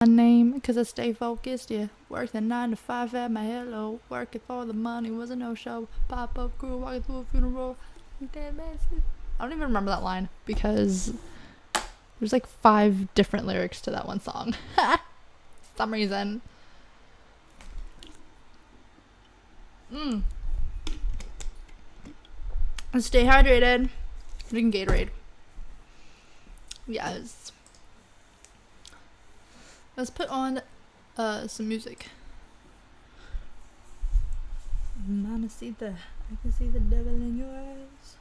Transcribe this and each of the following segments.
name, cause I stay focused, yeah. Working 9 to 5 at my hello. Working for the money was a no-show. Pop-up crew walking through a funeral. Dead man. I don't even remember that line because there's like 5 different lyrics to that one song. Some reason. Stay hydrated. Drinking Gatorade. Yes. Let's put on some music. Mamacita, I can see the devil in your eyes.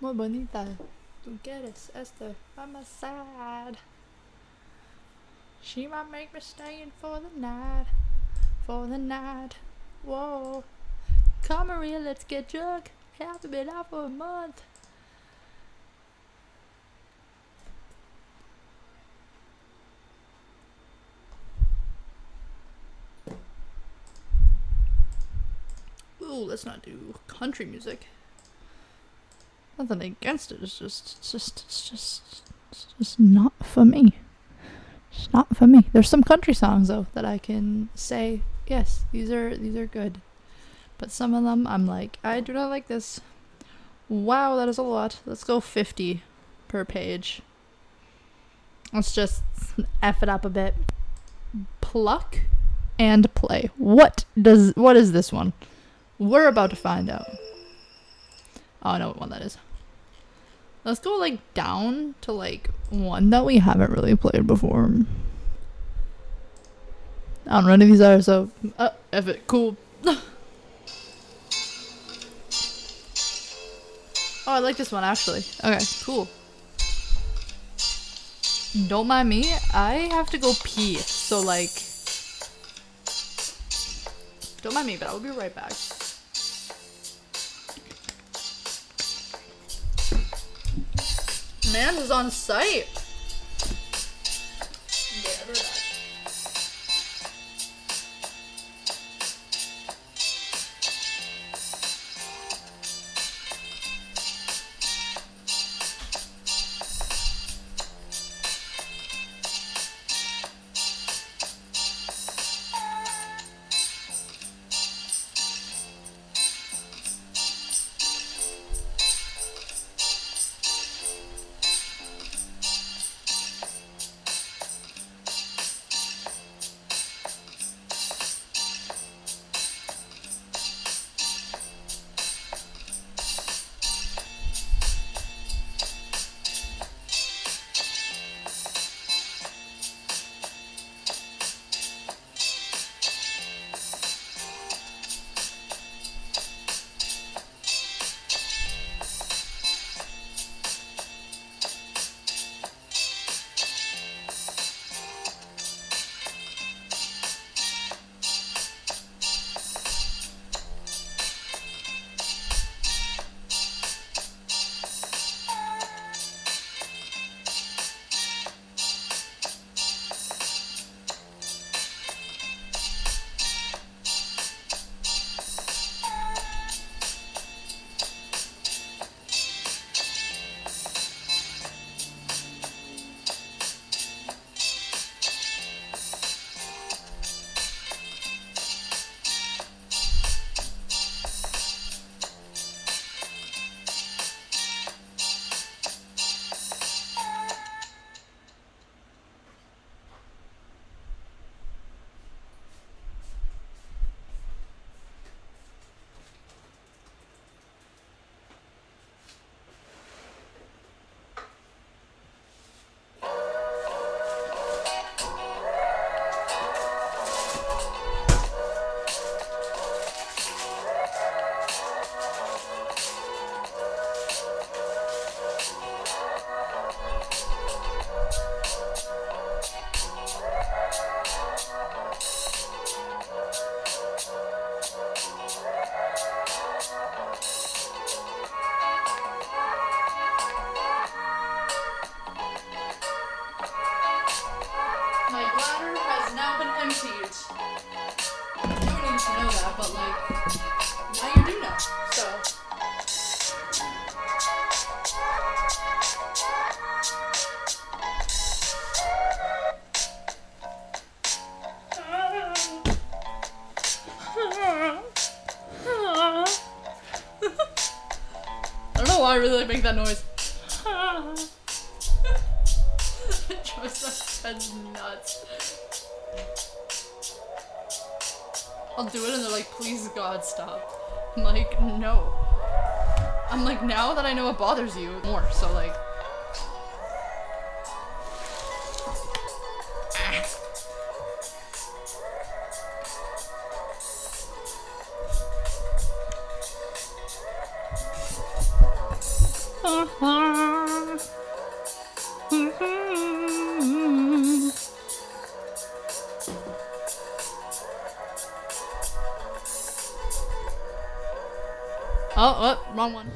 Muy bonita, tú quieres estar by my side. She might make me stay in for the night. For the night. Whoa. Come Maria, let's get drunk. Haven't been out for a month. Ooh, let's not do country music. Nothing against it. It's just not for me. It's not for me. There's some country songs though that I can say, yes, these are good. But some of them I'm like, I do not like this. Wow, that is a lot. Let's go 50 per page. Let's just F it up a bit. Pluck and play. What is this one? We're about to find out. Oh, I know what one that is. Let's go like down to like one that we haven't really played before. I don't know any of these are, so F it, cool. Oh, I like this one actually. Okay, cool. Don't mind me, I have to go pee, so like, don't mind me, but I will be right back. Man is on site. Yeah, I'll be right back. but like, now you do know. So. I really like make that noise. It drives my head nuts. I'll do it and they're like, please God, stop. I'm like, no. I'm like, now that I know it bothers you more, so like. Oh, wrong one.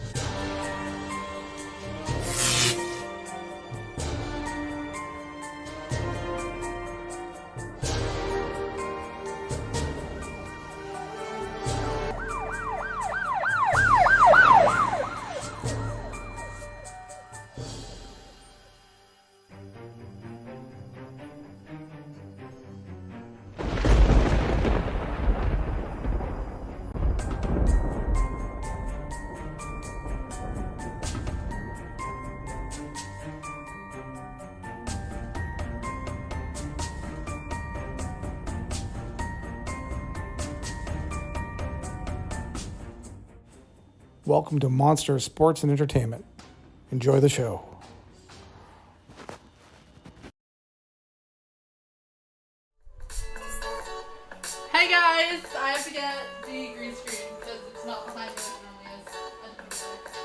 Welcome to Monster Sports and Entertainment. Enjoy the show. Hey guys, I have to get the green screen because it's not behind me like it normally is. I just moved it.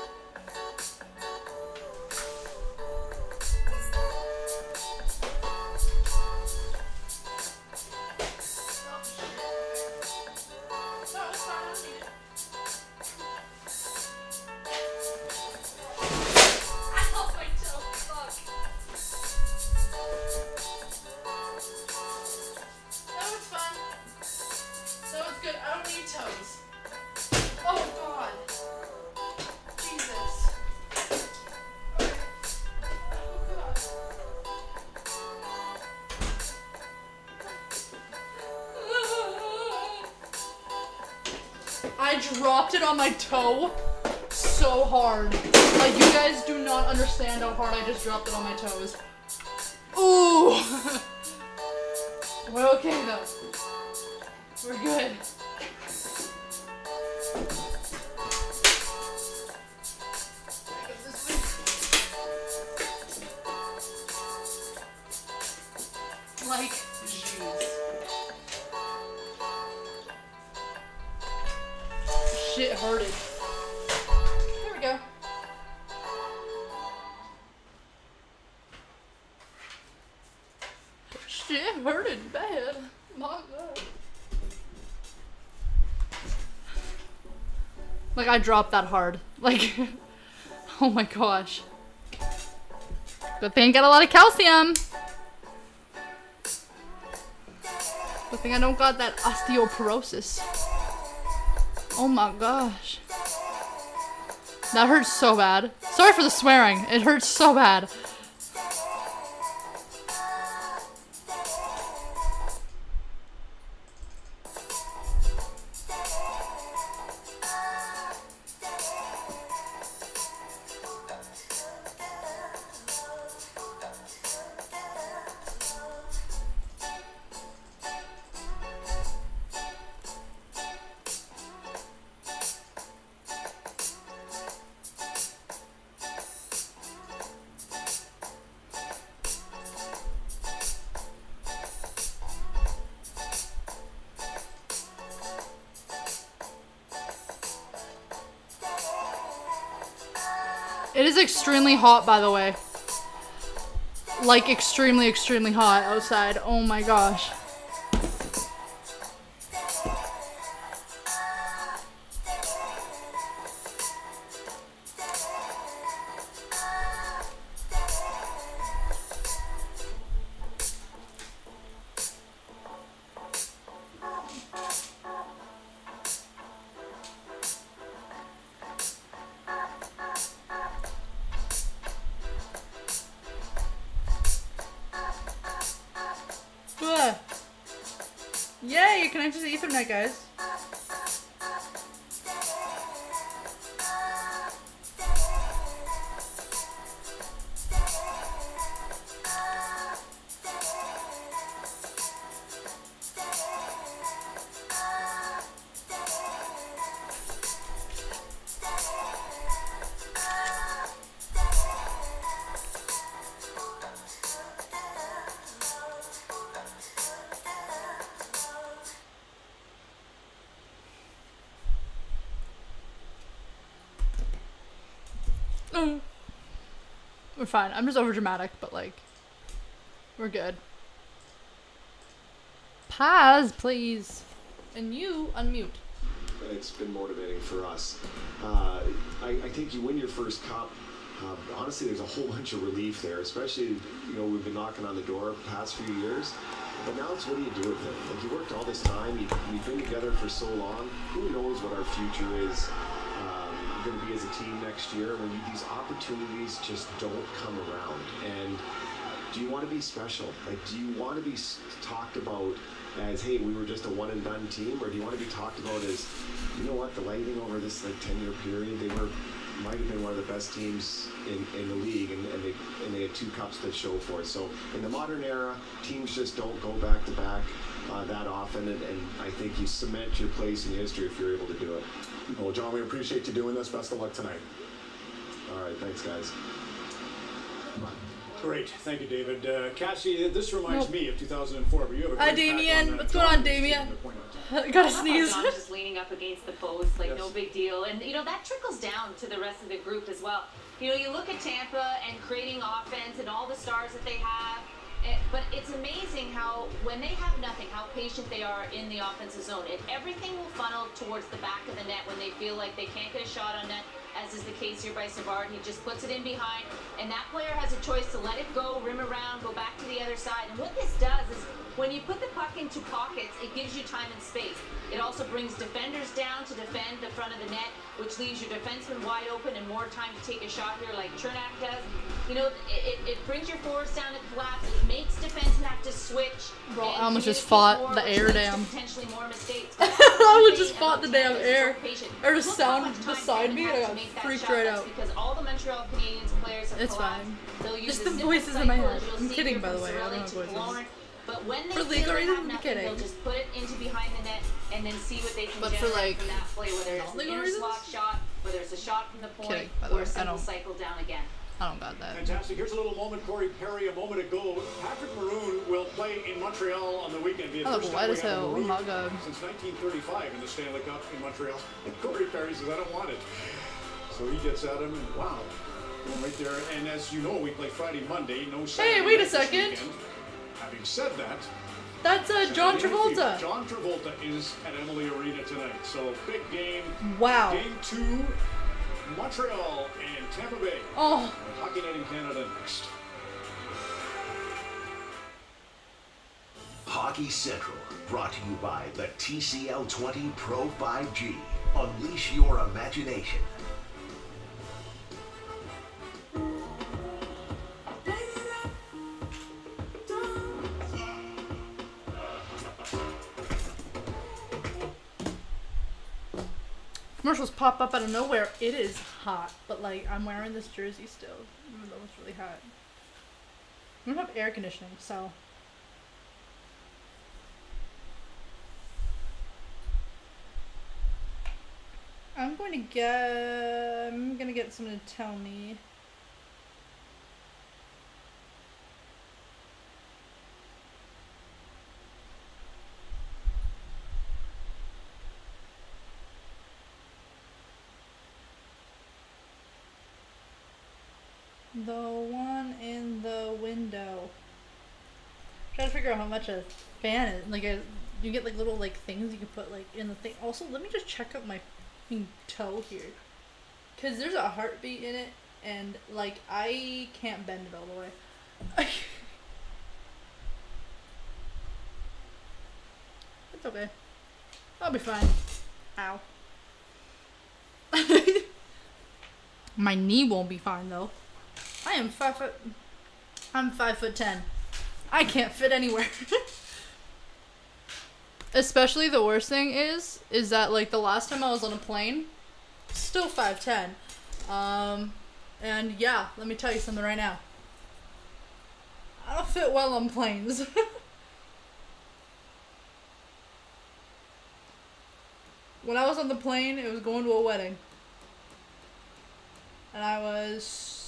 No, it's fine, I don't need it. I lost my toe, fuck. No, it's fine. No, it's good. I don't need toes. Oh God. Jesus. Okay. Oh God. I dropped it on my toe so hard. Like, you guys do not understand how hard I just dropped it on my toes. Ooh. We're okay though. We're good. Like, jeez. Shit hurted. There we go. Shit hurted bad. My God. Like, I dropped that hard. Like, oh my gosh. Good thing I got a lot of calcium. Good thing I don't got that osteoporosis. Oh my gosh. That hurts so bad. Sorry for the swearing. It hurts so bad. It is extremely hot, by the way. Like, extremely, extremely hot outside. Oh my gosh. Ugh. Yay, you're connected to Ethernet, guys. We're fine. I'm just over dramatic, but like, we're good. Pause, please. And you unmute. It's been motivating for us. I think you win your first cup. Honestly, there's a whole bunch of relief there, especially, we've been knocking on the door the past few years. But now it's what do you do with it? Like, you worked all this time, you've been together for so long. Who knows what our future is going to be as a team next year when these opportunities just don't come around? And do you want to be special? Like, do you want to be talked about as, hey, we were just a one and done team? Or do you want to be talked about as, you know what, the Lightning over this 10-year period, might have been one of the best teams in the league, and they had 2 cups to show for it. So in the modern era, teams just don't go back to back that often, and I think you cement your place in history if you're able to do it. Well, John, we appreciate you doing this. Best of luck tonight. All right, thanks, guys. Great, thank you, David. Cassie, this reminds me of 2004. But you have a Hi, great Damien. What's going on, Damien? Gotta sneeze. John just leaning up against the post, like no big deal. And, that trickles down to the rest of the group as well. You look at Tampa and creating offense and all the stars that they have. But it's amazing how, when they have nothing, how patient they are in the offensive zone. And everything will funnel towards the back of the net when they feel like they can't get a shot on net, as is the case here by Savard. He just puts it in behind, and that player has a choice to let it go, rim around, go back to the other side. And what this does is, when you put the puck into pockets, it gives you time and space. It also brings defenders down to defend the front of the net, which leaves your defenseman wide open and more time to take a shot here like Chernak does. It brings your forwards down to collapse. It makes defensemen have to switch. Bro, I almost just fought the air dam. Potentially more mistakes. I almost just fought the damn air. There's a sound beside me and I got freaked right out. Because all the Montreal Canadiens players have It's collapsed. fine. Just the voices in my head. I'm kidding, by the way. I don't have voices. But when they For feel legal they reasons, have I'm nothing, kidding. they'll just put it into behind the net and then see what they can But generate for, like, from that play, whether it's an non-legal inner reasons? slot shot, whether it's a shot from the point, Kidding, by the or way. a I simple don't- cycle down again. I don't got that. Fantastic. Here's a little moment. Corey Perry a moment ago. Patrick Maroon will play in Montreal on the weekend. Be the I look first white time we as have a hell. Oh Maroon my God. since 1935 in the Stanley Cup in Montreal. And Corey Perry says, I don't want it. So he gets at him, and wow. Right there. And as you know, we play Friday, Monday. No Saturday. Hey, wait a night this second. weekend. Having said that, That's John Travolta. John Travolta is at Emily Arena tonight. So big game. Wow. Game 2, Montreal and Tampa Bay. Oh. Hockey Night in Canada next. Hockey Central, brought to you by the TCL 20 Pro 5G. Unleash your imagination. Commercials pop up out of nowhere. It is hot, but like I'm wearing this jersey still, even though it's really hot. We don't have air conditioning, so. I'm gonna get someone to tell me. The one in the window. Trying to figure out how much a fan is. Like you get like little like things you can put like in the thing. Also, let me just check out my fucking toe here, cause there's a heartbeat in it, and like I can't bend it all the way. It's okay. I'll be fine. Ow. My knee won't be fine though. I'm 5'10". I can't fit anywhere. Especially the worst thing is that like the last time I was on a plane, still 5'10". And yeah, let me tell you something right now. I don't fit well on planes. When I was on the plane, it was going to a wedding. And I was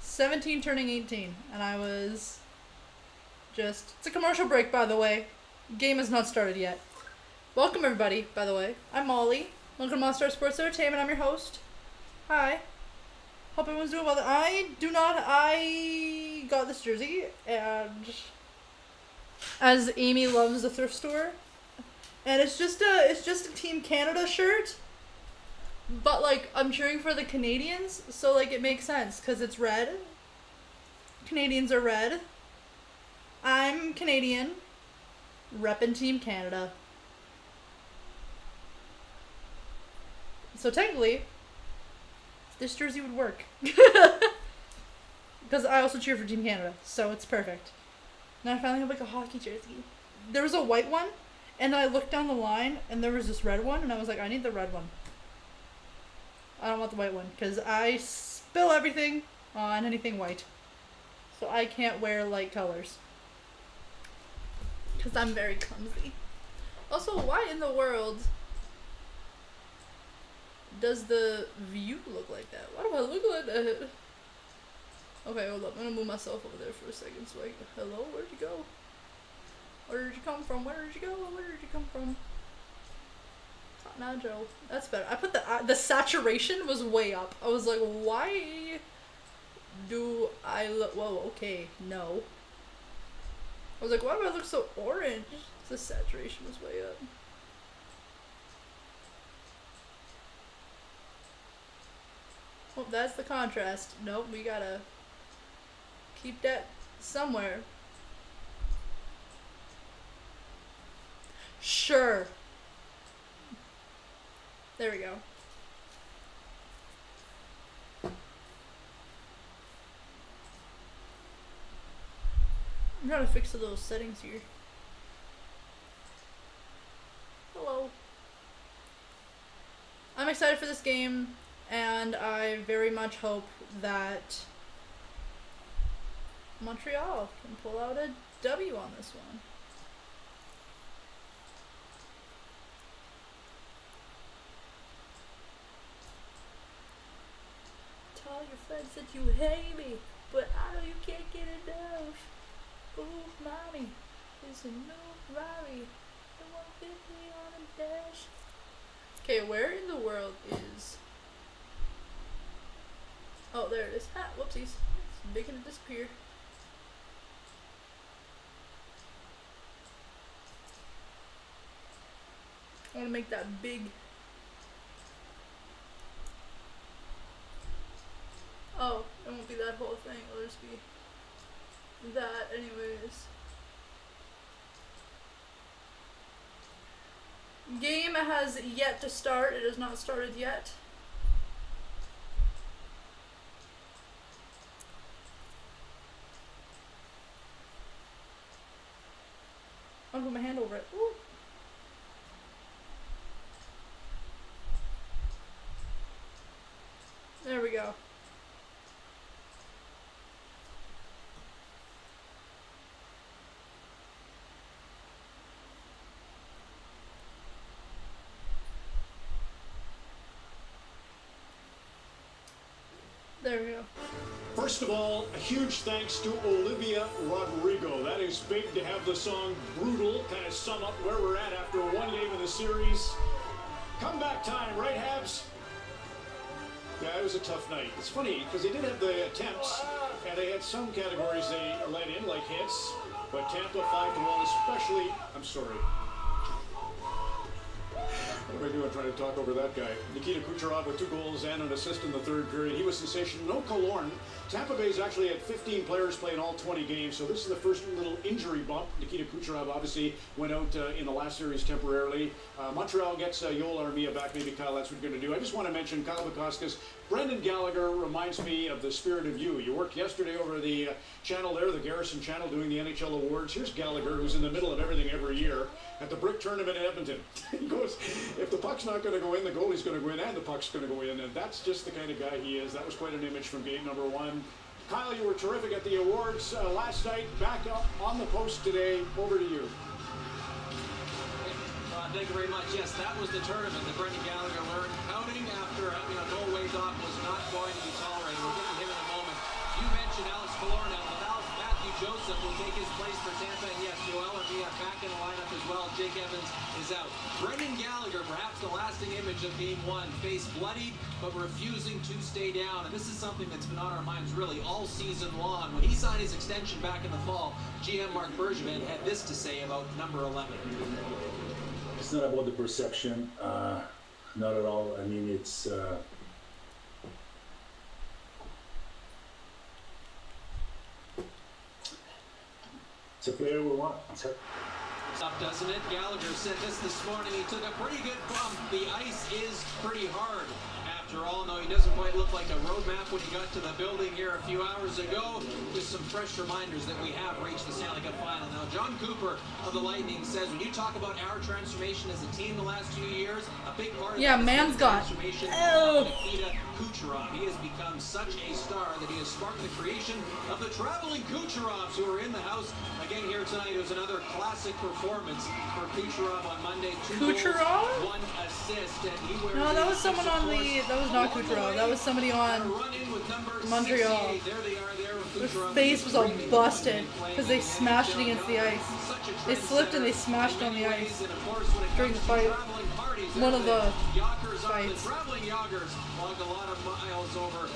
17 turning 18, and I was just... It's a commercial break, by the way. Game has not started yet. Welcome, everybody, by the way. I'm Molly. Welcome to Monster Sports Entertainment. I'm your host. Hi. Hope everyone's doing well. I do not. I got this jersey, and as Amy loves the thrift store, and it's just a Team Canada shirt, but like I'm cheering for the Canadians, so like it makes sense because it's red. Canadians are red. I'm Canadian, reppin' Team Canada. So technically, this jersey would work. Because I also cheer for Team Canada, so it's perfect. Now I finally have like a hockey jersey. There was a white one, and then I looked down the line, and there was this red one, and I was like, I need the red one. I don't want the white one, because I spill everything on anything white. So I can't wear light colors. Because I'm very clumsy. Also, why in the world does the view look like that? Why do I look like that? Okay, hold up. I'm gonna move myself over there for a second. So like, hello, where'd you go? Where did you come from? Where did you go? Where did you come from? Cotton Eye Joe. That's better. I put the saturation was way up. I was like, why do I look? Whoa, okay, no. I was like, why do I look so orange? The saturation was way up. Oh, that's the contrast. Nope, we gotta keep that somewhere. Sure. There we go. I'm trying to fix those settings here. Hello. I'm excited for this game, and I very much hope that Montreal can pull out a W on this one. Tell your friends that you hate me, but I know you can't get enough. Ooh, mommy, it's a new Rari. The 150 on a dash. Okay, where in the world is... Oh, there it is. Ha, whoopsies. It's making it disappear. I want to make that big. Oh, it won't be that whole thing. It'll just be that anyways. Game has yet to start. It has not started yet. I'll put my hand over it. Ooh. There we go. There we go. First of all, a huge thanks to Olivia Rodrigo. That is big to have the song Brutal kind of sum up where we're at after one game of the series. Comeback time, right, Habs? Yeah, it was a tough night. It's funny, because they did have the attempts, and they had some categories they let in, like hits, but Tampa 5-1, especially, I'm sorry. What am I doing trying to talk over that guy? Nikita Kucherov with 2 goals and an assist in the third period. He was sensational. No Killorn. Tampa Bay's actually had 15 players playing all 20 games, so this is the first little injury bump. Nikita Kucherov obviously went out in the last series temporarily. Montreal gets Yoel Armia back. Maybe, Kyle, that's what you're going to do. I just want to mention Kyle Bukauskas. Brendan Gallagher reminds me of the spirit of you. You worked yesterday over the channel there, the Garrison channel, doing the NHL awards. Here's Gallagher, who's in the middle of everything every year at the Brick Tournament in Edmonton. He goes, if the puck's not going to go in, the goalie's going to go in, and the puck's going to go in. And that's just the kind of guy he is. That was quite an image from game number 1. Kyle, you were terrific at the awards last night. Back up on the post today. Over to you. Thank you very much. Yes, that was the tournament that Brendan Gallagher learned. Counting after having a goal waved off was not going to be tolerated. We'll get to him in a moment. You mentioned Alex Killorn. Now, Matthew Joseph will take his place for Tampa. And yes, Yoel Armia back in the lineup as well. Jake Evans is out. Brendan Gallagher, perhaps the lasting image of Game 1, faced bloodied but refusing to stay down. And this is something that's been on our minds really all season long. When he signed his extension back in the fall, GM Marc Bergevin had this to say about number 11. It's not about the perception, not at all. I mean, it's a player we want. Up, doesn't it? Gallagher said this morning. He took a pretty good bump. The ice is pretty hard. After all, no, he doesn't quite look like a roadmap when he got to the building here a few hours ago. Just some fresh reminders that we have reached the Stanley Cup final. Now, John Cooper of the Lightning says when you talk about our transformation as a team the last few years, a big part of Yeah, that man's is the got- transformation Oh. of Nikita Kucherov. He has become such a star that he has sparked the creation of the traveling Kucherovs who are in the house again here tonight. It was another classic performance for Kucherov on Monday. 2 Kucherov? goals, 1 assist, and he wears No, that a was someone six, of on the. course. That was not Kucherov. That was somebody on Montreal. Their face was all busted because they smashed it against the ice. They slipped and they smashed on the ice during the fight. One of the fights. Traveling Yoggers logged a lot of miles over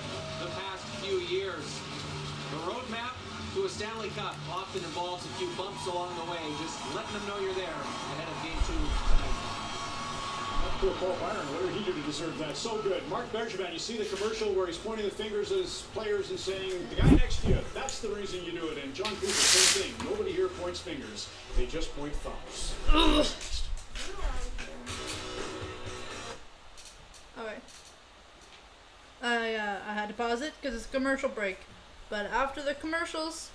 the past few years. The roadmap to a Stanley Cup often involves a few bumps along the way. Just letting them know you're there ahead of Game 2 tonight. Poor Paul Byron, what did he do to deserve that? So good. Marc Bergevin, you see the commercial where he's pointing the fingers at his players and saying, the guy next to you, that's the reason you do it. And John Cooper, same thing. Nobody here points fingers. They just point thumbs. Alright. I had to pause it because it's a commercial break. But after the commercials,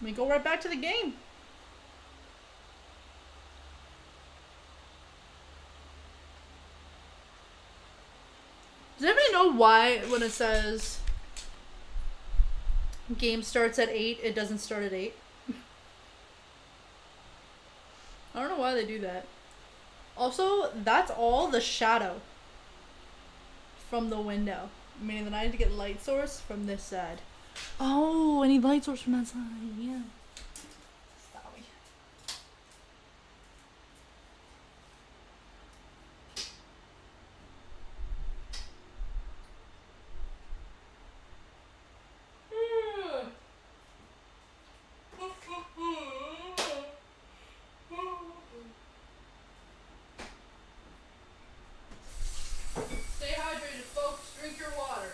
we go right back to the game. Does anybody know why when it says game starts at 8, it doesn't start at 8? I don't know why they do that. Also, that's all the shadow from the window. Meaning that I need to get light source from this side. Oh, I need light source from that side. Yeah. Sorry. Stay hydrated, folks. Drink your water.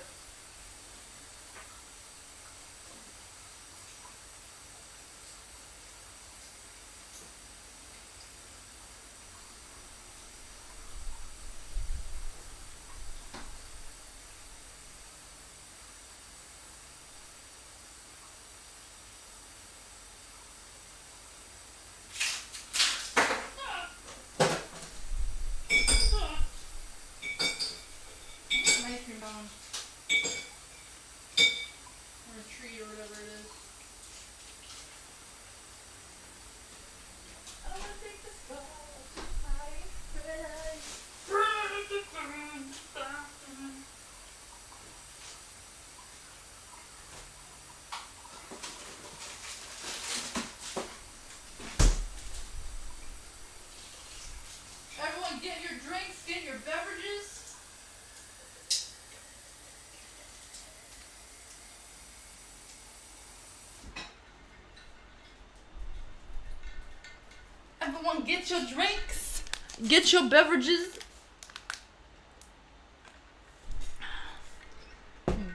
Ice cream bone. Or a treat or whatever it is. I wanna take this ball to my friends. Everyone get your drinks, get your beverages. Everyone get your drinks, get your beverages.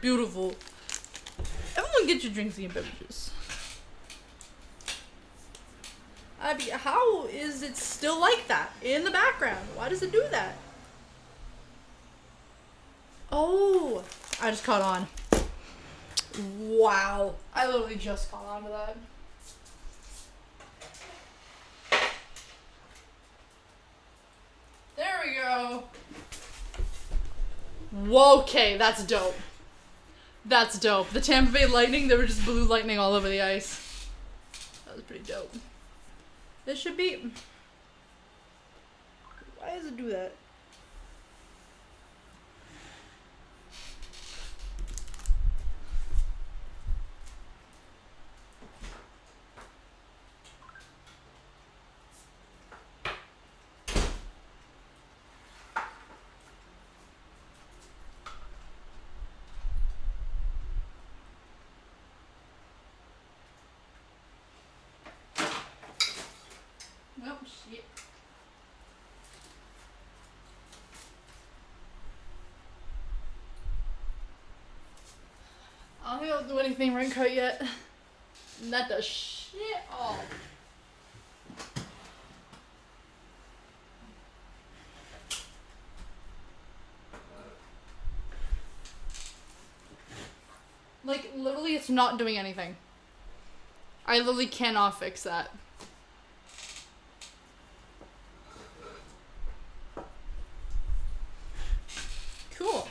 Beautiful. Everyone get your drinks and your beverages. I mean, how is it still like that in the background? Why does it do that? Oh, I just caught on. Wow. I literally just caught on to that. There we go. Whoa, okay, that's dope. That's dope. The Tampa Bay Lightning, they were just blue lightning all over the ice. That was pretty dope. This should be... Why does it do that? Oh, shit. I don't think I'll do anything right cut yet. Not the shit off. Like, literally, it's not doing anything. I literally cannot fix that. Cool.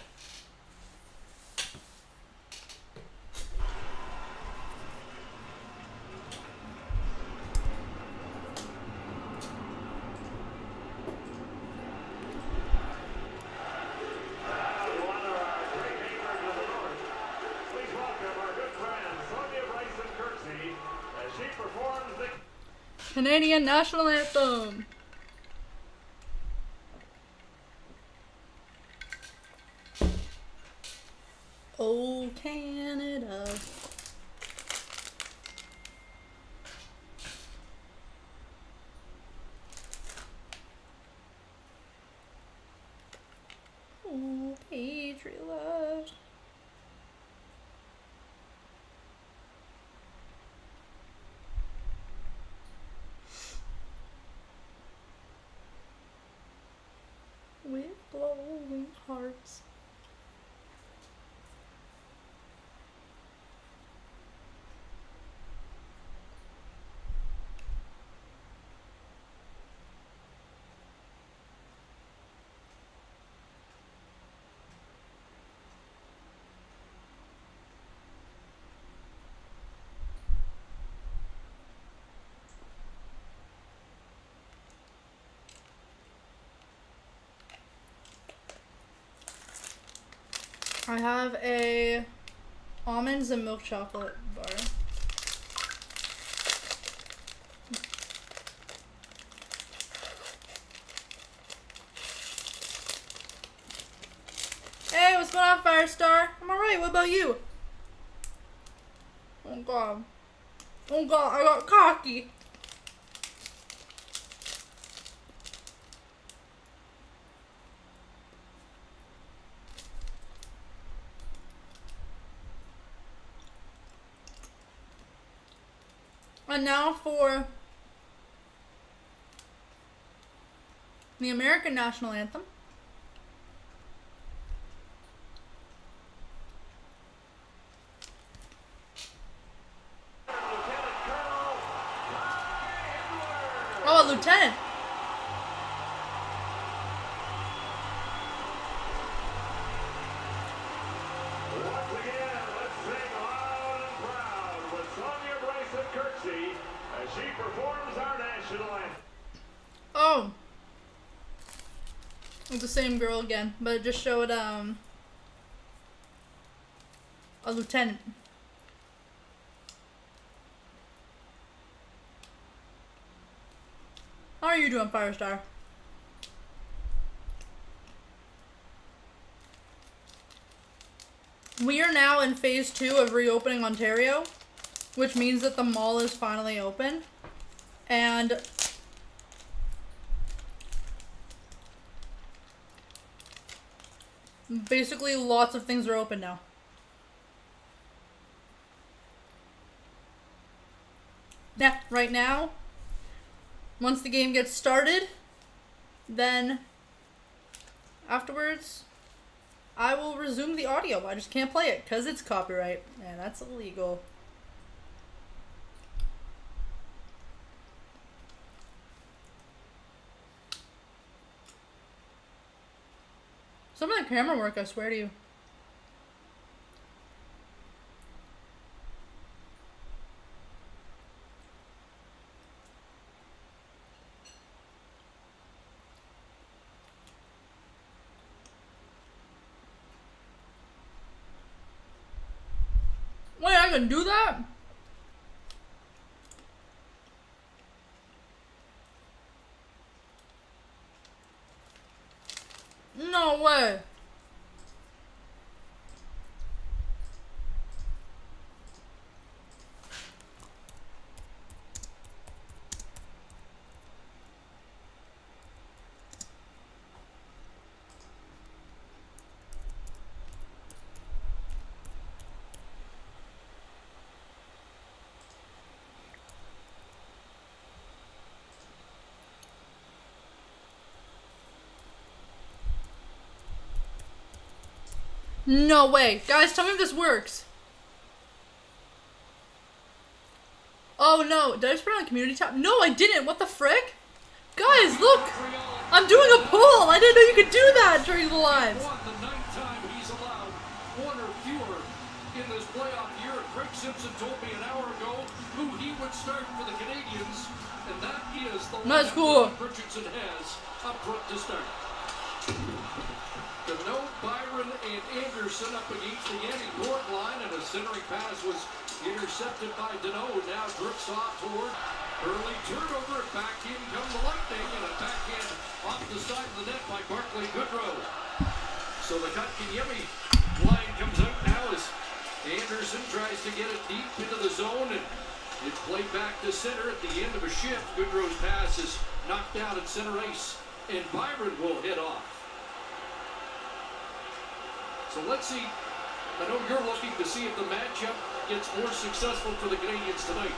Canadian National Anthem. Oh, Canada. Oh, Patriot love. With glowing hearts. I have a almonds and milk chocolate bar. Hey, what's going on, Firestar? I'm alright, what about you? Oh god. Oh god, I got cocky. And now for the American National Anthem. Oh, Lieutenant. Oh, it's the same girl again, but it just showed a lieutenant. How are you doing, Firestar? We are now in phase 2 of reopening Ontario, which means that the mall is finally open. And basically lots of things are open now. Yeah, right now, once the game gets started, then afterwards, I will resume the audio. I just can't play it because it's copyright, and that's illegal. Some of the camera work, I swear to you. Wait, I can do that? No way. No way. Guys, tell me if this works. Oh no, did I just put it on community tab? No, I didn't. What the frick? Guys, look! I'm doing a poll! I didn't know you could do that during the live. The ninth time he's allowed one or fewer in this playoff year. Craig Simpson told me an hour ago who he would start for the Canadians, and that is the That's cool. Richardson has up front to start. Deneau, Byron, and Anderson up against the Yanni Gord line, and a centering pass was intercepted by Deneau. Now drifts off toward early turnover. Back in come the Lightning, and a backhand off the side of the net by Barclay Goodrow. So the Kotkaniemi line comes out now as Anderson tries to get it deep into the zone, and it's played back to center at the end of a shift. Goodrow's pass is knocked out at center ice, and Byron will hit off. So let's see. I know you're looking to see if the matchup gets more successful for the Canadians tonight.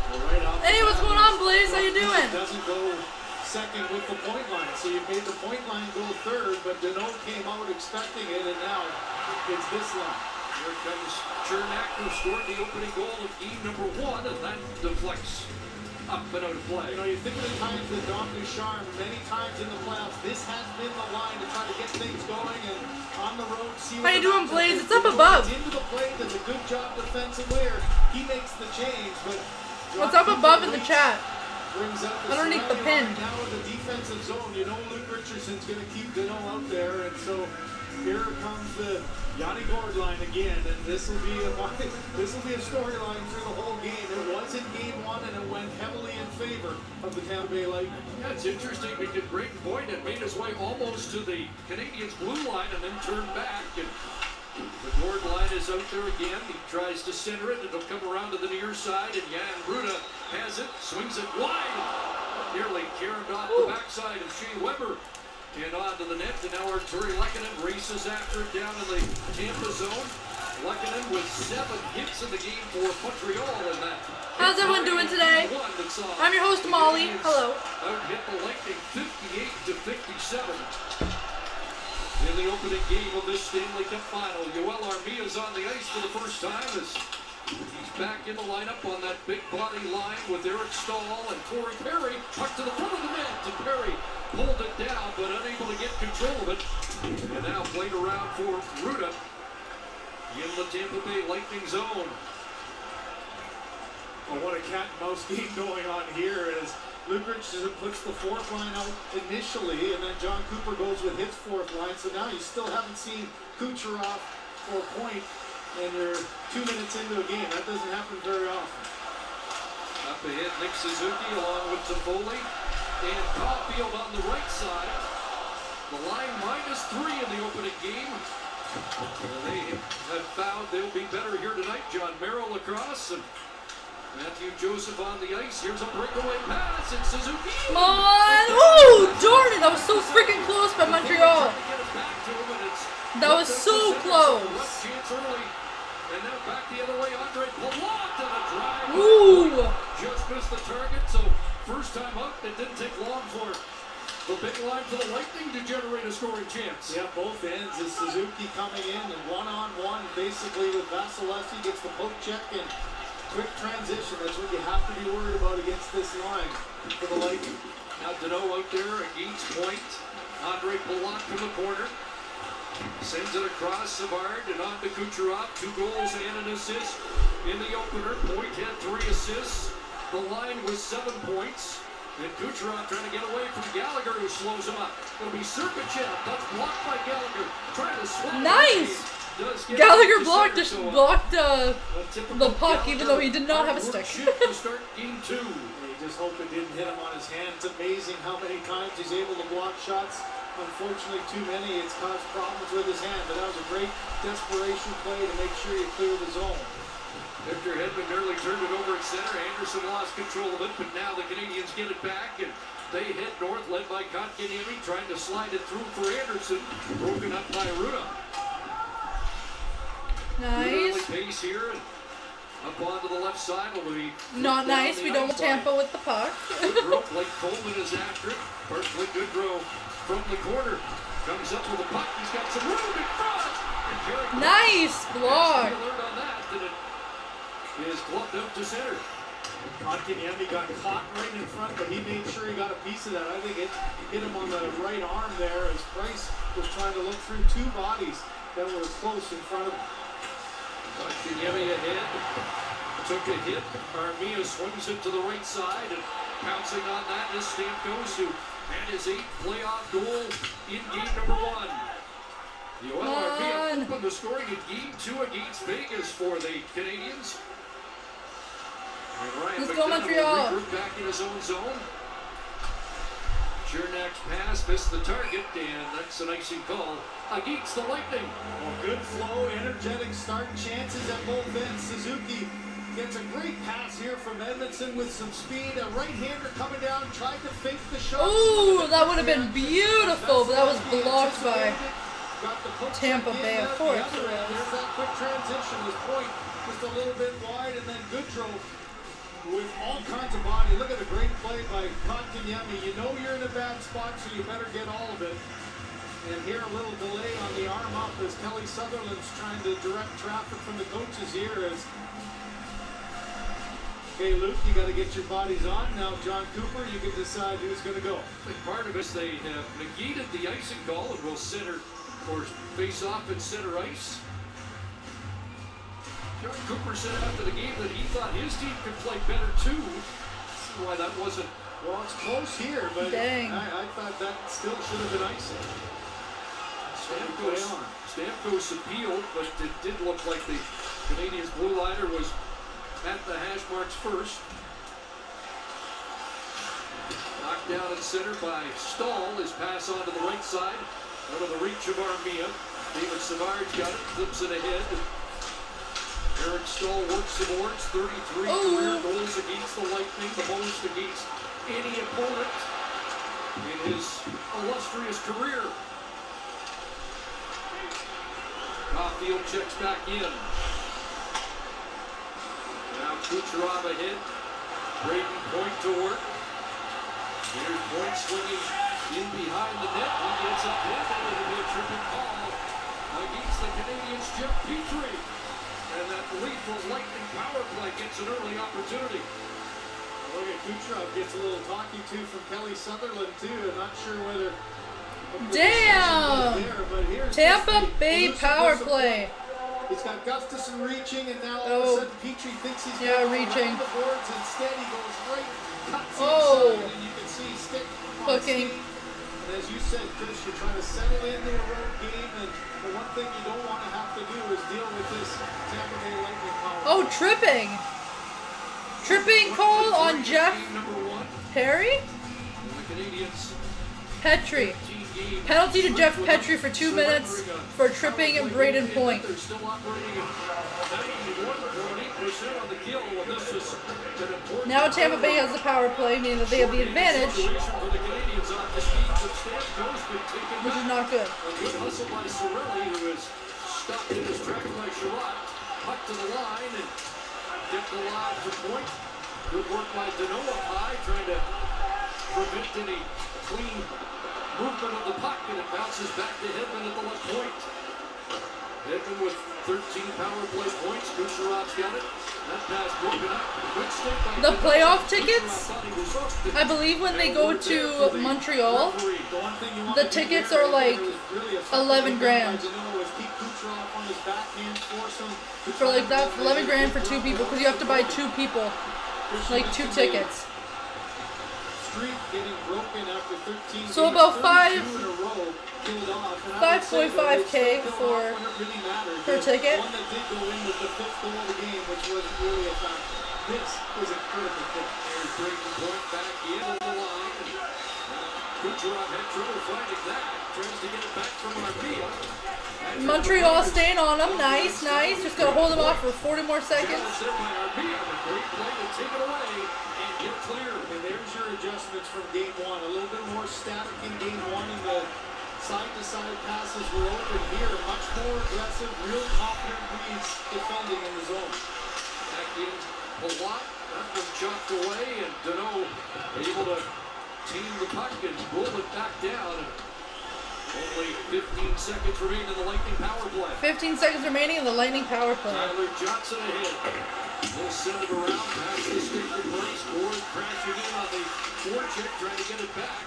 Well, right off Hey, what's going on, Blaze? How you doing? Doesn't go second with the point line. So you made the point line go third, but Deneau came out expecting it, and now it's this line. Here comes Chernak, who scored the opening goal of game number 1, and that deflects up and out of play. You know, you think of the times that Don Ducharme, many times in the playoffs, this has been the line to try to get things going, and on the road, see How you doing, Blaze? It's up above. Into the play, does a good job defensively, or he makes the change, but What's up above in the chat? brings up Underneath the pin. Right now in the defensive zone, you know Luke Richardson's going to keep Deneau out there, and so here comes the Yanni Gord line again, and this will be a storyline through the whole game. It was in game 1, and it went heavily in favor of the Tampa Bay Lightning. Yeah, it's interesting because Braden Boyd had made his way almost to the Canadians' blue line and then turned back, and the Gord line is out there again. He tries to center it. It'll come around to the near side, and Jan Ruda has it, swings it wide, nearly carried off the backside of Shea Weber. And on to the net, and now Arturi Lehkonen races after it down in the Tampa zone. Lehkonen with 7 hits in the game for Montreal in that. How's everyone doing today? I'm your host, Molly. Hello. Out hit the Lightning 58-57. In the opening game of this Stanley Cup final, Yoel Armia's on the ice for the first time as he's back in the lineup on that big body line with Eric Stahl and Corey Perry up to the front of the net, and Perry pulled it down but unable to get control of it, and now played around for Ruda in the Tampa Bay Lightning zone. Well, what a cat and mouse game going on here as Luke Richardson puts the fourth line out initially, and then John Cooper goes with his fourth line, so now you still haven't seen Kucherov for a point, and you're 2 minutes into a game. That doesn't happen very often. Up ahead, Nick Suzuki along with Toffoli and Caulfield on the right side. The line -3 in the opening game. They have found they'll be better here tonight. John Merrill across and Matthew Joseph on the ice. Here's a breakaway pass, and Suzuki. Come on! Oh, darn it! That was so freaking close by Montreal. That was so close. Chance early, and now back the other way. Andre Palat and a drive. Ooh! Just missed the target, so first time up. It didn't take long for the big line for the Lightning to generate a scoring chance. Yeah, both ends is Suzuki coming in and one-on-one basically with Vasilevsky, gets the poke check and quick transition. That's what you have to be worried about against this line for the Lightning. Now Deneau out there against point. Andre Palat from the corner. Sends it across Savard and on to Kucherov. 2 goals and an assist in the opener. Point had 3 assists. The line was 7 points. And Kucherov trying to get away from Gallagher, who slows him up. It'll be Sergachev. That's blocked by Gallagher. Trying to swat. Nice! Gallagher blocked the puck, even though he did not have a stick. To start game 2. You just hope it didn't hit him on his hand. It's amazing how many times he's able to block shots. Unfortunately, too many. It's caused problems with his hand, but that was a great desperation play to make sure you clear the zone. Victor Hedman nearly turned it over at center. Anderson lost control of it, but now the Canadians get it back, and they head north, led by Kotkaniemi, trying to slide it through for Anderson. Broken up by Ruda. Nice. Pace here, and up onto the left side will be Not nice. We don't Tampa with the puck. Goodrow, Blake Coleman is after it. First, Goodrow from the corner comes up with a puck. He's got some room in front, and Nice block. Alert on that, and it is gloved up to center. Kotkaniemi got caught right in front, but he made sure he got a piece of that. I think it hit him on the right arm there as Price was trying to look through two bodies that were close in front of him. Kotkaniemi ahead. Took a hit. Armia swings it to the right side, and pouncing on that is Stamkos, who had his 8th playoff goal in game number 1. Yoel Armia opened the scoring in game 2 against Vegas for the Canadians. And Ryan Let's go, McDonald Montreal. regrouped back in his own zone. Chernak's pass missed the target, and that's an icing call against the Lightning. Well, good flow, energetic start, chances at both ends. Suzuki gets a great pass here from Edmondson with some speed. A right-hander coming down, tried to fake the shot. Ooh, that would have been beautiful, but that was blocked by Tampa Bay, of course. There's that quick transition. His point just a little bit wide, and then Goodrow with all kinds of body. Look at the great play by Kotkaniemi. You know you're in a bad spot, so you better get all of it. And here a little delay on the arm up as Kelly Sutherland's trying to direct traffic from the coach's ear. Okay, Luke, you got to get your bodies on. Now, John Cooper, you can decide who's going to go. I think part of it, they have negated the icing call and will center or face off and center ice. John Cooper said after the game that he thought his team could play better too. See why that wasn't. Well, it's close here, but Dang. I thought that still should have been icing. Stamkos appealed, but it did look like the Canadians' blue liner was at the hash marks first. Knocked down at center by Stahl. His pass onto the right side. Out of the reach of Armia. David Savard got it, flips it ahead. Eric Stahl works some boards. 33 career goals against the Lightning, the most against any opponent in his illustrious career. Caulfield checks back in. Now Kucherov ahead. Braden Point to work. Here's Point swinging in behind the net. He gets up in, and it'll be a tripping call against the Canadians' Jeff Petrie. And that lethal Lightning power play gets an early opportunity. Look at Kucherov gets a little talking to from Kelly Sutherland too. I'm not sure whether. Damn! Tampa Bay power play. He's got Gustafson reaching, and now all of a sudden Petrie thinks he's reaching. the boards. Instead, he goes right, cuts Oh. inside, and you can see stick on Hooking. skate. And as you said, Chris, you're trying to settle into a road game, and the one thing you don't want to have to do is deal with this Tampa Bay Lightning power. Oh, tripping. Tripping call on Jeff Perry? The Canadians Petrie. Penalty to Jeff Petrie for 2 minutes for tripping and Braden Point. They're still operating at 91.8% on the kill. Well, this is an important Now Tampa Bay has the power play, meaning that they have the advantage, situation for the Canadians off the speed of Stamkos, been taken which is back. not good. A good hustle by Cirelli, who is stopped in his track by Sherratt. Puck to the line and get the line to Point. Good work by Danault up high, trying to prevent any clean movement of the puck, and it bounces back to Hedman at the left point. Hedman with 13 power play points. Kucherov's got it. That pass broken up. Good stick by The Hedman. playoff Kucherov tickets, thought he was hooked. I believe when they go to Montreal, the tickets are like 11 grand. For like that's 11 grand for 2 people, because you have to buy 2 people, like 2 tickets. So about 5.5K for per ticket. One that did go in with the 5th goal of the game, which wasn't really a factor. This was a critical thing. There's Braden Point back in on the line. Kucherov had trouble finding that. Tries to get it back from Armia. Montreal staying on him. Nice, nice. Just gotta hold him off for 40 more seconds. Challenged there by Armia. A great play to take it away and get clear. And there's your adjustments from game 1. A little bit more static in game 1, and the side-to-side passes were open here. Much more aggressive, real confident Reeds defending in the zone. Back in Palat. That one chopped away, and Danault able to team the puck and roll it back down. Only 15 seconds remain in the Lightning power play. 15 seconds remaining in the Lightning power play. Tyler Johnson ahead. He'll send it around past the stick replace. Ward crashing in on the forecheck, trying to get it back.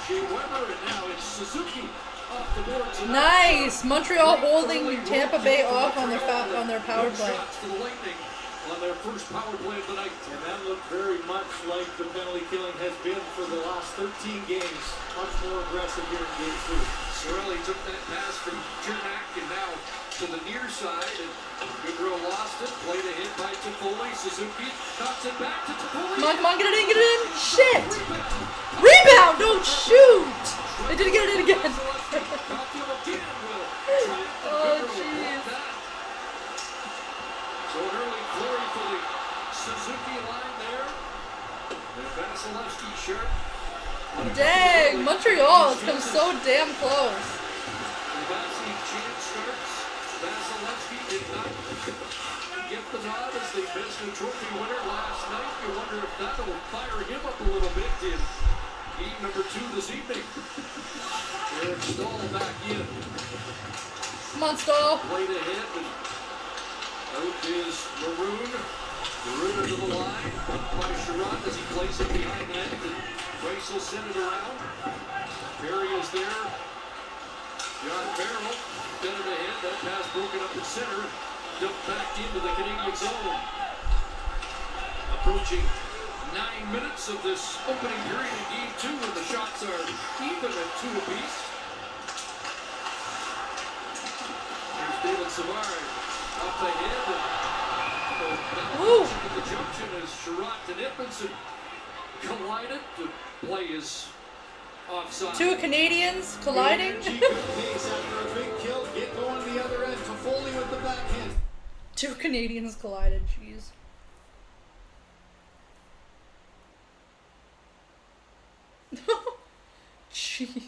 Shea Weber, and now it's Suzuki off the boards. Nice! Montreal holding Tampa Bay off on their power play. Shots for the Lightning on their first power play of the night. And that looked very much like the penalty killing has been for the last 13 games. Much more aggressive here in game 2. Cirelli took that pass from Cernak and now to the near side. And Goodrow lost it. Played ahead by Toffoli. Suzuki knocks it back to Toffoli. Come on, get it in, get it in! Shit! Rebound! Don't shoot! They didn't get it in again. Oh, jeez. So an early flurry for the Suzuki line there. And Vasilevsky sharp. Dang, Montreal has come so damn close. The Vasilevsky chance starts. Vasilevsky did not get the nod as they missed a trophy winner last night. You wonder if that will fire him up a little bit in game number 2 this evening. Eric Stahl back in. Come on, Stahl. Played ahead, and out is Maroon. Maroon into the line. Up by Sherrod as he plays it behind net. And Price will send it around. Perry is there. John Farrell fed it ahead. That pass broken up in center. Dumped back into the Canadian zone. Approaching 9 minutes of this opening period in game 2, and the shots are even at 2 apiece. Here's David Savard up ahead. At the junction as Sherrod and Edmondson collided. The play is offside. 2 Canadians colliding. After a big kill, get going the other end. Toffoli with the backhand. 2 Canadians collided, jeez. Jeez.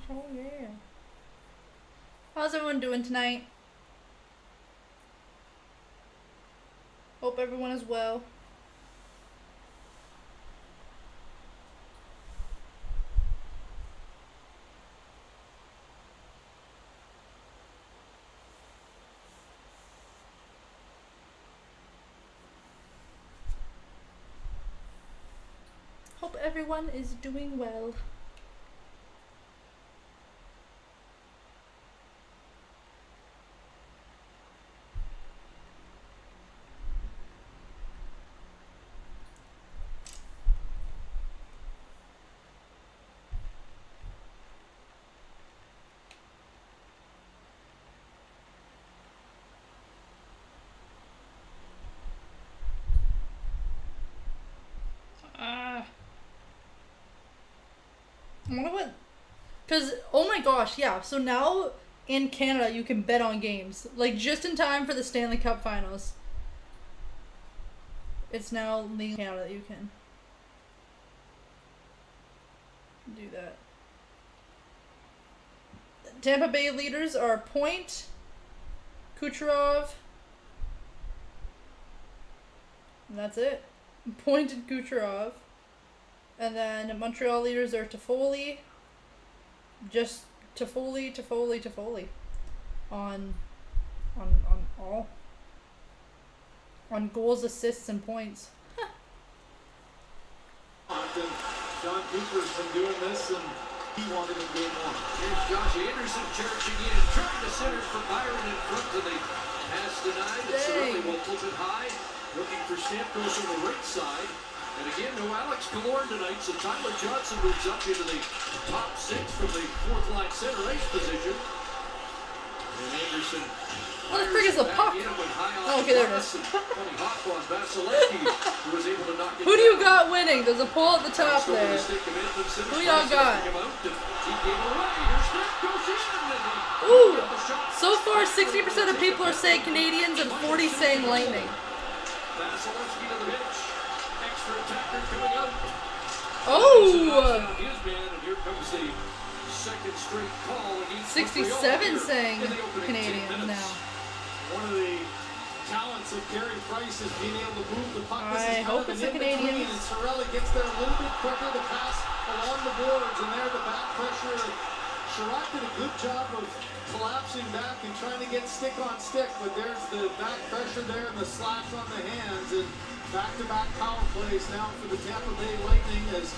Oh yeah. How's everyone doing tonight? Hope everyone is well. Hope everyone is doing well. I wonder what, because, oh my gosh, yeah, so now in Canada you can bet on games, like just in time for the Stanley Cup finals. It's now legal in Canada that you can do that. Tampa Bay leaders are Point, Kucherov, and that's it. Point and Kucherov. And then Montreal leaders are Toffoli. Just Toffoli. On all. On goals, assists, and points. John Cooper's been doing this, and he wanted in game 1. Here's Josh Anderson charging in, trying to center for Byron in front of the pass denied. It's certainly will flip it high. Looking for Stamkos on the right side. And again, no Alex Killorn tonight, so Tyler Johnson moves up into the top 6 from the 4th line center ice position. And Anderson. What the frick is the puck? Oh, okay, there it is. Who do you got winning? There's a poll at the top there. Who y'all got? Ooh! So far, 60% of people are saying Canadians and 40% saying Lightning. Vasilevsky to the bench. extra attacker coming out. Oh! His man, and here comes the second straight call against 67 Montreal saying in the opening 10 Canadians minutes. now. One of the talents of Carey Price is being able to move the puck. I hope it's the Canadians. And Sorelli gets there a little bit quicker to pass along the boards, and there the back pressure. Sherratt did a good job of collapsing back and trying to get stick on stick, but there's the back pressure there and the slash on the hands, and back-to-back power plays now for the Tampa Bay Lightning as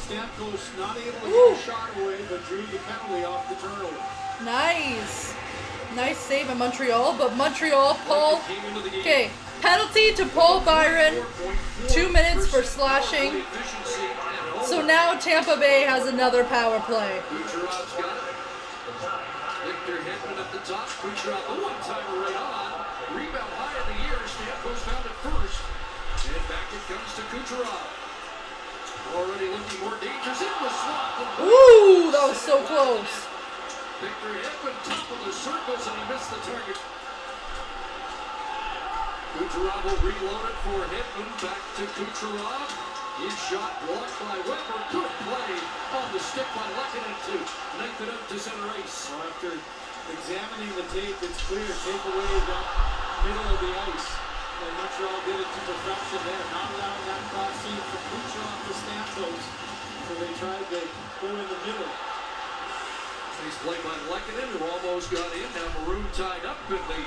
Stamkos not able to get a shot away, but drew the penalty off the turnover. Nice. Nice save in Montreal, but Montreal, Paul. Okay, penalty to Paul Byron. 2 minutes for slashing. So now Tampa Bay has another power play. Kucherov's got it. Victor Hedman at the top. Kucherov, the one-timer right on. Rebound high in the air. Stamkos found it first. And back it comes to Kucherov. Already looking more dangerous. It was swapped. Ooh, that was so close. Victor Hedman, top of the circles, and he missed the target. Kucherov will reload it for Hedman. Back to Kucherov. His shot blocked by Weber. Good play on the stick by Lehkonen to knife it out to center ice. So after examining the tape, it's clear takeaway that middle of the ice. And Montreal did it to perfection there, not allowing that cross seam from Kucherov to Stamkos. So they tried to go in the middle. Nice play by Lehkonen, who almost got in. Now Maroon tied up, and the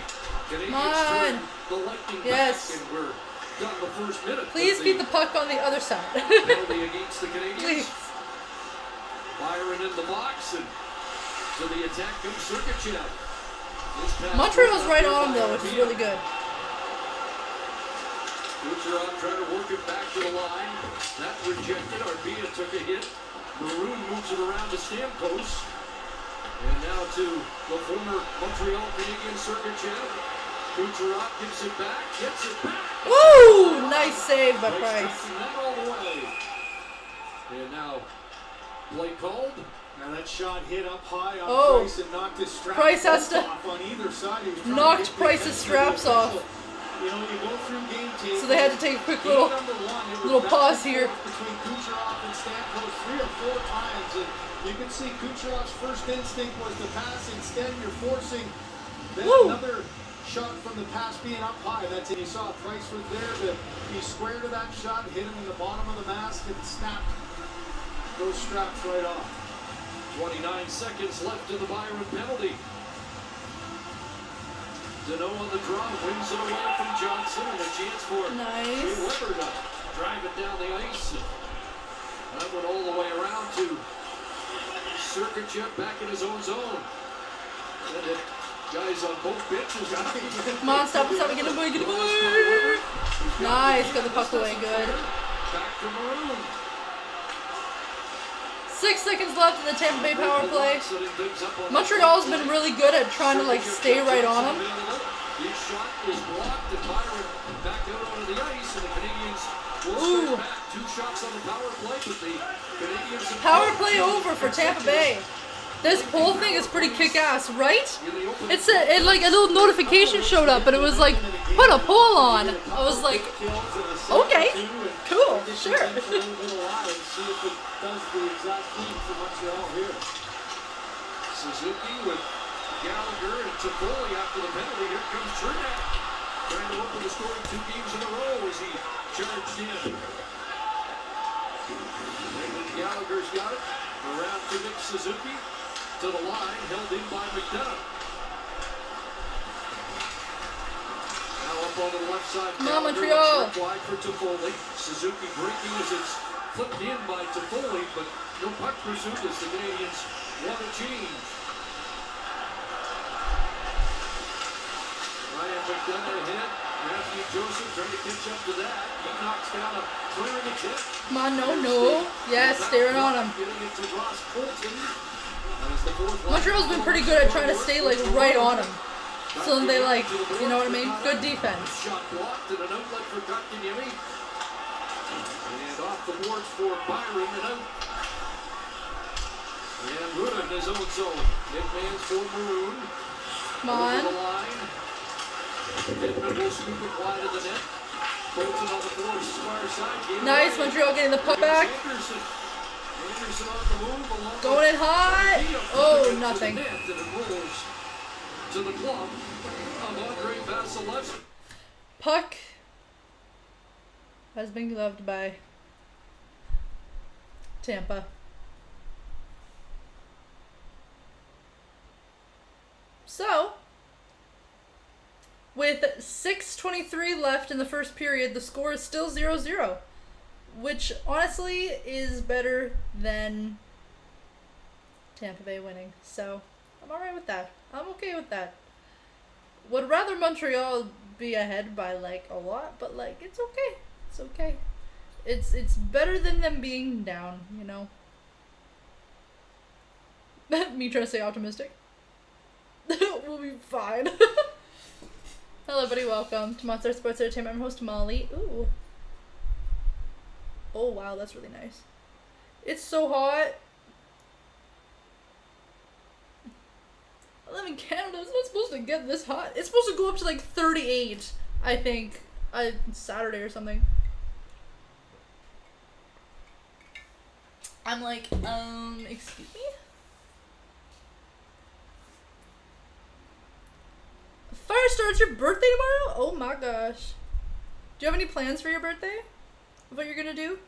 Canadians turn the Lightning back, and we're done the first minute. Please keep the puck on the other side. Penalty against the Canadians. Please. Byron in the box, and to the attack comes Sergachev. Montreal's right on him though, which is really good. Kucherov trying to work it back to the line. That rejected. Arbia took a hit. Maroon moves it around to Stamkos. And now to the former Montreal Canadian Sergachev. Kucherov gives it back, gets it back. Woo! Nice save by Price. That all the way. And now play called. Now that shot hit up high on Price and knocked his straps Price has to off on either side. He was knocked Price's straps off. You know, you go through game tape. So they had to take a quick little pause here. Between Kucherov and Stamkos 3 or 4 times, and you can see Kucherov's first instinct was to pass. Instead, you're forcing another shot from the pass being up high. That's it. You saw Price was there to be square to that shot, hit him in the bottom of the mask, and snapped those straps right off. 29 seconds left in the Byron penalty. Deneau on the draw, wins it away from Johnson, and a chance for Shea Weber to drive it down the ice. That went all the way around to Sergachev back in his own zone. And it, guys on both benches. Come on, stop, get him away, get him away. Nice, got the puck away, good. Back to Maroon. 6 seconds left in the Tampa Bay power play. Montreal's been really good at trying to like stay right on him. His shot is blocked, and Byron back out onto the ice, and the Canadians will start back. 2 shots on the power play, but the Canadians power play over for Tampa Bay. This poll thing is pretty kick-ass, right? It's like a little notification showed up, and it was like, put a poll on. I was like, okay, cool, sure. Does the exact thing for Montreal here. Suzuki with Gallagher and Toffoli after the penalty. Here comes Chernak, trying to open the scoring 2 games in a row as he charged in. And Gallagher's got it around to Nick Suzuki to the line, held in by McDonough. Now up on the left side, come on, Montreal. Wide for Toffoli. Suzuki breaking as it's flipped in by Toffoli, but no puck pursuit as the Canadians want to change. Ryan McDonough ahead. Matthew Joseph trying to catch up to that. He knocks down a clearing attempt. Come on, no. Yes, staring on him. Getting it to Ross Colton. Montreal's been pretty good at trying to stay like right on him. So then they like, you know what I mean? Good defense. Shot blocked and an outlet for Kotkaniemi. And off the boards for Byron and out. And Ruda in his own zone. Hitman's for Maroon. Come on. Over the line. Hitman will scoop it wide of the net. Bolton on the far side. Nice, Montreal getting the puck back. Anderson on the move along Going in hot. Oh, nothing. to the net, and it rolls to the glove of Andre Vasilevsky. Puck has been gloved by Tampa. So, with 6:23 left in the first period, the score is still 0-0, which honestly is better than Tampa Bay winning. So, I'm alright with that. I'm okay with that. Would rather Montreal be ahead by like a lot, but like it's okay. It's okay. It's better than them being down, you know. Me trying to stay optimistic. We'll be fine. Hello, everybody. Welcome to Monster Sports Entertainment. I'm host Molly. Ooh. Oh wow, that's really nice. It's so hot. I live in Canada. It's not supposed to get this hot. It's supposed to go up to like 38, I think, Saturday or something. I'm like, excuse me? Firestar, it's your birthday tomorrow? Oh my gosh. Do you have any plans for your birthday? Of what you're gonna do?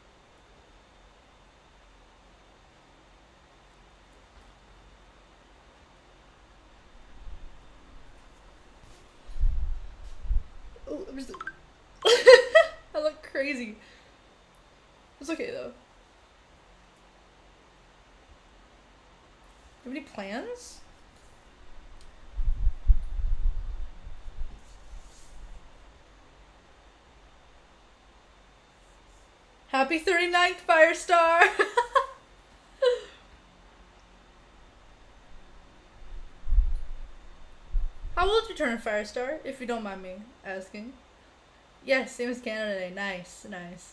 Oh, I'm just... I look crazy. It's okay though. Do you have any plans? Happy 39th, Firestar! How old did you turn, Firestar, if you don't mind me asking? Yes, same as Canada Day. Nice, nice.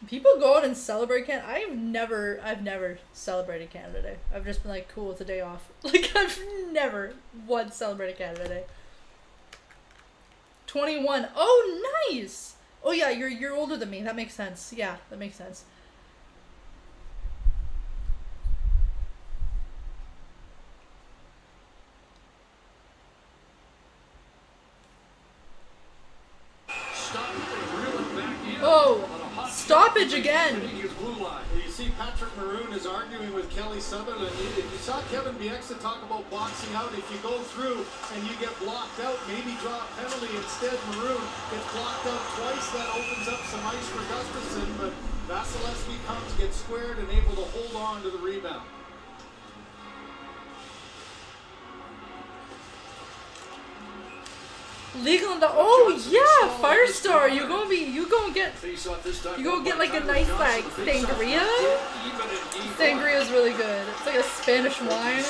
People go out and celebrate Canada. I've never celebrated Canada Day. I've just been like, cool, it's a day off. Like, I've never once celebrated Canada Day. 21. Oh, nice! Oh yeah, you're older than me. That makes sense. Yeah, that makes sense. Oh, stoppage again. You see Patrick Maroon is arguing with Kelly Sutherland. If you saw Kevin Bieksa talk about boxing out, if you go through and you get blocked out, maybe draw a penalty instead. Maroon gets blocked out twice. That opens up some ice for Gustafsson, but Vasilevsky comes, gets squared, and able to hold on to the rebound. Legal and oh yeah, Firestar, you gonna get like a nice like sangria. Sangria is really good. It's like a Spanish wine.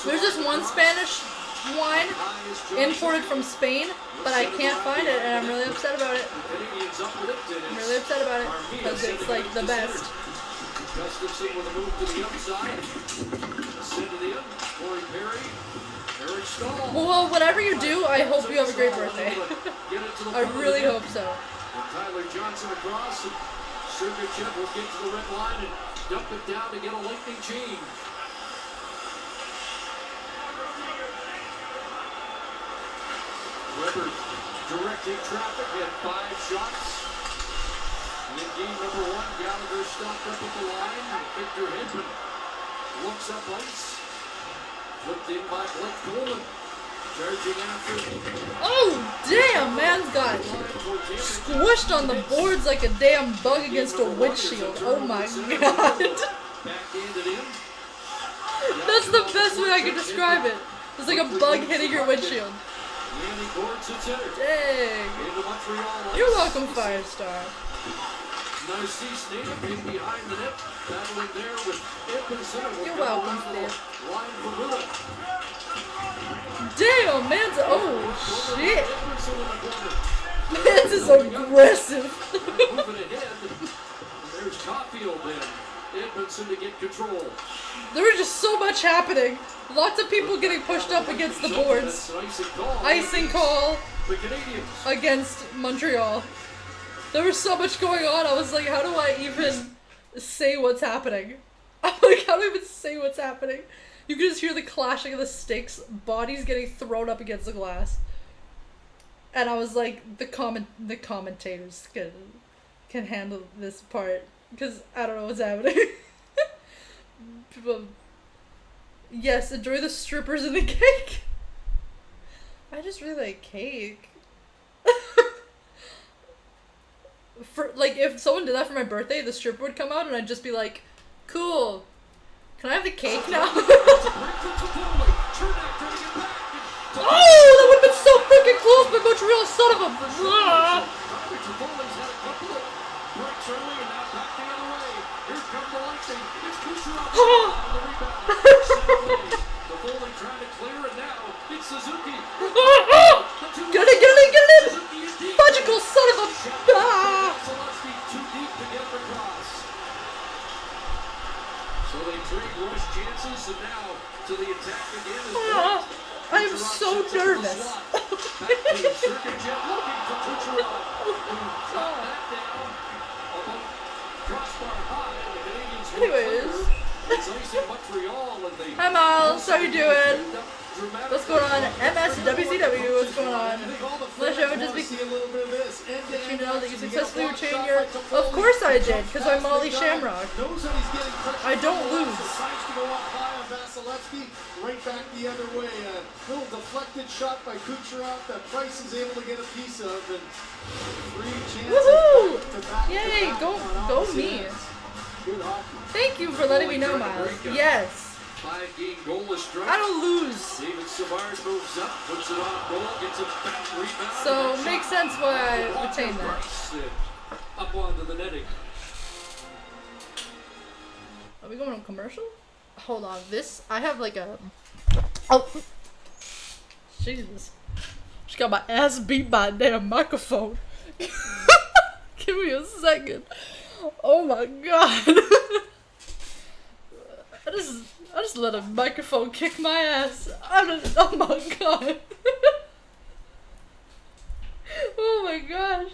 There's this one Spanish wine imported from Spain, but I can't find it, and I'm really upset about it. I'm really upset about it because it's like the best. Gustafsson with a move to the outside. Send it in. Corey Perry. Eric Stahl. Well, whatever you do, I hope you have a great birthday. I really hope so. And Tyler Johnson across. And Sergachev will get to the red line and dump it down to get a lightning chain. Weber directing traffic, had 5 shots. And in game number 1, Gallagher stopped up at the line. And Victor Hedman looks up ice. Flipped in by Blake Coleman. Charging after. Oh, damn, man's got squished on the boards like a damn bug against a windshield. Oh my god. That's the best way I can describe it. It's like a bug hitting your windshield. Dang. You're welcome, Firestar. Narcisse native in behind the net, battling there with Edmondson. You're welcome, Steve. Damn, man's oh shit. Man's is aggressive. Moving ahead. There's Coffey Caulfield and Edmondson to get control. There was just so much happening. Lots of people getting pushed up against the boards. Icing call The Canadians. against Montreal. There was so much going on. I was like, how do I even say what's happening? I'm like, how do I even say what's happening? You can just hear the clashing of the sticks, bodies getting thrown up against the glass. And I was like, the commentators can handle this part, because I don't know what's happening. But yes, enjoy the strippers and the cake. I just really like cake. For like, if someone did that for my birthday, the stripper would come out and I'd just be like, cool. Can I have the cake now? Oh, that would have been so freaking close, but Montreal, son of a... Get it in! Logical son of a... So they trade rush chances, and now to the attack again is I am so nervous. Anyways. Hi Miles, how you doing? What's going on? MSWCW, what's going on? Felicia, I would just be... Did you know that you successfully retained your... Of course I did, because I'm Molly Shamrock. I don't lose. Right back the other way. A little deflected shot by Kucherov that Price is able to get a piece of, and 3 chances. Woohoo! Back Yay, go me. Good hockey. Thank you for letting me know, Miles. Yes. 5-game goalless stretch. I don't lose. David Savard moves up, puts it on goal, gets a back rebound. So it makes sense why I retained that. Up onto the netting. Are we going on commercial? Hold on, this, I have like a... Oh! Jesus. She got my ass beat by a damn microphone. Give me a second. Oh my god. I just let a microphone kick my ass. Oh my god. Oh my gosh.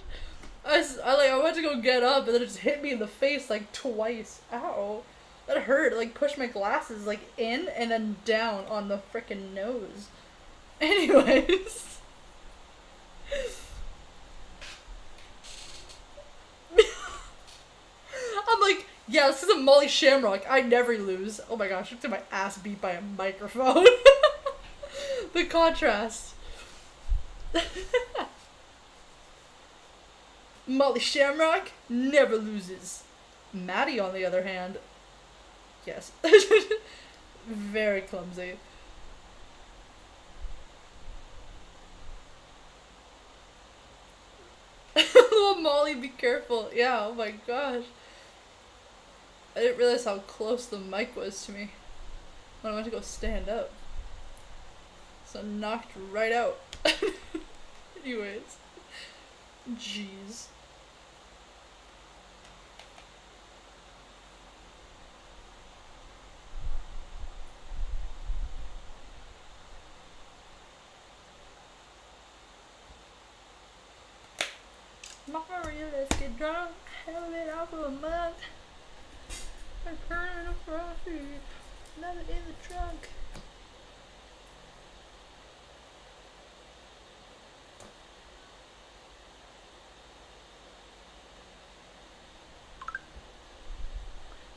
I went to go get up and then it just hit me in the face like twice. Ow. That hurt. It, like, pushed my glasses like in and then down on the frickin' nose. Anyways. I'm like, yeah, this is a Molly Shamrock. I never lose. Oh my gosh, I took my ass beat by a microphone. The contrast. Molly Shamrock never loses. Maddie, on the other hand, yes. Very clumsy. Little Molly, be careful. Yeah, oh my gosh. I didn't realize how close the mic was to me when I went to go stand up. So knocked right out. Anyways. Jeez. Mario, let's get drunk. Have it off of a month. I'm turning a frosty. Another in the trunk.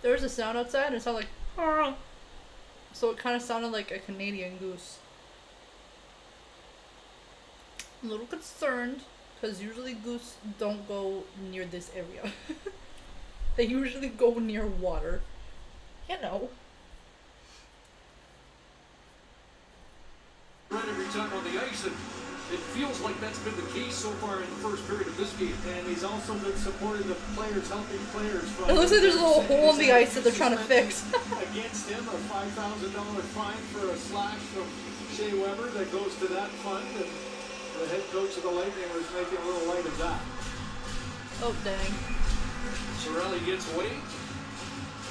There was a sound outside and it sounded like "Arr." So it kind of sounded like a Canadian goose. I'm a little concerned because usually goose don't go near this area. They usually go near water. You know. Right every time on the ice, and it feels like that's been the case so far in the first period of this game. And he's also been supporting the players, helping players. It looks like there's a little hole in the ice that they're trying to fix. Against him, a $5,000 fine for a slash from Shea Weber that goes to that fund. And the head coach of the Lightning was making a little light of that. Oh, dang. Cirelli gets away.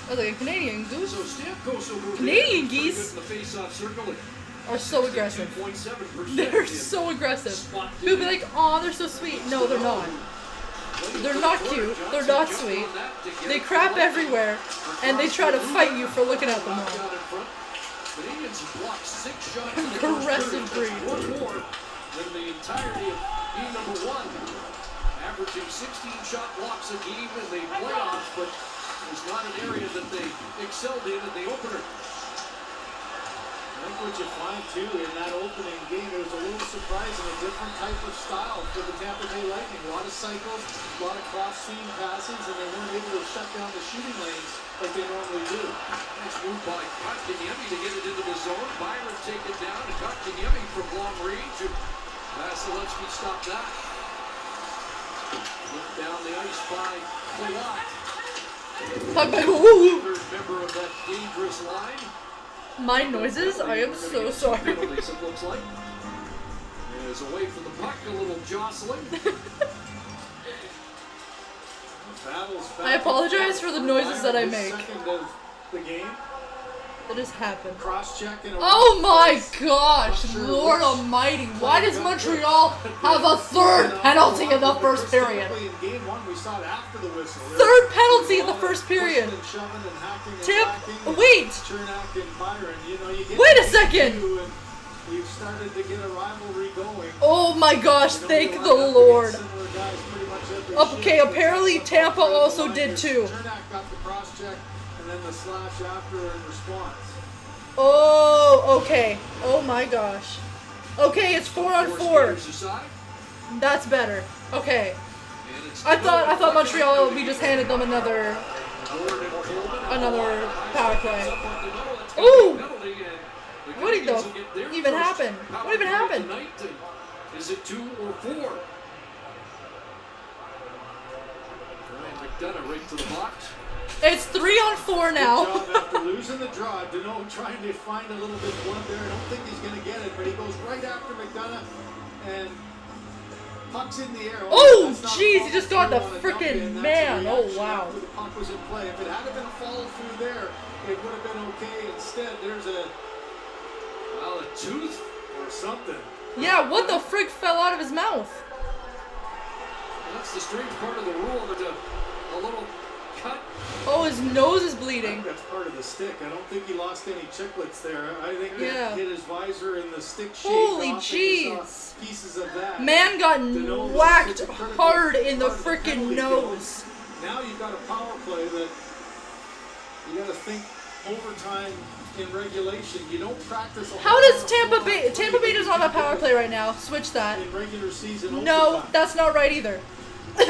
I was like, a Canadian goose? So Stamkos will move Canadian in. Pretty geese good in the face-off circle. are so aggressive. 2.7%. They're so aggressive. People be like, aw, they're so sweet. No, they're not. They're not cute. They're not sweet. They crap everywhere, and they try to fight you for looking at them all. Canadians blocked 6 shots. Aggressive breed. One more than the entirety of game number 1. Averaging 16 shot blocks a game in the playoffs, but it was not an area that they excelled in the opener. I think what you find too in that opening game, it was a little surprising, a different type of style for the Tampa Bay Lightning. A lot of cycles, a lot of cross-seam passes, and they weren't able to shut down the shooting lanes like they normally do. Nice move by Kotkaniemi to get it into the zone. Byron take it down, and Kotkaniemi from long range. And Vasilevsky stopped that. Looked down the ice by Palat. Third member of that dangerous line. My noises? I am so sorry. Penalties, it looks like. Is away from the puck, a little jostling. I apologize for the noises that I make. Second of the game. That has happened. Cross-check and Oh my gosh, Lord Almighty! Why does Montreal have a third penalty in the first period? In game 1, we saw it after the whistle. Third penalty in the first period. Wait. Wait a second. You've started to get a rivalry going. Oh my gosh! Thank the Lord. Okay, apparently Tampa also did too. Got the cross-check and then the slash after in response. Oh, okay. Oh my gosh. Okay, it's 4-on-4. That's better. Okay. I thought Montreal, we just handed them another power play. Ooh! What even happened? What even happened? Is it 2 or 4? Ryan McDonough right to the box. It's 3-on-4 now. After losing the draw, Deneau trying to find a little bit of blood there. I don't think he's going to get it, but he goes right after McDonough and puck's in the air. Oh, jeez, he just got the freaking man. Oh, wow. The puck was in play. If it had been a follow through there, it would have been okay. Instead, there's a tooth or something. Yeah, what the frick fell out of his mouth? That's the strange part of the rule. There's a little cut. Oh, his nose is bleeding. That's part of the stick. I don't think he lost any chiclets there. I think that hit his visor and the stick shaved Holy off. jeez. Pieces of that. Man got whacked hard in the freaking nose. Now you've got a power play that you got to think overtime in regulation. You don't practice a How does Tampa Bay does not have a power play right now? Switch that. in regular season. No, overtime. that's not right either. I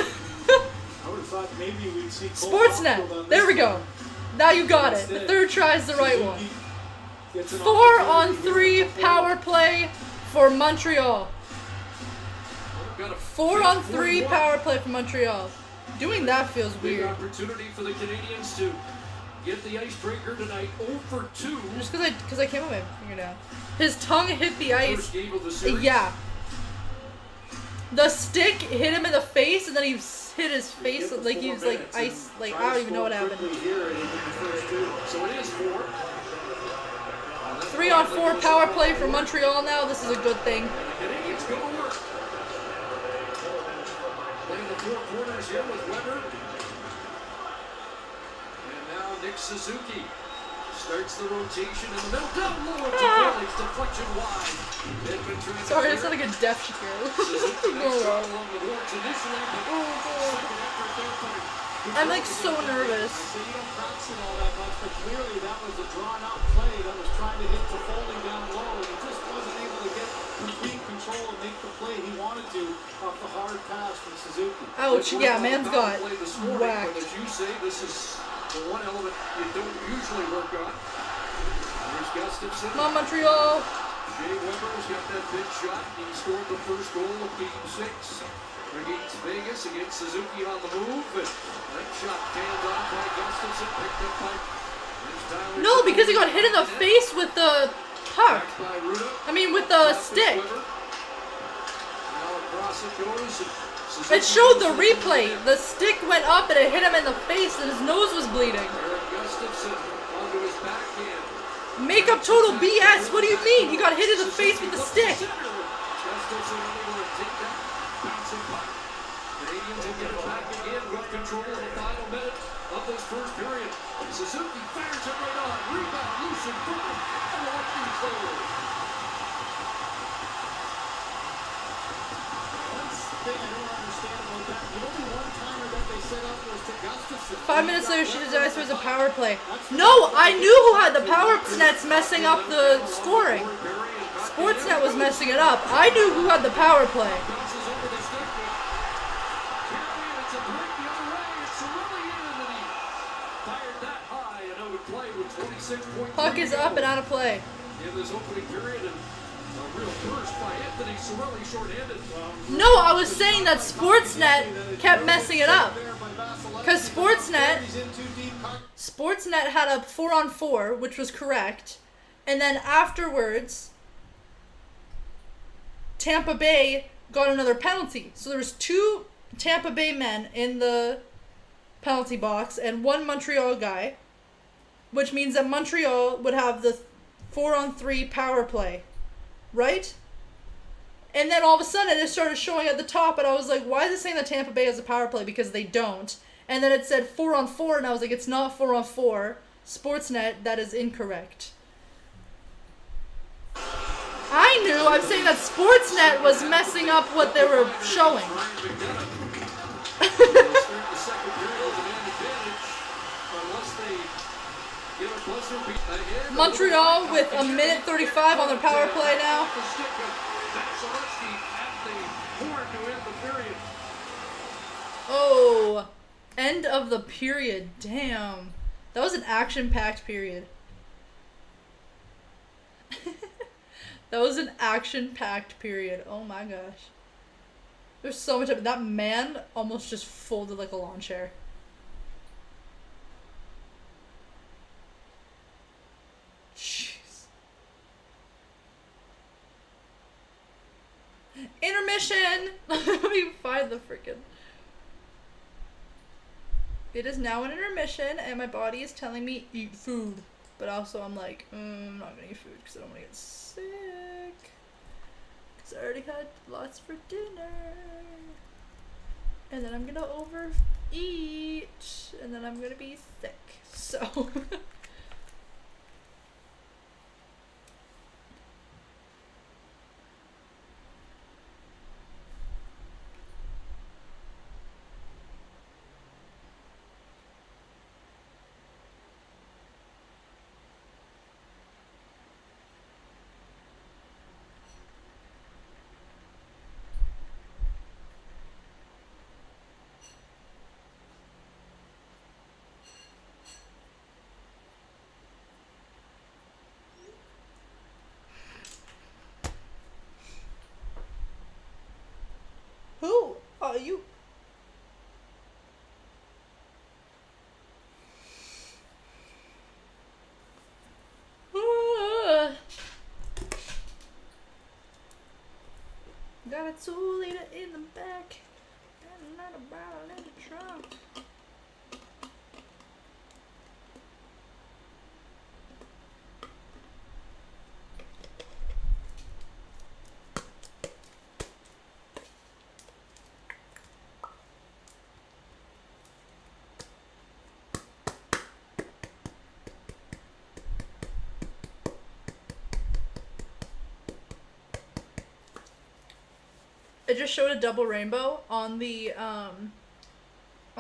would have thought maybe we'd see Sportsnet. There we go. Now you got it. The third try is the right one. 4-on-3 power play for Montreal. 4-on-3 power play for Montreal. Doing that feels Big weird. opportunity for the Canadians to get the icebreaker tonight. 0 for 2. Just because I came with my finger down. His tongue hit the ice. First game of the series. Yeah. The stick hit him in the face, and then he hit his face like he was like ice. Like I don't even know what happened. So it is 4. 3-on-4 power play for Montreal now. This is a good thing. And the Canadians go to work. Playing the 4 corners here with Weber. And now Nick Suzuki starts the rotation in the middle. Down low to Phillies. Deflection wide. Sorry, it sounded like a deaf Shakira. I'm like so nervous. So you don't practice it all that much, but clearly that was a drawn-out play that was trying to hit Toffoli down low, and he just wasn't able to get complete control and make the play he wanted to off the hard pass from Suzuki. Ouch! Yeah, man's got whacked. But as you say, this is the one element you don't usually work on. There's Gustafsson. Come on, Montreal. Jay Weber's got that big shot. He scored the first goal of Game 6 against Vegas, against Suzuki on the move. But that shot fanned off by Gustafsson, picked up by Tyler. No, because he got hit in the face with the puck. I mean, with the stick. Now across it goes. It showed the replay. The stick went up and it hit him in the face, and his nose was bleeding. Eric Gustafson onto his backhand. Makeup total BS. What do you mean? He got hit in the face with the stick. Gustafson unable to take that bouncing puck. Canadians will get it back again with control of the final minute of this first period. Suzuki fires it right on. Rebound loose in front. And the one close. Thing I don't understand about that, the only one-timer that they set up was to Gustafson. 5 minutes later, she decides there was a power play. No, I knew who had the power nets messing up the scoring. Sportsnet was messing it up. I knew who had the power play. Bounces over the stick. Carry it. It's a break the other way. It's Cirelli in, and he fired that high and out of play with 26.3. Puck is up and out of play. In this opening period, and a real burst by Anthony Cirelli, shorthanded. No, I was saying that Sportsnet kept messing it up. Because Sportsnet had a 4-on-4, which was correct. And then afterwards, Tampa Bay got another penalty. So there was 2 Tampa Bay men in the penalty box and 1 Montreal guy. Which means that Montreal would have the 4-on-3 power play. Right? And then all of a sudden it started showing at the top and I was like, why is it saying that Tampa Bay has a power play? Because they don't. And then it said 4-on-4 and I was like, it's not 4-on-4. Sportsnet, that is incorrect. I knew. I'm saying that Sportsnet was messing up what they were showing. Montreal with a minute 35 on their power play now. Oh, end of the period. Damn. That was an action-packed period. That was an action-packed period. Oh my gosh. There's so much of it. That man almost just folded like a lawn chair. Jeez. Intermission! Let me find the freaking... It is now an intermission, and my body is telling me eat food. But also I'm like, I'm not gonna eat food because I don't want to get sick. Because I already had lots for dinner. And then I'm gonna overeat. And then I'm gonna be sick. So... Who are you? Got a 2-liter in the back and another bottle in the trunk. It just showed a double rainbow on the on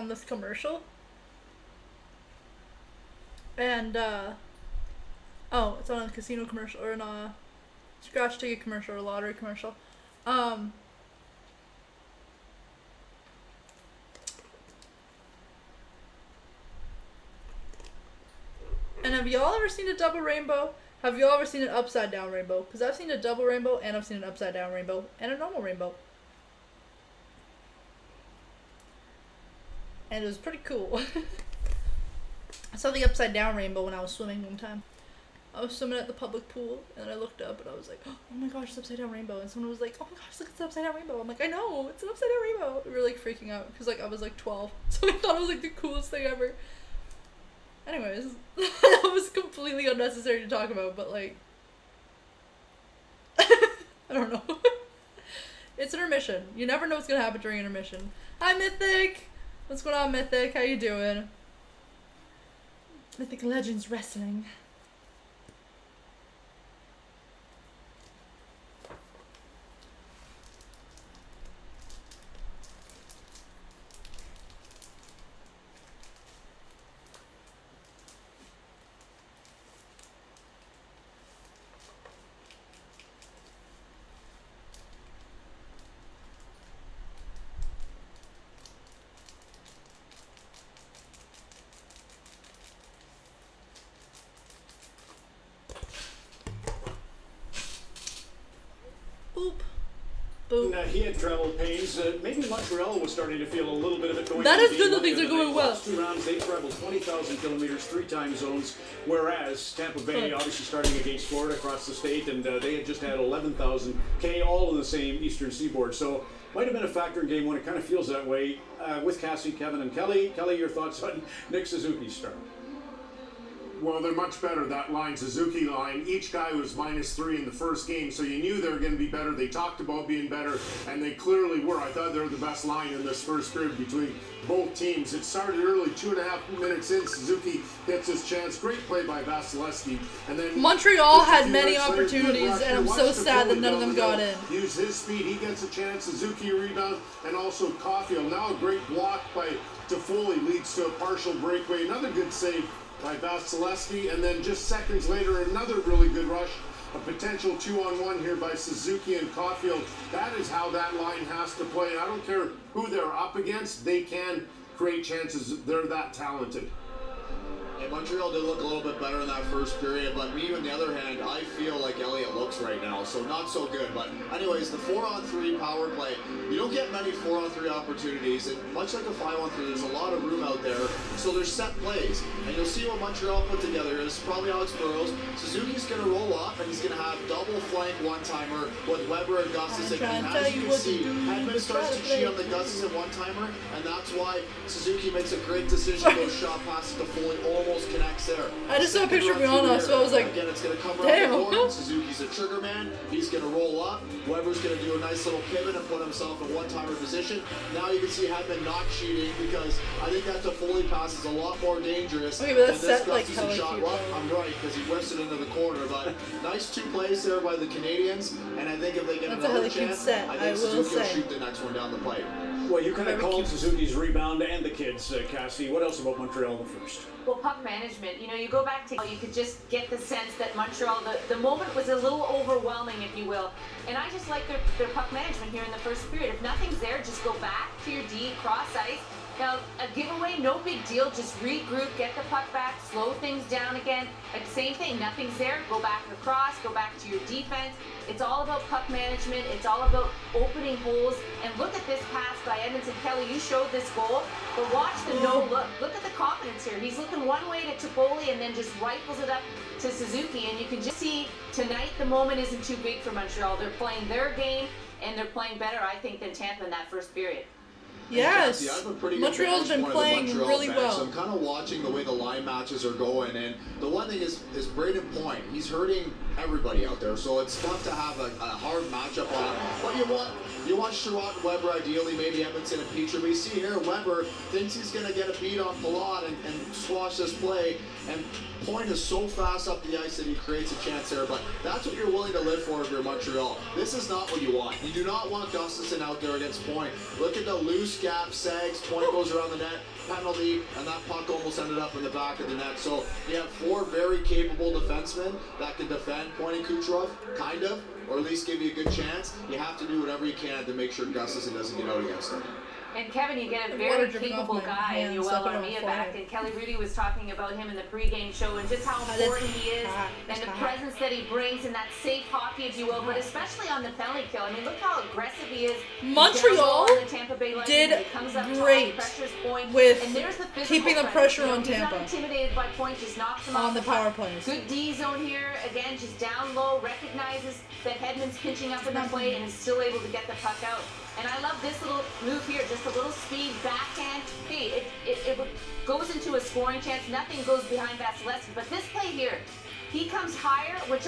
this commercial. And oh, it's on a casino commercial or in a scratch ticket commercial or lottery commercial. And have y'all ever seen a double rainbow? Have y'all ever seen an upside down rainbow? Because I've seen a double rainbow and I've seen an upside down rainbow and a normal rainbow. And it was pretty cool. I saw the upside down rainbow when I was swimming one time. I was swimming at the public pool and then I looked up and I was like, oh my gosh, it's upside down rainbow. And someone was like, oh my gosh, look, it's an upside down rainbow. I'm like, I know, it's an upside down rainbow. We were like freaking out because like I was like 12. So I thought it was like the coolest thing ever. Anyways, that was completely unnecessary to talk about, but like, I don't know. It's intermission. You never know what's gonna happen during intermission. Hi, Mythic! What's going on, Mythic? How you doing? Mythic Legends Wrestling. Boop. Boop. He had travel pains. Maybe Montreal was starting to feel a little bit of it going. That is good that things are going well. Last 2 rounds, they traveled 20,000 kilometers, 3 time zones, whereas Tampa Bay obviously starting against Florida across the state, and they had just had 11,000 K all in the same eastern seaboard. So might have been a factor in game 1. It kind of feels that way with Cassie, Kevin, and Kelly. Kelly, your thoughts on Nick Suzuki's start? Well, they're much better, that line, Suzuki line. Each guy was -3 in the first game, so you knew they were going to be better. They talked about being better, and they clearly were. I thought they were the best line in this first period between both teams. It started early, 2.5 minutes in. Suzuki gets his chance. Great play by Vasilevsky. And then Montreal had many opportunities, and I'm so sad that none of them got in. Use his speed. He gets a chance. Suzuki rebound, and also Caulfield. Now a great block by Toffoli leads to a partial breakaway. Another good save by Vasilevsky, and then just seconds later, another really good rush. A potential 2-on-1 here by Suzuki and Caulfield. That is how that line has to play. And I don't care who they're up against, they can create chances. They're that talented. And Montreal did look a little bit better in that first period, but me, on the other hand, I feel like Elliott looks right now, so not so good. But anyways, the 4-on-3 power play, you don't get many 4-on-3 opportunities, and much like a 5-on-3, there's a lot of room out there, so there's set plays. And you'll see what Montreal put together is probably Alex Burrows. Suzuki's going to roll up, and he's going to have double flank one-timer with Weber and Gustafsson. And as you can see, Hedman starts to cheat on the Gustafsson one-timer, and that's why Suzuki makes a great decision. Those shot passes to Foley almost connects there. I just saw a picture of Rihanna, so I was like, again, it's going to come around damn. the horn. Suzuki's a trigger man. He's going to roll up. Weber's going to do a nice little pivot and put himself in one-timer position. Now you can see Hedman not cheating because I think that Toffoli pass is a lot more dangerous. Okay, but that's than this set like Gustafsson shot. Well, I'm right because he whiffs it into the corner. But nice 2 plays there by the Canadians, and I think if they get That's a another hella cute chance, set, I I think will Suzuki will say. shoot the next one down the pipe. Well, you kind of called Suzuki's rebound and the kids, Cassie. What else about Montreal in the first? Well, puck management, you know, you go back to, you could just get the sense that Montreal, the moment was a little overwhelming, if you will. And I just like their puck management here in the first period. If nothing's there, just go back to your D, cross ice. Now, a giveaway, no big deal. Just regroup, get the puck back, slow things down again. Like, same thing, nothing's there, go back across, go back to your defense. It's all about puck management. It's all about opening holes. And look at this pass by Edmonton. Kelly, you showed this goal, but watch the no-look. Look at the confidence here. He's looking one way to Toffoli and then just rifles it up to Suzuki. And you can just see tonight the moment isn't too big for Montreal. They're playing their game, and they're playing better, I think, than Tampa in that first period. Yes, I have a pretty good Montreal's been vantage point of the playing Montreal really bench. well. I'm kind of watching the way the line matches are going, and the one thing is Braden Point. He's hurting everybody out there, so it's tough to have a hard matchup on him. But you want Sherratt and Weber ideally, maybe Edmondson and Petrie. We see here Weber thinks he's going to get a beat on Palat and squash this play, and Point is so fast up the ice that he creates a chance there, but that's what you're willing to live for if you're Montreal. This is not what you want. You do not want Gustafsson out there against Point. Look at the loose gap, sags, Point goes around the net, penalty, and that puck almost ended up in the back of the net. So you have 4 very capable defensemen that can defend Point and Kucherov, kind of, or at least give you a good chance. You have to do whatever you can to make sure Gustafsson doesn't get out against them. And Kevin, you get a very capable guy in Yoel Armia back, and Kelly Rudy was talking about him in the pregame show and just how important he is and the presence that he brings and that safe hockey, if you will, but especially on the penalty kill. I mean, look how aggressive he is. Montreal did great with keeping the pressure on Tampa intimidated by Point, just knocks him on the power plays. Good D zone here, again, just down low, recognizes that Hedman's pinching up in the play and is still able to get the puck out. And I love this little move here, just a little speed backhand. Hey, it goes into a scoring chance. Nothing goes behind Vasilevsky. But this play here, he comes higher, which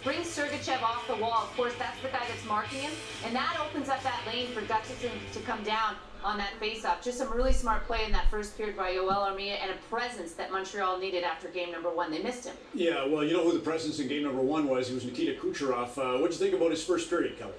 brings Sergachev off the wall. Of course, that's the guy that's marking him. And that opens up that lane for Gustafsson to come down on that faceoff. Just some really smart play in that first period by Yoel Armia, and a presence that Montreal needed after game number 1. They missed him. Yeah, well, you know who the presence in game number 1 was? He was Nikita Kucherov. What'd you think about his first period, Kelly?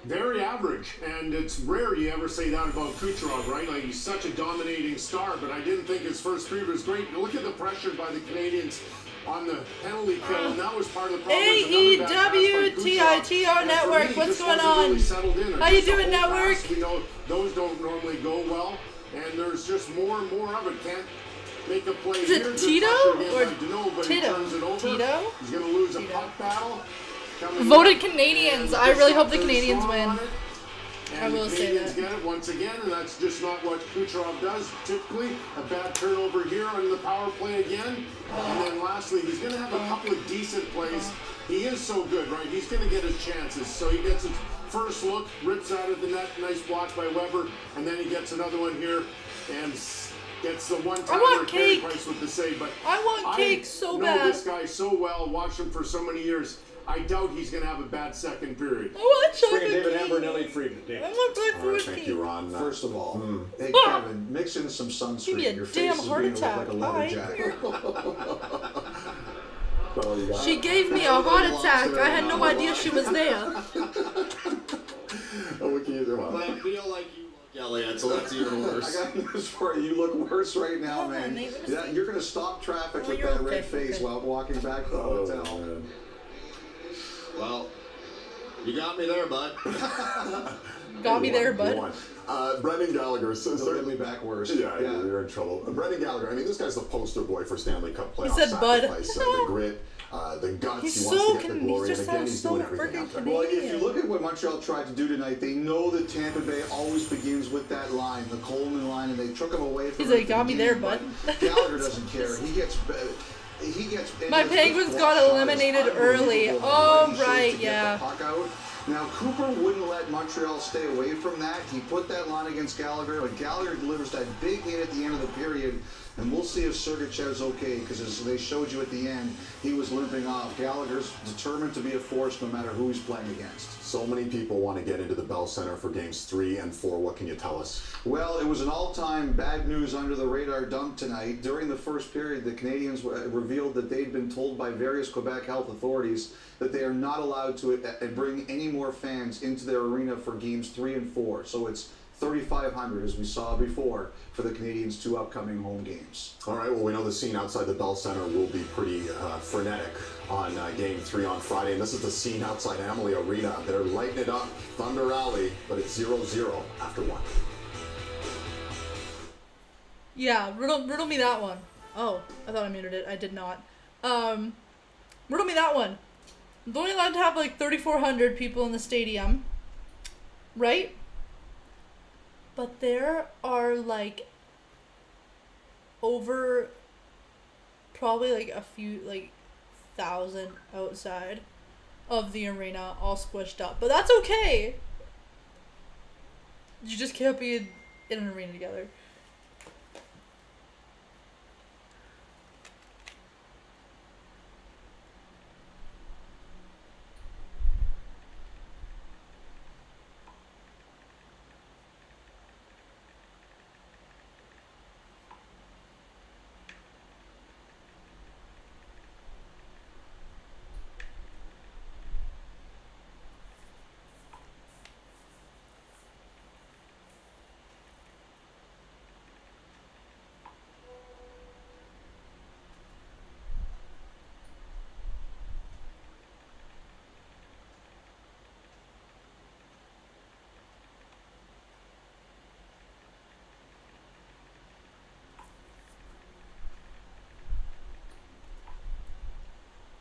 Very average, and it's rare you ever say that about Kucherov, right? Like, he's such a dominating star, but I didn't think his first period was great. Look at the pressure by the Canadians on the penalty kill, and that was part of the problem. AEWTITO Network, what's going on? Really How you doing, Network? We know those don't normally go well, and there's just more and more of it. Can't make a play Is here. it Tito or Deneau, but he turns it over. Tito? He's going to lose a puck battle. Voted Canadians. I really hope the Canadians win. I will say that. Canadians get it once again, and that's just not what Kucherov does typically. A bad turnover here on the power play again. And then lastly, he's going to have a couple of decent plays. He is so good, right? He's going to get his chances. So he gets his first look, rips out of the net, nice block by Weber, and then he gets another one here and gets the one-timer. Carey Price with the save. But I want cake so bad. I know this guy so well, watched him for so many years. I doubt he's going to have a bad second period. I want chocolate Bring David cake. Amber and Elliot Friedman. Dave. I want breakfast Thank cake. you, Ron. First of all, hey Kevin, mix in some sunscreen. Give me a Your damn face is heart beginning to look attack. like a leather Hi. jacket. She gave me a heart attack. I had no idea she was there. Oh, we can either one. But I feel like you look Elliot, so that's even worse. I got news for you. You look worse right now, Come on, man. Nate, let me Yeah, see. you're going to stop traffic Oh, with you're that okay, red face okay. while walking back to the hotel. Man. Well, you got me there, bud. Got me there, You bud. won. Brendan Gallagher. Don't get me back worse. Yeah, you're in trouble. Brendan Gallagher, I mean, this guy's the poster boy for Stanley Cup playoff said bud. sacrifice. The grit, the guts, He's he wants so to get the he glory, just and again, sounds he's so doing everything freaking out there. Well, if you Canadian. look at what Montreal tried to do tonight, they know that Tampa Bay always begins with that line, the Coleman line, and they took him away from He's it like, at the got me there, beginning, bud. but Gallagher doesn't care. He gets. My Penguins got eliminated early. Oh, right, yeah. Now, Cooper wouldn't let Montreal stay away from that. He put that line against Gallagher, but Gallagher delivers that big hit at the end of the period, and we'll see if Sergachev's okay, because as they showed you at the end, he was limping off. Gallagher's determined to be a force no matter who he's playing against. So many people want to get into the Bell Center for games 3 and 4. What can you tell us? Well, it was an all-time bad news under the radar dump tonight. During the first period, the Canadians revealed that they'd been told by various Quebec health authorities that they are not allowed to bring any more fans into their arena for games 3 and 4. So it's 3,500, as we saw before, for the Canadians' 2 upcoming home games. All right, well, we know the scene outside the Bell Center will be pretty frenetic on game 3 on Friday, and this is the scene outside Amalie Arena. They're lighting it up, Thunder Alley, but it's 0-0 after 1. Yeah, riddle me that one. Oh, I thought I muted it. I did not. Riddle me that one. They're only allowed to have like 3,400 people in the stadium, right? But there are like over probably like a few, like 1,000 outside of the arena all squished up. But that's okay. You just can't be in an arena together.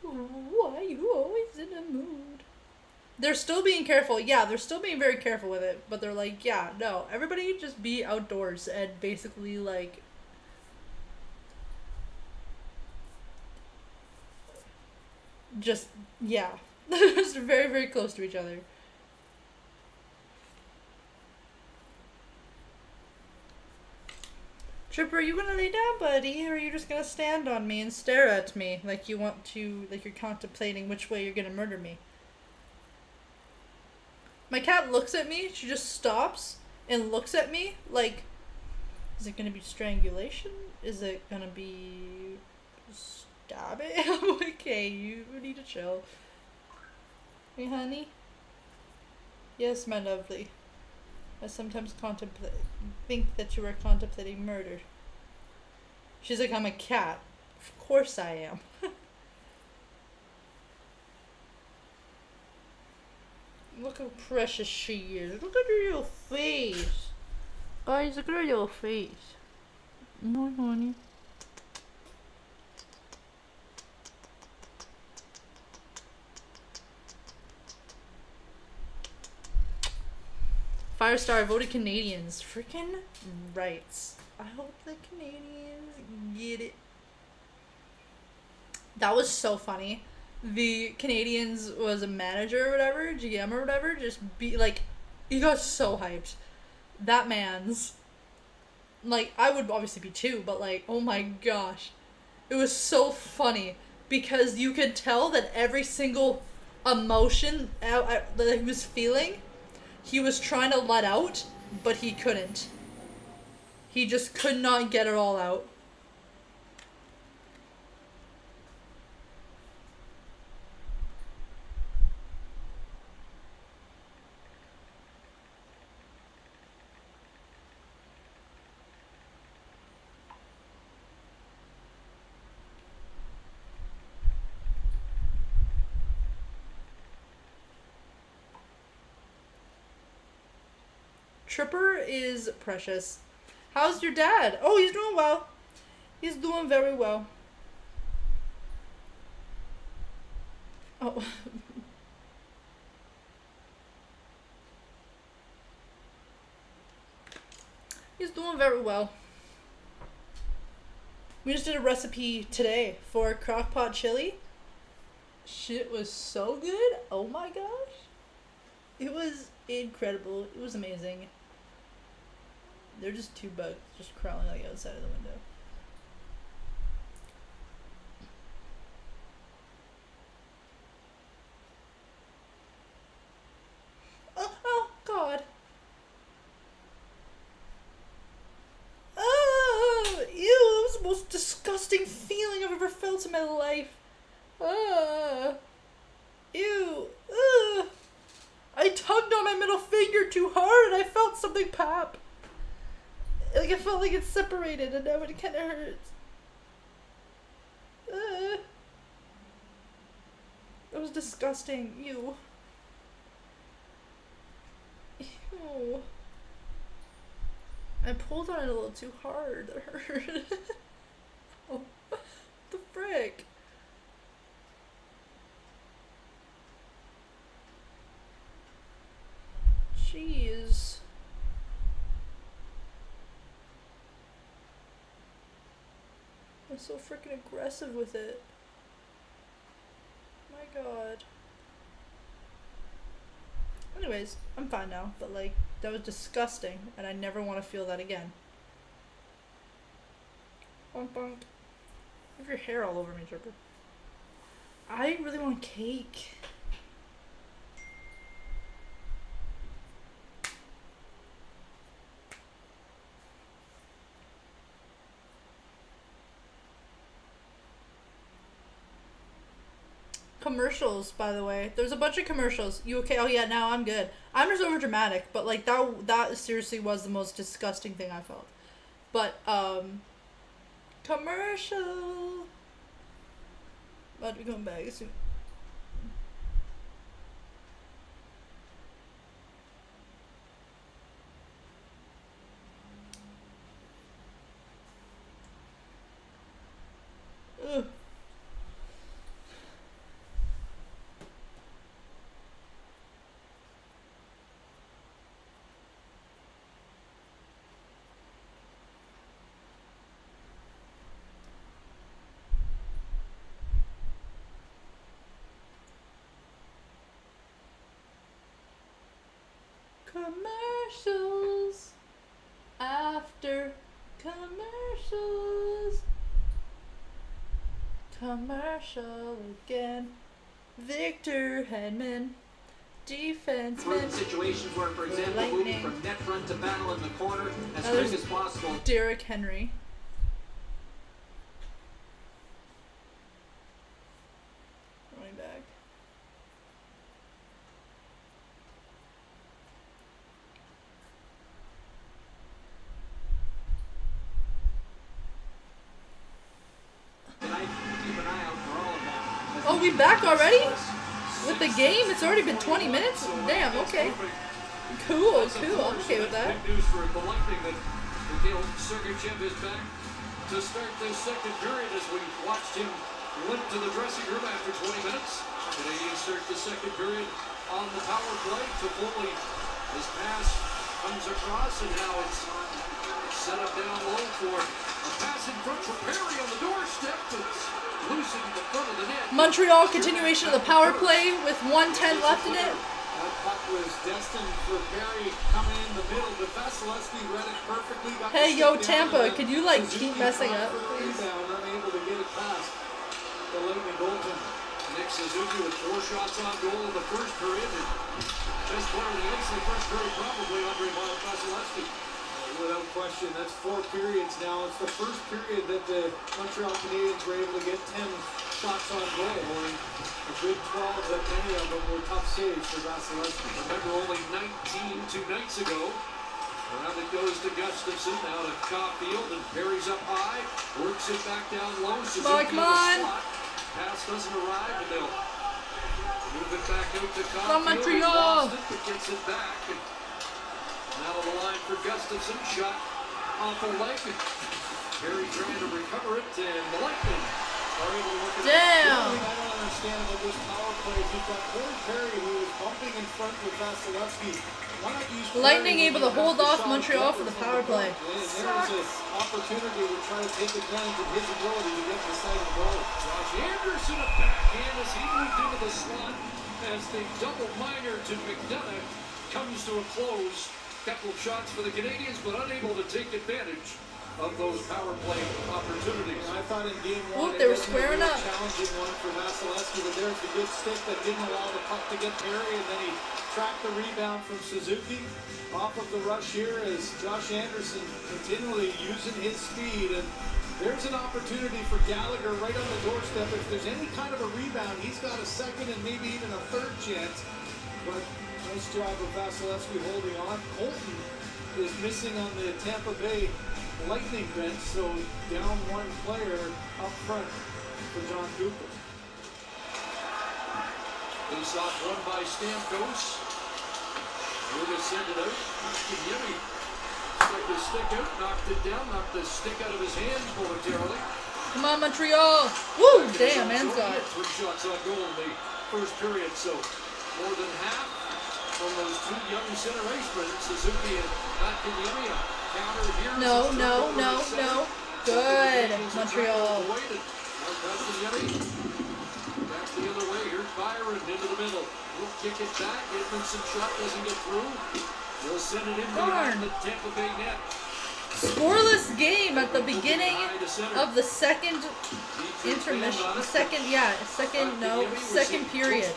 Why are you always in a mood? They're still being careful. Yeah, they're still being very careful with it. But they're like, yeah, no. Everybody just be outdoors and basically, like... Just, yeah. Just very, very close to each other. Tripper, are you gonna lay down, buddy, or are you just gonna stand on me and stare at me like you want to, like you're contemplating which way you're gonna murder me? My cat looks at me, she just stops and looks at me like, is it gonna be strangulation? Is it gonna be stabbing? I'm like, okay, you need to chill. Hey, honey? Yes, my lovely. I sometimes think that you are contemplating murder. She's like, I'm a cat. Of course I am. Look how precious she is. Look at her little face. Guys, look at her little face. No, honey. Firestar voted Canadians. Freaking rights. I hope the Canadians get it. That was so funny. The Canadians was a manager or whatever, GM or whatever, just be like, he got so hyped. That man's, like, I would obviously be too, but like, oh my gosh. It was so funny because you could tell that every single emotion that he was feeling, he was trying to let out, but he couldn't. He just could not get it all out. Tripper is precious. How's your dad? Oh, he's doing well. He's doing very well. Oh. He's doing very well. We just did a recipe today for crockpot chili. Shit was so good. Oh my gosh. It was incredible. It was amazing. They're just two bugs just crawling like outside of the window. Oh God. Oh, ew, that was the most disgusting feeling I've ever felt in my life. Ew. I tugged on my middle finger too hard and I felt something pop. Like, I felt like it separated and now it kind of hurts. That was disgusting. Ew. Ew. I pulled on it a little too hard. It hurt. Oh, what the frick? Jeez. I'm so freaking aggressive with it. My God. Anyways, I'm fine now, but like, that was disgusting, and I never want to feel that again. Bonk bonk. You have your hair all over me, Tripper. I really want cake. Commercials, by the way. There's a bunch of commercials. You okay? Oh yeah, now I'm good. I'm just over dramatic, but like that seriously was the most disgusting thing I felt. But commercial. About to be coming back soon. Ugh. Commercials after Commercials. Commercial again. Victor Hedman. Defenseman. Situations where, for example, moving from net front to battle in the corner as quick as possible. Derek Henry. Running back. Tonight, keep an eye out for all of that. Oh, we back already? With the game? It's already been 20 minutes? Damn, okay. Cool, cool. I'm okay with that. Big news for the Lightning that Mikhail Sergachev is back to start this second period as we watched him limp to the dressing room after 20 minutes. Canadians start the second period on the power play. Toffoli, his pass comes across, and now it's set up down low for a pass in front for Perry on the doorstep. It's loosened the front of the net. Montreal continuation of the power play with 1:10 left in it. That puck was destined for Perry coming in the middle, but Vasilevsky read it perfectly. Hey, yo, Tampa, could you, like, keep messing up, please? Unable to get it past the Lightning goaltender. Nick Suzuki with 4 shots on goal in the first period. And best player in the ice in the first period, probably Andre Vasilevsky. Without question, that's 4 periods now. It's the first period that the Montreal Canadiens were able to get 10 shots on goal. And a good 12 that many of them were tough saves for Vasilevsky. Remember, only 19 2 nights ago. Around it goes to Gustafsson, now to Caulfield, and Perry's up high. Works it back down low. Suzuki come on. Pass doesn't arrive, and they'll move it back out to Caulfield. Come on, Montreal. But gets it back. And now to the line for Gustafsson. Shot off the leg. Perry trying to recover it, and the Lightning are able to look at it. Damn. The only thing I don't understand about this power play is you've got Corey Perry who is bumping in front with Vasilevsky. Why not use Lightning Perry able when to you hold have off Sean Montreal for Cooper the from power play. And there's an opportunity to try to take advantage of his ability to get in the side of the goal. Josh Anderson a backhand as he moved into the slot as the double minor to McDonough comes to a close. Couple of shots for the Canadians, but unable to take advantage of those power play opportunities. I thought in game 1 they were squaring up. Challenging one for Vasilevsky, but there's the good stick that didn't allow the puck to get Perry, and then he tracked the rebound from Suzuki. Off of the rush here as Josh Anderson continually using his speed, and there's an opportunity for Gallagher right on the doorstep. If there's any kind of a rebound, he's got a second and maybe even a third chance. But nice job of Vasilevsky holding on. Colton is missing on the Tampa Bay Lightning bench, so down one player up front for John Cooper. Face off won by Stamkos. We're send it out. Yemi stuck his stick out, knocked it down, knocked the stick out of his hand momentarily. Come on, Montreal. Woo, damn, man's got it. 3 shots on goal in the first period, so more than half from those 2 young center icemen, Suzuki and Yemi. Counter here. No. Good, Montreal. Back the other way. Here's Byron into the middle. He'll kick it back. Edmondson shot doesn't get through. They'll send it in behind the Tampa Bay net. Scoreless game at the beginning of the second intermission. Second period.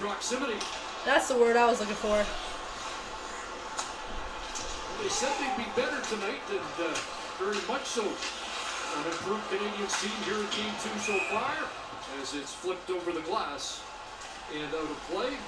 That's the word I was looking for. They said they'd be better tonight, and very much so. An improved Canadians team here in Game 2 so far, as it's flipped over the glass and out of play.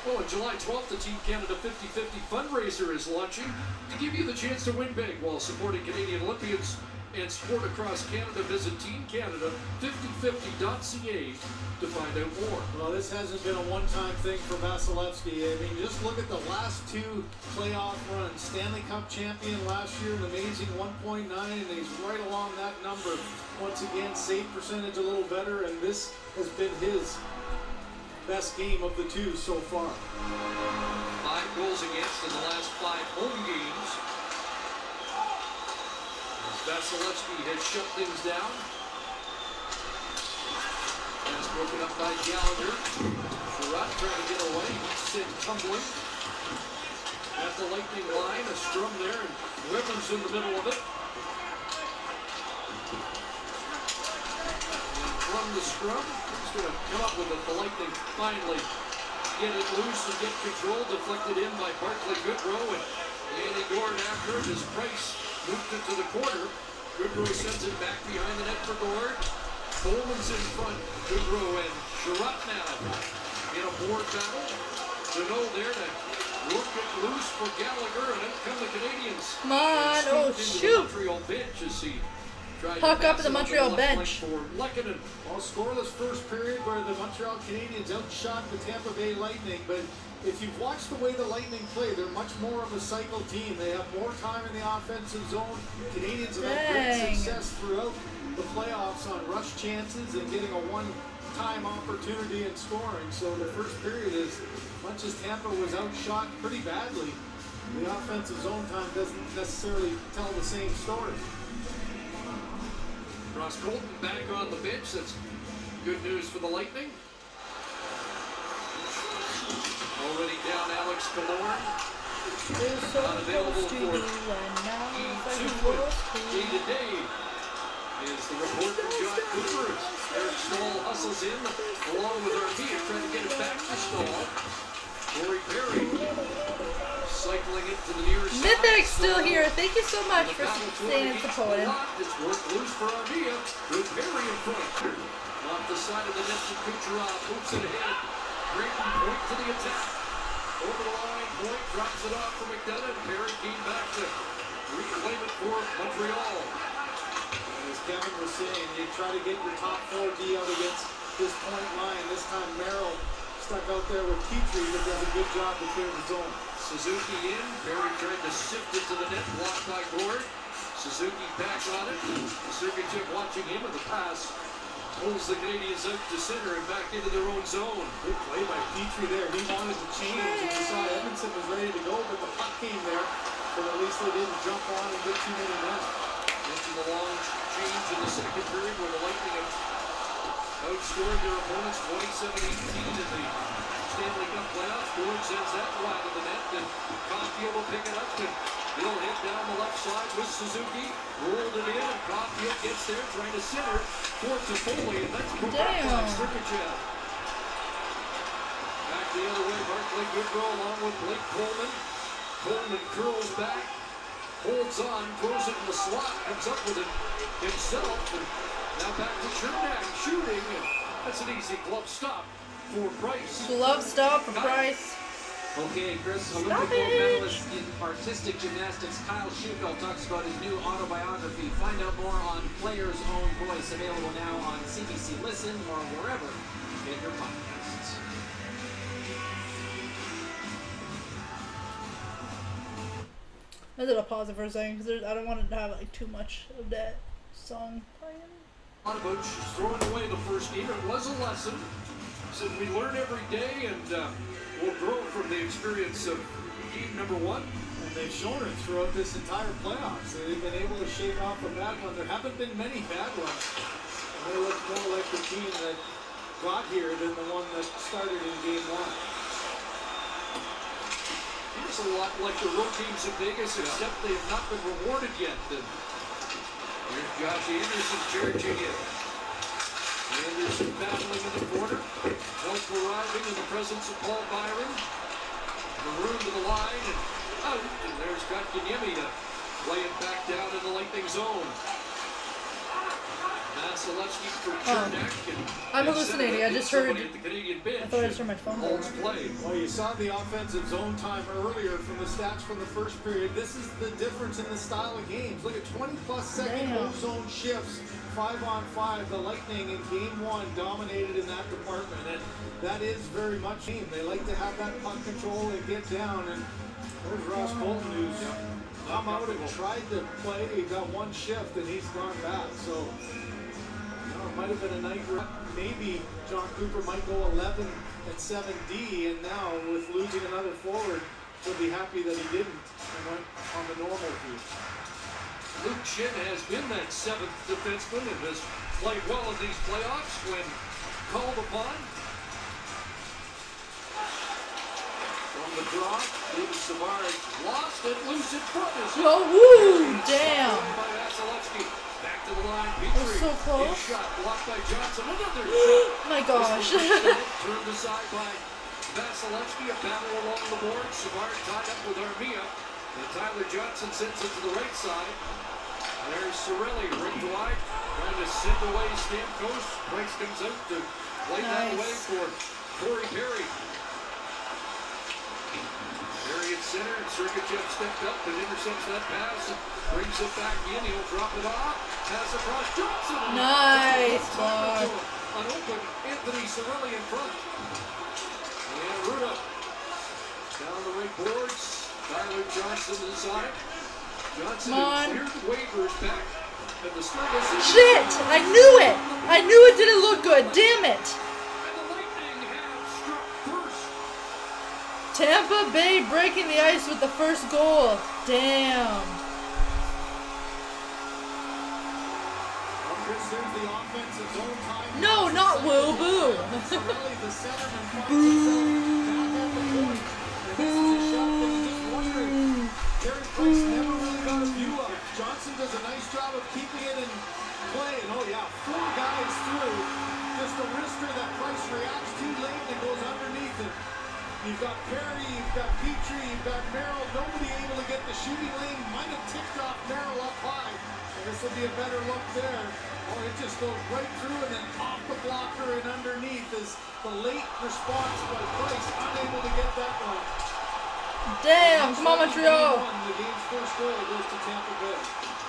Well, on July 12th, the Team Canada 50-50 fundraiser is launching to give you the chance to win big while supporting Canadian Olympians and sport across Canada. Visit teamcanada5050.ca to find out more. Well, this hasn't been a one-time thing for Vasilevsky. I mean, just look at the last 2 playoff runs. Stanley Cup champion last year, an amazing 1.9, and he's right along that number. Once again, save percentage a little better, and this has been his best game of the 2 so far. 5 goals against in the last 5 home games. As Vasilevsky has shut things down. That's broken up by Gallagher. Sherratt trying to get away. Sent tumbling. At the Lightning line, a scrum there, and Weber's in the middle of it. the scrum. He's going to come up with it. The Lightning finally get it loose and get control. Deflected in by Barclay Goodrow. And Yanni Gord after it as Price moved it to the corner. Goodrow sends it back behind the net for Gord. Coleman's in front. Goodrow and Sherratt now in a board battle. Deneau there to work it loose for Gallagher, and out come the Canadians. Come on, oh shoot! Montreal bench as he tried Puck to up at the Montreal bench. For Lehkonen. Well, scoreless first period where the Montreal Canadiens outshot the Tampa Bay Lightning, but if you've watched the way the Lightning play, they're much more of a cycle team. They have more time in the offensive zone. Canadians have had great success throughout the playoffs on rush chances and getting a one-time opportunity in scoring. So the first period, as much as Tampa was outshot pretty badly, the offensive zone time doesn't necessarily tell the same story. Ross Colton back on the bench. That's good news for the Lightning. Already down Alex Killorn. Not available for E2 day-to-day is the report from John Cooper. Eric Stahl hustles in along with Armia, trying to get it back to Stahl. Corey Perry cycling it to the near side. Mythic's still here. Thank you so much for staying and supporting. It's worked loose for Armia with Perry in front. Off the side of the net to Kucherov, moves it ahead. Creighton point to the attack. Over the line, point drops it off for McDonough. Perry came back to reclaim it for Montreal. As Kevin was saying, you try to get your top 4D out against this point line. This time Merrill stuck out there with Petrie, but does a good job to clear the zone. Suzuki in. Perry tried to sift it to the net, blocked by Gord. Suzuki back on it. Sergachev watching him, and the pass pulls the Canadians out to center and back into their own zone. Good play by Petrie there. He wanted to change, and you saw Edmondson was ready to go, but the puck came there. But at least they didn't jump on and get too many men. Into the long change in the second period where the Lightning have outscored their opponents 27-18 in the Stanley Cup playoffs. Gord sends that wide of the net, and Caulfield will pick it up, and he'll hit down the left side with Suzuki. Rolled it in, and Caulfield gets there, trying to center for Toffoli, and that's put back by Sergachev. Back the other way, Barclay Goodrow along with Blake Coleman. Coleman curls back, holds on, throws it in the slot, comes up with it himself, and now back to Chernak shooting, and that's an easy glove stop for Price. Glove stop for Price. Okay, Chris, Olympic gold medalist in artistic gymnastics Kyle Shuko talks about his new autobiography. Find out more on Player's Own Voice, available now on CBC Listen or wherever you get your podcasts. I did a pause it for a second because I don't want it to have like too much of that song playing. Onovich throwing away the first game. It was a lesson. Said we learn every day, and we'll grow from the experience of game number one. And they've shown it throughout this entire playoffs. They've been able to shake off a bad one. There haven't been many bad ones. And they look more like the team that got here than the one that started in game one. It's a lot like the road teams in Vegas, except they have not been rewarded yet. And here's Josh Anderson charging in. Anderson battling in the corner. Help arriving in the presence of Paul Byron. Maroon to the line and out. And there's Kotkaniemi to play it back down in the Lightning zone. Vasilevsky for Chernak. I'm hallucinating. I just heard. I thought I just heard my phone. Play. Well, you saw the offensive zone time earlier from the stats from the first period. This is the difference in the style of games. Look at 20-plus second home zone shifts, 5-on-5. The Lightning in game one dominated in that department, and that is very much game. They like to have that puck control and get down. And there's Ross Bolton, who's come out and tried to play. He got one shift, and he's gone back. So it might have been a night where maybe John Cooper might go 11 and 7D, and now with losing another forward, he'll be happy that he didn't and went on the normal route. Luke Shin has been that seventh defenseman and has played well in these playoffs when called upon. From the draw, David Savard lost it loose in front. Oh, woo! Damn! By Vasilevsky. Back to the line. That was Petrie. so close. His shot blocked by Johnson. Another shot. My gosh. Turned aside by Vasilevsky. A battle along the board. Savard tied up with Armia. And Tyler Johnson sends it to the right side. There's Cirelli ripped wide. Trying to send away Stamkos. Price comes out to play that away for Corey Perry. Perry at center, and Sergachev stepped up and intercepts that pass and brings it back in. He'll drop it off. Pass across Johnson. Nice block. An open Anthony Cirelli in front. And Ruda down the right boards. Tyler Johnson is on it. Johnson cleared the waivers back at the start of the season. Shit! I knew it! I knew it didn't look good. Damn it! And the Lightning have struck first. Tampa Bay breaking the ice with the first goal. Damn. No, not woo boo. Price never really got a view of it. Johnson does a nice job of keeping it in play. And oh yeah, 4 guys through. Just a wrister that Price reacts too late and goes underneath it. You've got Perry, you've got Petrie, you've got Merrill. Nobody able to get the shooting lane. Might have ticked off Merrill up high. And this will be a better look there. Oh, it just goes right through and then off the blocker and underneath is the late response by Price. Unable to get that one. Damn, come on, Montreal. The game's first goal goes to Tampa Bay.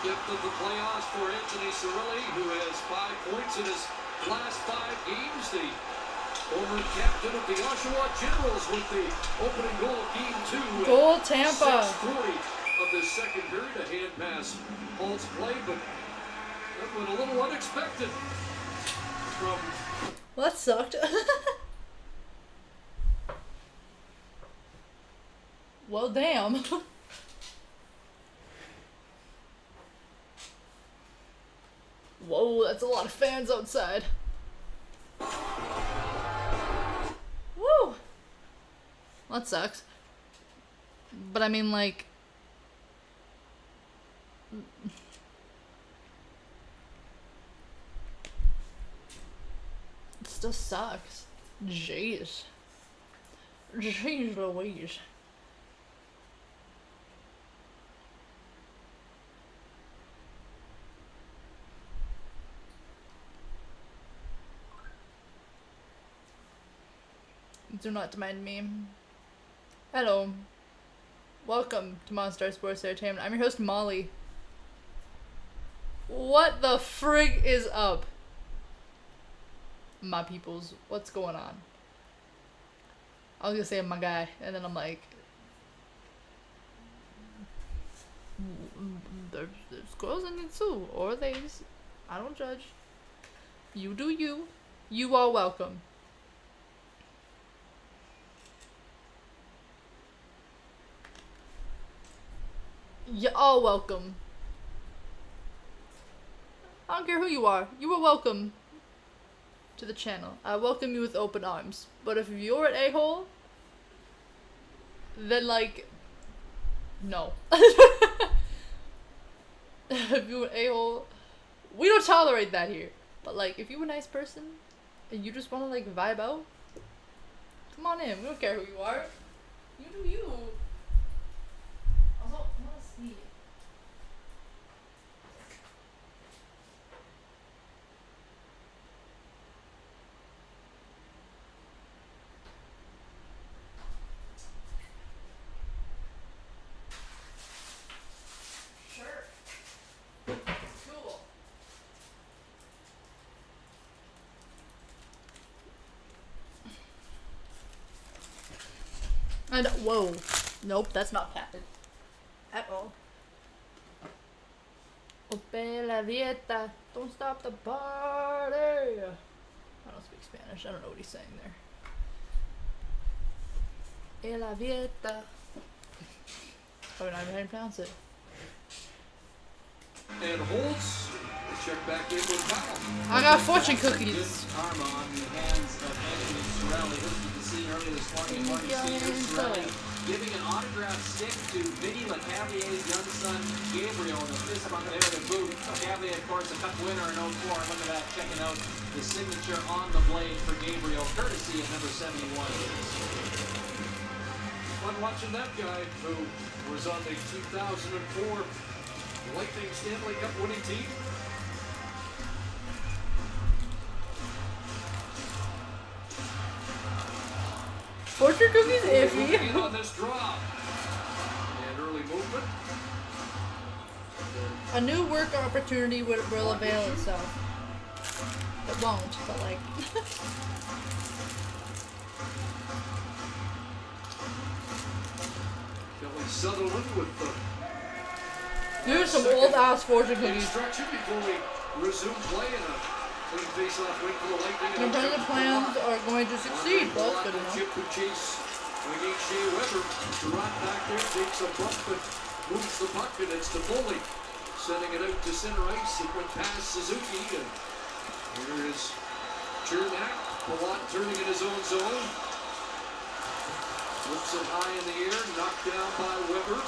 Fifth of the playoffs for Anthony Cirelli, who has 5 points in his last 5 games. The former captain of the Oshawa Generals with the opening goal of Game 2. Goal Tampa. 6:40 of the second period. A hand pass holds play, but that went a little unexpected from... Well, that sucked. Well, damn. Whoa, that's a lot of fans outside. Woo! Well, that sucks. But I mean, like... It still sucks. Jeez. Jeez Louise. Do not mind me. Hello. Welcome to Monster Sports Entertainment. I'm your host, Molly. What the frig is up? My peoples, what's going on? I was gonna say my guy, and then I'm like... There's girls in it too, or ladies. I don't judge. You do you. You are welcome. You're all welcome. I don't care who you are. You are welcome to the channel. I welcome you with open arms. But if you're an a-hole, then like, no. If you're an a-hole, we don't tolerate that here. But like, if you're a nice person and you just want to like vibe out, come on in. We don't care who you are. You do you. Also, and whoa, nope, that's not patented at all. Ope la dieta, don't stop the party. I don't speak Spanish. I don't know what he's saying there. E la dieta. Oh, not even how to pronounce it. And Holtz, check back in with Powell. I got fortune cookies. Karma on the hands of Anthony Cirelli. This was the scene earlier this morning. Marty Seager, Cirelli giving an autographed stick to Vinny LeCavallier's young son, Gabriel, and a fist bump there to boot. LeCavalier, of course, a cup winner in 04. Look at that, checking out the signature on the blade for Gabriel, courtesy of number 71. Fun watching that guy who was on the 2004 Lightning Stanley Cup winning team. Fortune cookie's iffy. In on this drop. And early movement. A new work opportunity will avail itself. It won't, but like. Billy Sutherland with the Here's some old ass fortune cookies. instruction before we resume play in a clean face-off win for the Lightning. The present plans are going to succeed. Well, that's good enough. Chip would chase against Shea Weber. Durant back there takes a bump but moves the puck, and it's to Foley. Sending it out to center ice. It went past Suzuki, and here is Chernak. Palat turning in his own zone. Flips it high in the air, knocked down by Weber.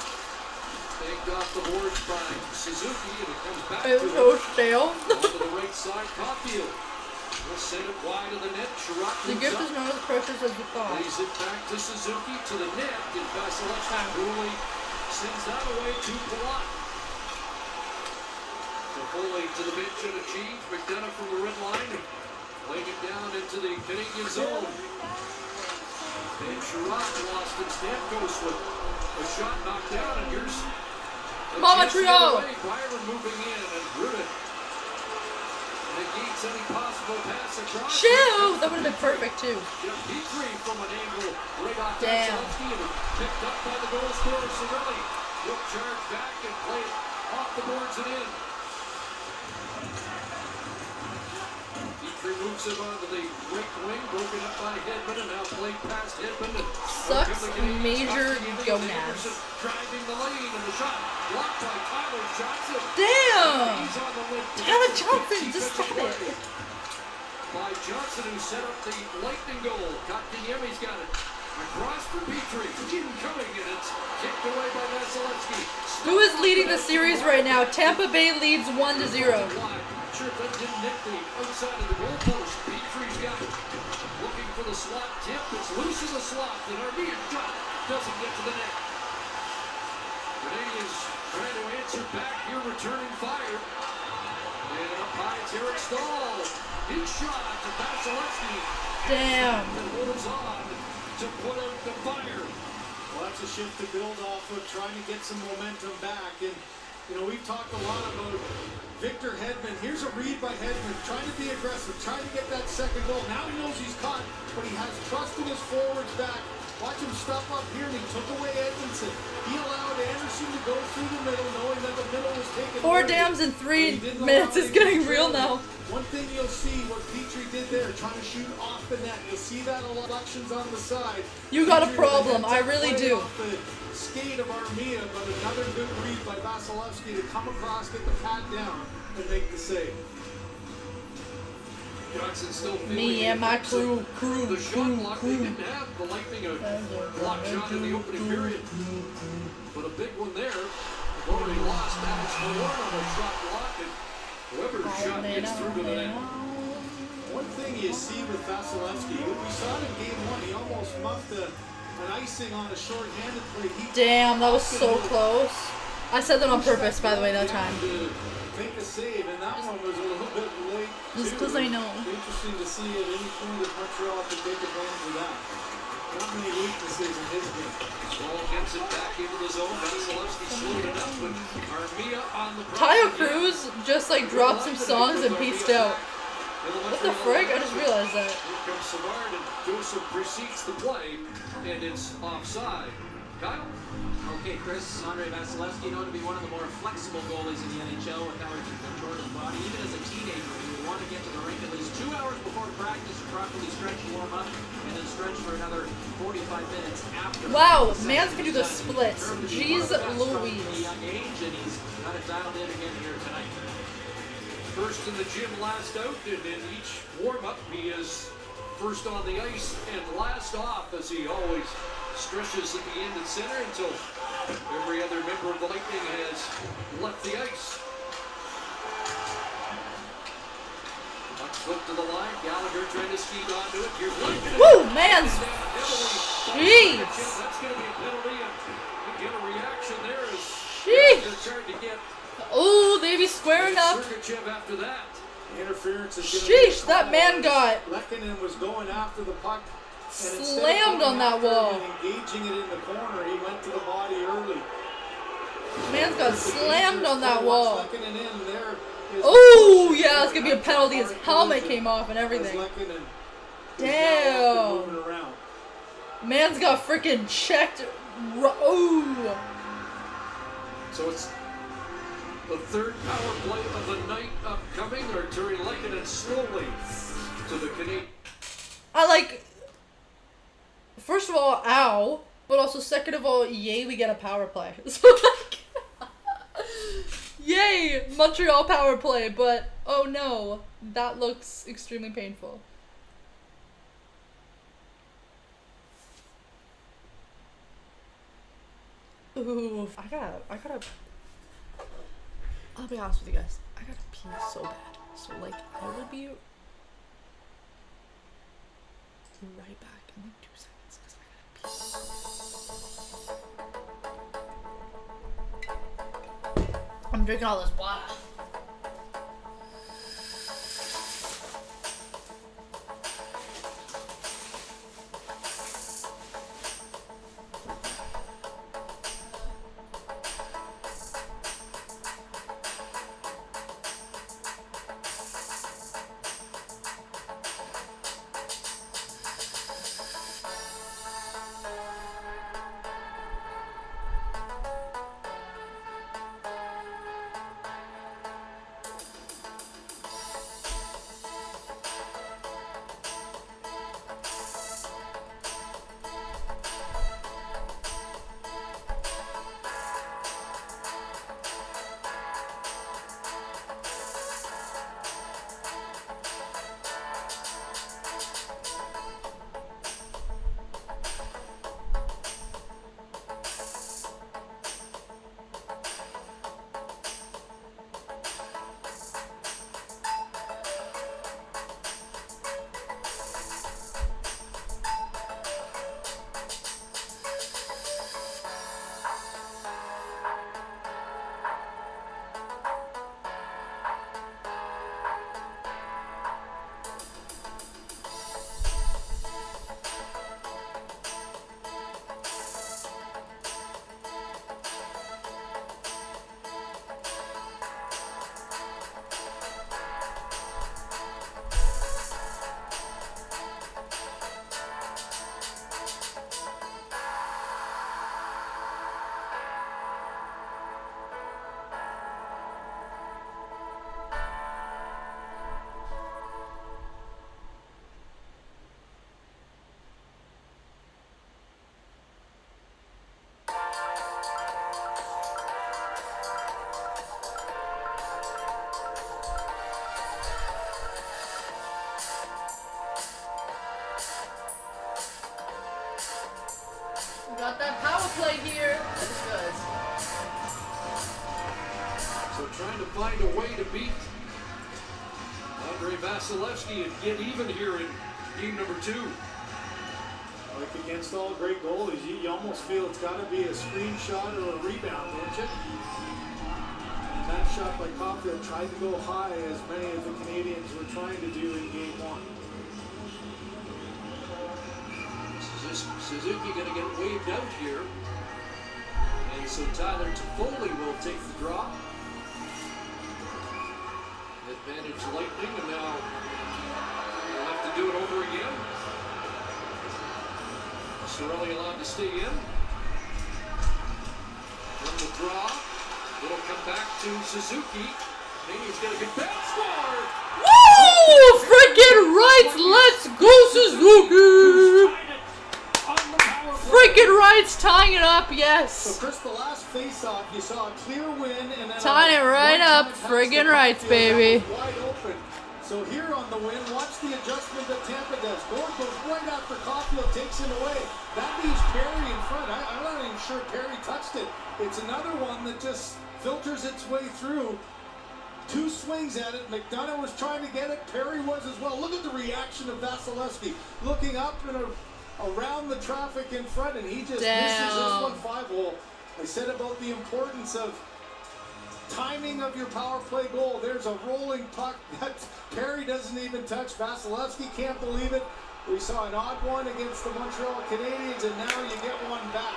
Banked off the boards by Suzuki, and it comes back It to was so stale. onto the right side. Caulfield will send it wide of the net. Chirac The moves gift up. is not as precious as we thought. Lays it back to Suzuki to the net, and Vasilevsky Foley sends that away to Palat. Foley to the bench and a change. McDonough from the red line, laying it down into the Canadian zone. And Chirac lost it. Stamkos with a shot knocked down, and here's Montreal. Byron moving in, and Rudin negates any possible pass across. Shoot! That would have been perfect too. Petrie from an angle right off Damn. Vasilevsky, and picked up by the goal scorer Cirelli. He'll charge back and play it off the boards and in. Petrie moves it onto the right wing, broken up by Hedman, and now played past Hedman. Sucks major gonads. Driving the lane, and the shot blocked by Tyler Johnson. Damn! He's on the lip. Tyler Johnson, just stop it. By Johnson, who set up the Lightning goal. Kotkaniemi's got it. Across for Petrie. Incoming, and it's kicked away by Vasilevsky. Who is leading the series right now? Tampa Bay leads 1-0. Sure, that didn't hit the outside of the goalpost. Petrie's got it. Looking for the slot tip. It's loose in the slot. And Armia shot doesn't get to the net. Canadians trying to answer back here, returning fire. And up high, it's Eric Stahl. Big shot to Vasilevsky. Damn. And moves on to put out the fire. Well, that's a shift to build off of, trying to get some momentum back. And, you know, we've talked a lot about Victor Hedman. Here's a read by Hedman, trying to be aggressive, trying to get that second goal. Now he knows he's caught, but he has trust in his forwards back. Watch him stop up here, and he took away Edmondson. He allowed Anderson to go through the middle, knowing that the middle was taken. 4 dams in 3 minutes is getting real now. One thing you'll see, what Petrie did there, trying to shoot off the net. You'll see that elections on the side. You got a Petrie with problem, I heads up really play do. off the skate of Armia, but another good read by Vasilevsky to come across, get the pad down, and make the save. Johnson still Me and my crew. The shot block, they didn't have the Lightning a block shot in the opening period. But a big one there. They've already lost Alex Malone on a shot block, and Weber's shot gets through to the net. One thing you see with Vasilevsky, we saw it in game 1, he almost muffed an icing on a short-handed play. Damn, that was so close. I said that on purpose, by the way, that time. Make a save, and that one was a little bit late. Just because I know. Interesting to see at any point if Montreal could take advantage of that. Not many weaknesses in his game. Ball gets it back into the zone. Vasilevsky slowed it up, but Armia on the Tayo Cruz just like dropped some songs and pieced out. What the frick? I just realized that. Here comes Savard, and Joseph precedes the play, and it's offside. Kyle? Okay, Chris, Andre Vasilevsky, known to be one of the more flexible goalies in the NHL with how he can contort his body. Even as a teenager, he would want to get to the rink at least 2 hours before practice to properly stretch and warm up, and then stretch for another 45 minutes after. Wow, man's can do the splits. Jeez From a Louise. young age, and he's got it dialed in again here tonight. First in the gym, last out, and in each warm-up, he is first on the ice and last off, as he always stretches at the end and center until every other member of the Lightning has left the ice. Puck flipped to the line. Gallagher trying to ski onto it. Here's Lightning. Woo, man! Jeez! That's going to be a penalty. And you get a reaction there as Sheesh! Gallagher trying to get Oh, they be squaring up. Sergachev after that. Interference is Sheesh, that man got Lehkonen was going after the puck. slammed on that wall. Engaging it in the corner, he went to the body early. Man's got slammed on that wall. Lehkonen in there. Oh, yeah, it's gonna be a penalty. His helmet came off and everything. Damn. Man's got freaking checked. Oh. So it's the third power play of the night upcoming. Arturi Lehkonen slowly to the Canadiens. I like. First of all, ow. But also, second of all, yay, we get a power play. So, like. Yay! Montreal power play, but oh no. That looks extremely painful. Ooh, I gotta. I'll be honest with you guys. I gotta pee so bad. So, like, I will be right back in like 2 seconds because I gotta pee. I'm drinking all this water. Got that power play here. That's good. So trying to find a way to beat Andrei Vasilevsky and get even here in game number 2. Like against all great goalies, you almost feel it's got to be a screenshot or a rebound, don't you? And that shot by Caulfield tried to go high, as many of the Canadians were trying to do in game 1. Suzuki going to get waved out here. And so Tyler Toffoli will take the draw. Advantage Lightning, and now we'll have to do it over again. Cirelli allowed to stay in. From the draw, it'll come back to Suzuki. Canadians got a good pass score. Woo! Freaking right! Let's go, Suzuki! Freaking rights tying it up, yes. So Chris, the last face-off, you saw a clear win, and then tying it right up, friggin' rights, baby. Wide open. So here on the win, watch the adjustment that Tampa does. Gord goes right after Caulfield takes him away. That leaves Perry in front. I'm not even sure Perry touched it. It's another one that just filters its way through. 2 swings at it. McDonough was trying to get it. Perry was as well. Look at the reaction of Vasilevsky. Looking up and around the traffic in front, and he just misses this one 5-hole. I said about the importance of timing of your power play goal. There's a rolling puck that Perry doesn't even touch. Vasilevsky can't believe it. We saw an odd one against the Montreal Canadiens, and now you get one back,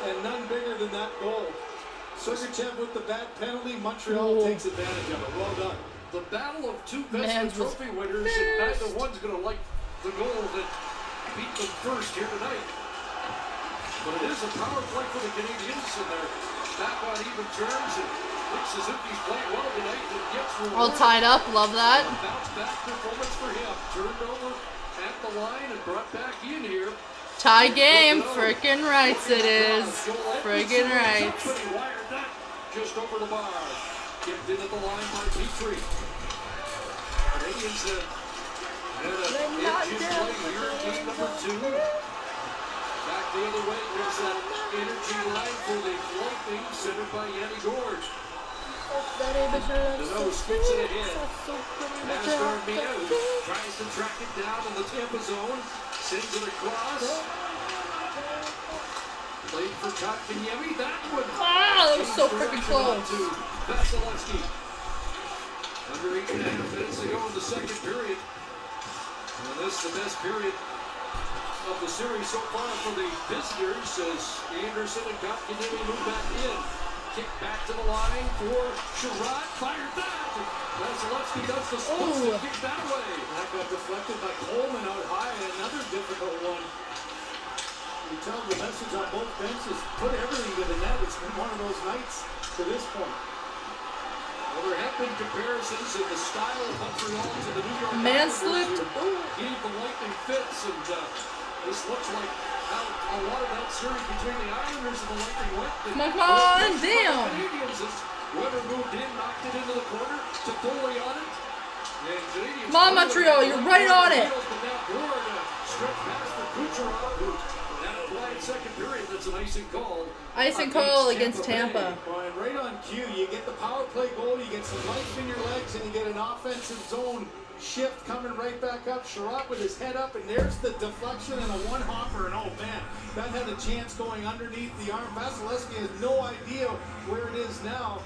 and none bigger than that goal. Sergachev with the bad penalty. Montreal takes advantage of it. Well done. The battle of 2 Vezina Trophy winners, and neither one's going to like the goal that beat them first here tonight. But it is a power play for the Canadiens, and they're back on even terms. And Suzuki's playing well tonight and gets rewarded. All tied up, love that. Bounce back performance for him. Turned over at the line and brought back in here. Tie game, frickin' rights it is. Friggin' rights. Wired that just over the bar. Kicked in at the line by Petrie. Canadians have had a edge in play here in game number 2. Back the other way was that energy line for the Lightning, centered by Yanni Gord. Deneau spins it ahead. Pass to Armia, who tries to track it down in the Tampa zone. Sends it across. Played for Kotkaniemi. That one. That was so freaking close. Vasilevsky. Under 8.5 minutes to go in the second period. And this is the best period of the series so far for the visitors as Anderson and Kotkaniemi move back in. Kick back to the line for Sherrod. Fired that. Vasilevsky does the splits to kick that away. That got deflected by Coleman out high. Another difficult one. You tell the message on both benches, put everything to the net. It's been one of those nights to this point. Well, there have been comparisons in the style of Montreal to the New York Man Islanders slipped. who gave the Lightning fits, and this looks like how a lot of that series between the Islanders and the Lightning went. Come on, damn. Canadians, as Weber moved in, knocked it into the corner, Toffoli on it. And Canadians Come on, Montreal, you're right on it. But now Gord, stretch pass for Kucherov, who had a blind second period. That's an icing call. Icing call against Tampa. And right on cue, you get the power play goal, you get some life in your legs, and you get an offensive zone shift coming right back up. Sherrod with his head up, and there's the deflection and a one-hopper, and oh man, that had a chance going underneath the arm. Vasilevsky has no idea where it is now,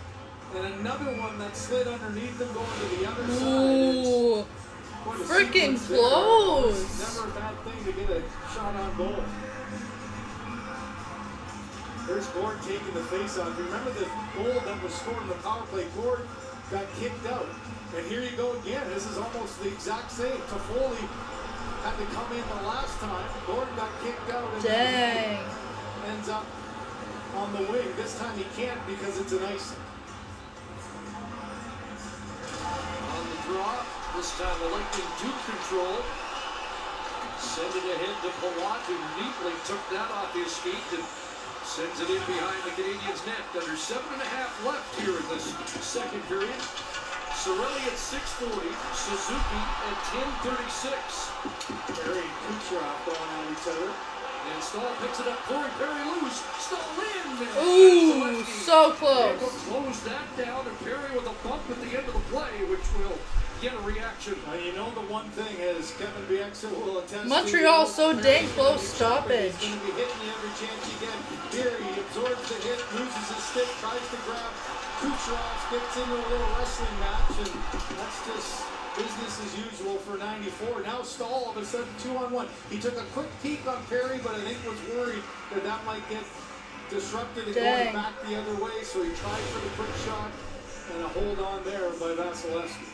and another one that slid underneath him going to the other Ooh, side. freaking close. Never a bad thing to get a shot on goal. There's Gord taking the face-off. Remember the goal that was scored in the power play? Gord got kicked out. And here you go again. This is almost the exact same. Toffoli had to come in the last time. Gord got kicked out and ends up on the wing. This time he can't because it's an icing. On the draw, this time the Lightning do control. Send it ahead to Palat, who neatly took that off his feet and sends it in behind the Canadiens' net. Under 7.5 left here in this second period. Cirelli at 6:40, Suzuki at 10:36. Perry and Kucherov going at each other. And Stahl picks it up. Perry loose. Stahl in. Ooh, so close. Close that down, and Perry with a bump at the end of the play, which will get a reaction. You know the one thing is Kevin Bieksa will attest Montreal so dang close stoppage. He's going to be hitting you every chance you get. Here he absorbs the hit, loses his stick, tries to grab Kucherov, gets into a little wrestling match, and that's just business as usual for 94. Now Stahl all of a sudden 2-on-1. He took a quick peek on Perry, but I think was worried that that might get disrupted and going back the other way, so he tried for the quick shot and a hold on there by Vasilevsky.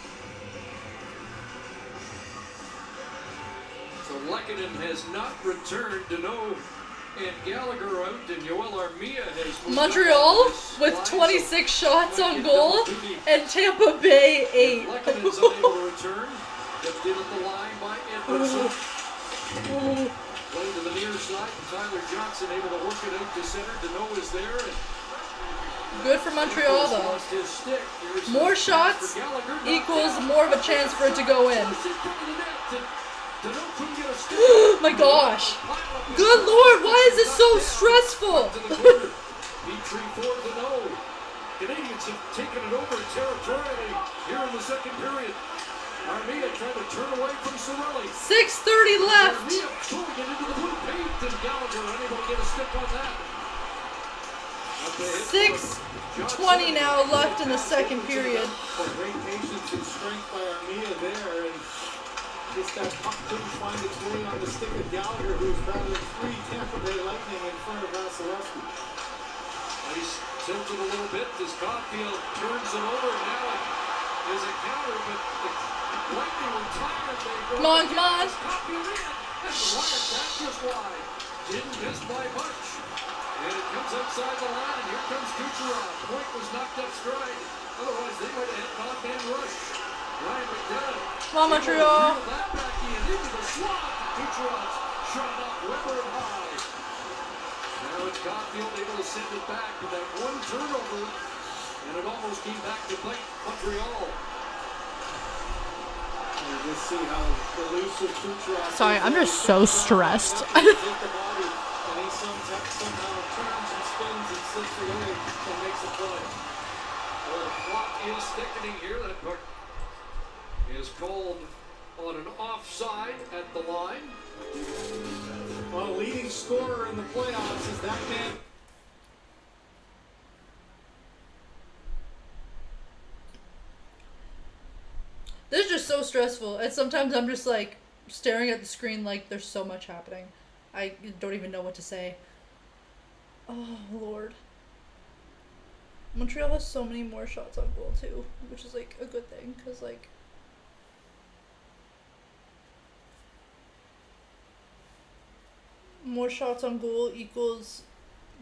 So Lehkonen has not returned. Deneau and Gallagher out, and Yoel Armia has moved Montreal with 26 shots on goal, and Tampa Bay 8. Lehkonen's unable to return. Kept in at the line by Edmondson. Play to the near side, and Tyler Johnson able to work it out to center. Deneau is there, and Good for Montreal, though. More shots equals more of a chance for it to go in. My gosh. Good Lord, why is this so stressful? Canadians have taken it over territorially here in the second period. Armia trying to turn away from Cirelli. 6:30 left. Armia throwing it into the blue paint, and Gallagher unable to get a stick on that. 6:20 now left in the second period. Great patience and strength by Armia there, and just that puck couldn't find its way on the stick of Gallagher, who's battling 3 Tampa Bay Lightning in front of Vasilevsky. He's tilted a little bit as Caulfield turns it over. Now it is a counter, but the Lightning were tired. Come on, come on. Caulfield in. And the Wyatt, that's just why. Didn't miss by much. And it comes outside the line. Here comes Kucherov. Point was knocked up stride. Otherwise, they might have had an off-man rush. Ryan McDonough. Come on, Montreal. That back into the slot. Kucherov's shot off Weber and high. Now it's Caulfield able to send it back with that one turnover, and it almost came back to bite Montreal. You just see how elusive Kucherov is. Sorry, I'm just so stressed. And he somehow turns and spins and slips away and makes a play. Well, the clock is thickening here. That puck is called on an offside at the line. Well, leading scorer in the playoffs is that man. This is just so stressful. And sometimes I'm just like staring at the screen like there's so much happening. I don't even know what to say. Oh, Lord. Montreal has so many more shots on goal, too, which is like a good thing, because like more shots on goal equals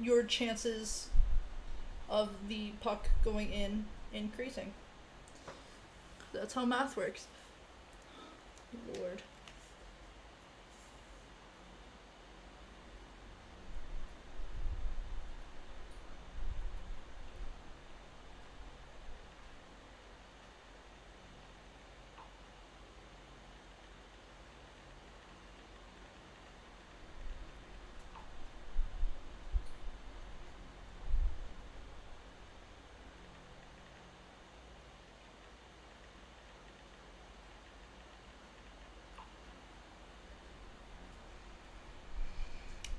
your chances of the puck going in increasing. That's how math works. Lord.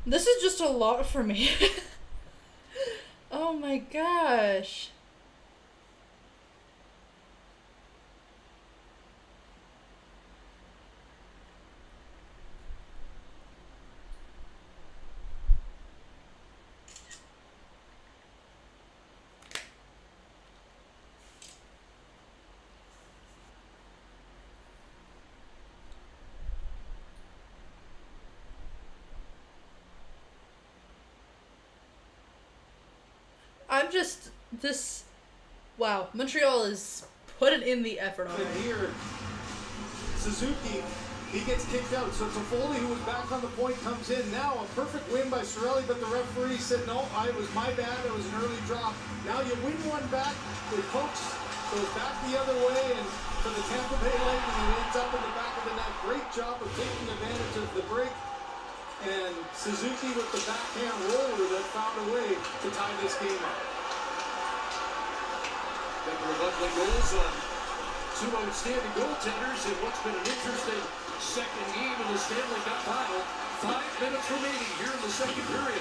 This is just a lot for me. Oh my gosh. Wow, Montreal is putting in the effort on it. Here, Suzuki, he gets kicked out. So Toffoli, who was back on the point, comes in. Now a perfect win by Cirelli, but the referee said, no, it was my bad. It was an early drop. Now you win one back. It pokes, goes back the other way, and for the Tampa Bay Lightning, it ends up in the back of the net. Great job of taking advantage of the break. And Suzuki with the backhand roller that found a way to tie this game up. Couple of ugly goals on 2 outstanding goaltenders in what's been an interesting second game in the Stanley Cup final. 5 minutes remaining here in the second period.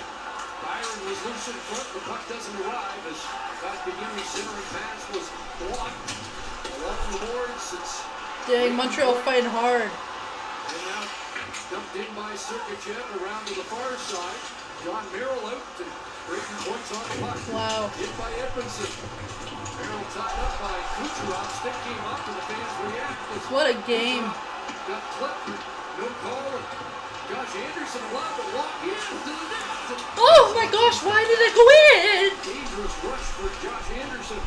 Byron was loose in front. The puck doesn't arrive as that beginning centering pass was blocked. Along the boards, it's... Dang, Montreal fighting hard. And now dumped in by Sergachev around to the far side. John Merrill out and breaking points on the puck. Wow. Hit by Edmondson. Merrill tied up by Kucherov. Stick came up and the fans react. What a game. Got clipped. No call. Josh Anderson allowed to walk into the net. Oh my gosh, why did it go in? Dangerous rush for Josh Anderson.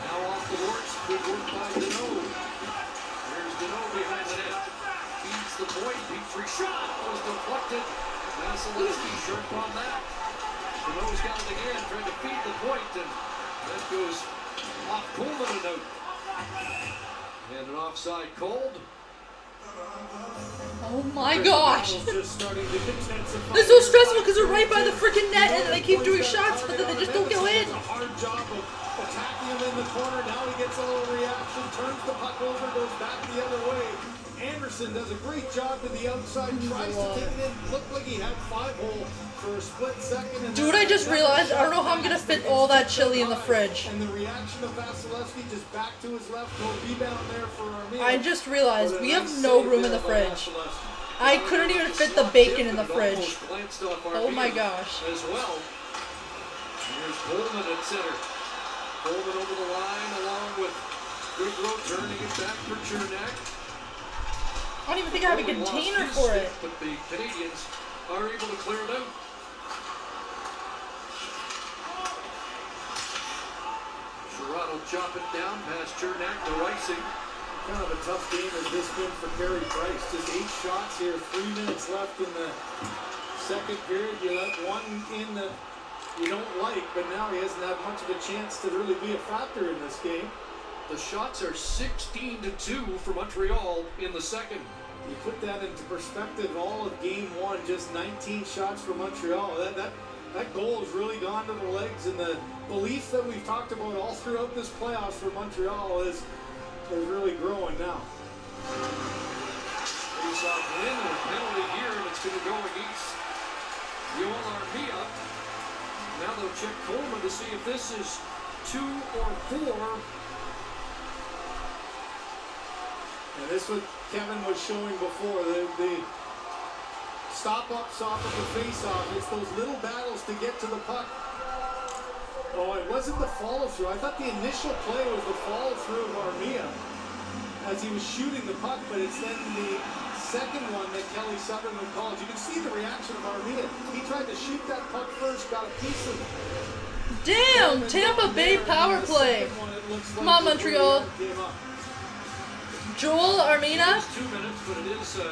Now off the boards. Good work by Deneau. There's Deneau behind the net. Feeds the point. Petrie shot was deflected. Vasilevsky sharp on that. Deneau's got it again, trying to feed the point, and that goes off Coleman and out. And an offside called. Oh my gosh. Just starting to intensify. This is so stressful because they're right by the freaking net and they keep doing shots, but then they just don't go in. A hard job of attacking him in the corner. Now he gets a little reaction, turns the puck over, goes back the other way. Anderson does a great job to the outside, tries to take it in. Looked like he had 5-hole for a split second. And Dude, I just realized I don't know how I'm gonna fit all that chili in the fridge. And the reaction of Vasilevsky just back to his left, no rebound there for Armia. I just realized we have no room in the fridge. I couldn't even fit the bacon in the fridge. Oh my gosh. As well. Here's Coleman at center. Coleman over the line along with Goodrow turning it back for Chernak. I don't even think I have a container for it. But the Canadians are able to clear it out. Sherrod will chop it down past Chernak to Ricing. Kind of a tough game has this been for Carey Price. Just 8 shots here, 3 minutes left in the second period. You let one in that you don't like, but now he hasn't had much of a chance to really be a factor in this game. The shots are 16-2 for Montreal in the second. You put that into perspective, all of game 1, just 19 shots for Montreal. That goal has really gone to the legs, and the belief that we've talked about all throughout this playoffs for Montreal is really growing now. Face-off win and a penalty here, and it's going to go against Yoel Armia. Now they'll check Coleman to see if this is 2 or 4. And this is what Kevin was showing before, the stop-ups off of the face-off. It's those little battles to get to the puck. Oh, it wasn't the follow-through. I thought the initial play was the follow-through of Armia as he was shooting the puck, but it's then the second one that Kelly Sutherland called. You can see the reaction of Armia. He tried to shoot that puck first, got a piece of it. Damn! Tampa Bay power play. Come on, Montreal. Joel Armina. 2 minutes, but it is a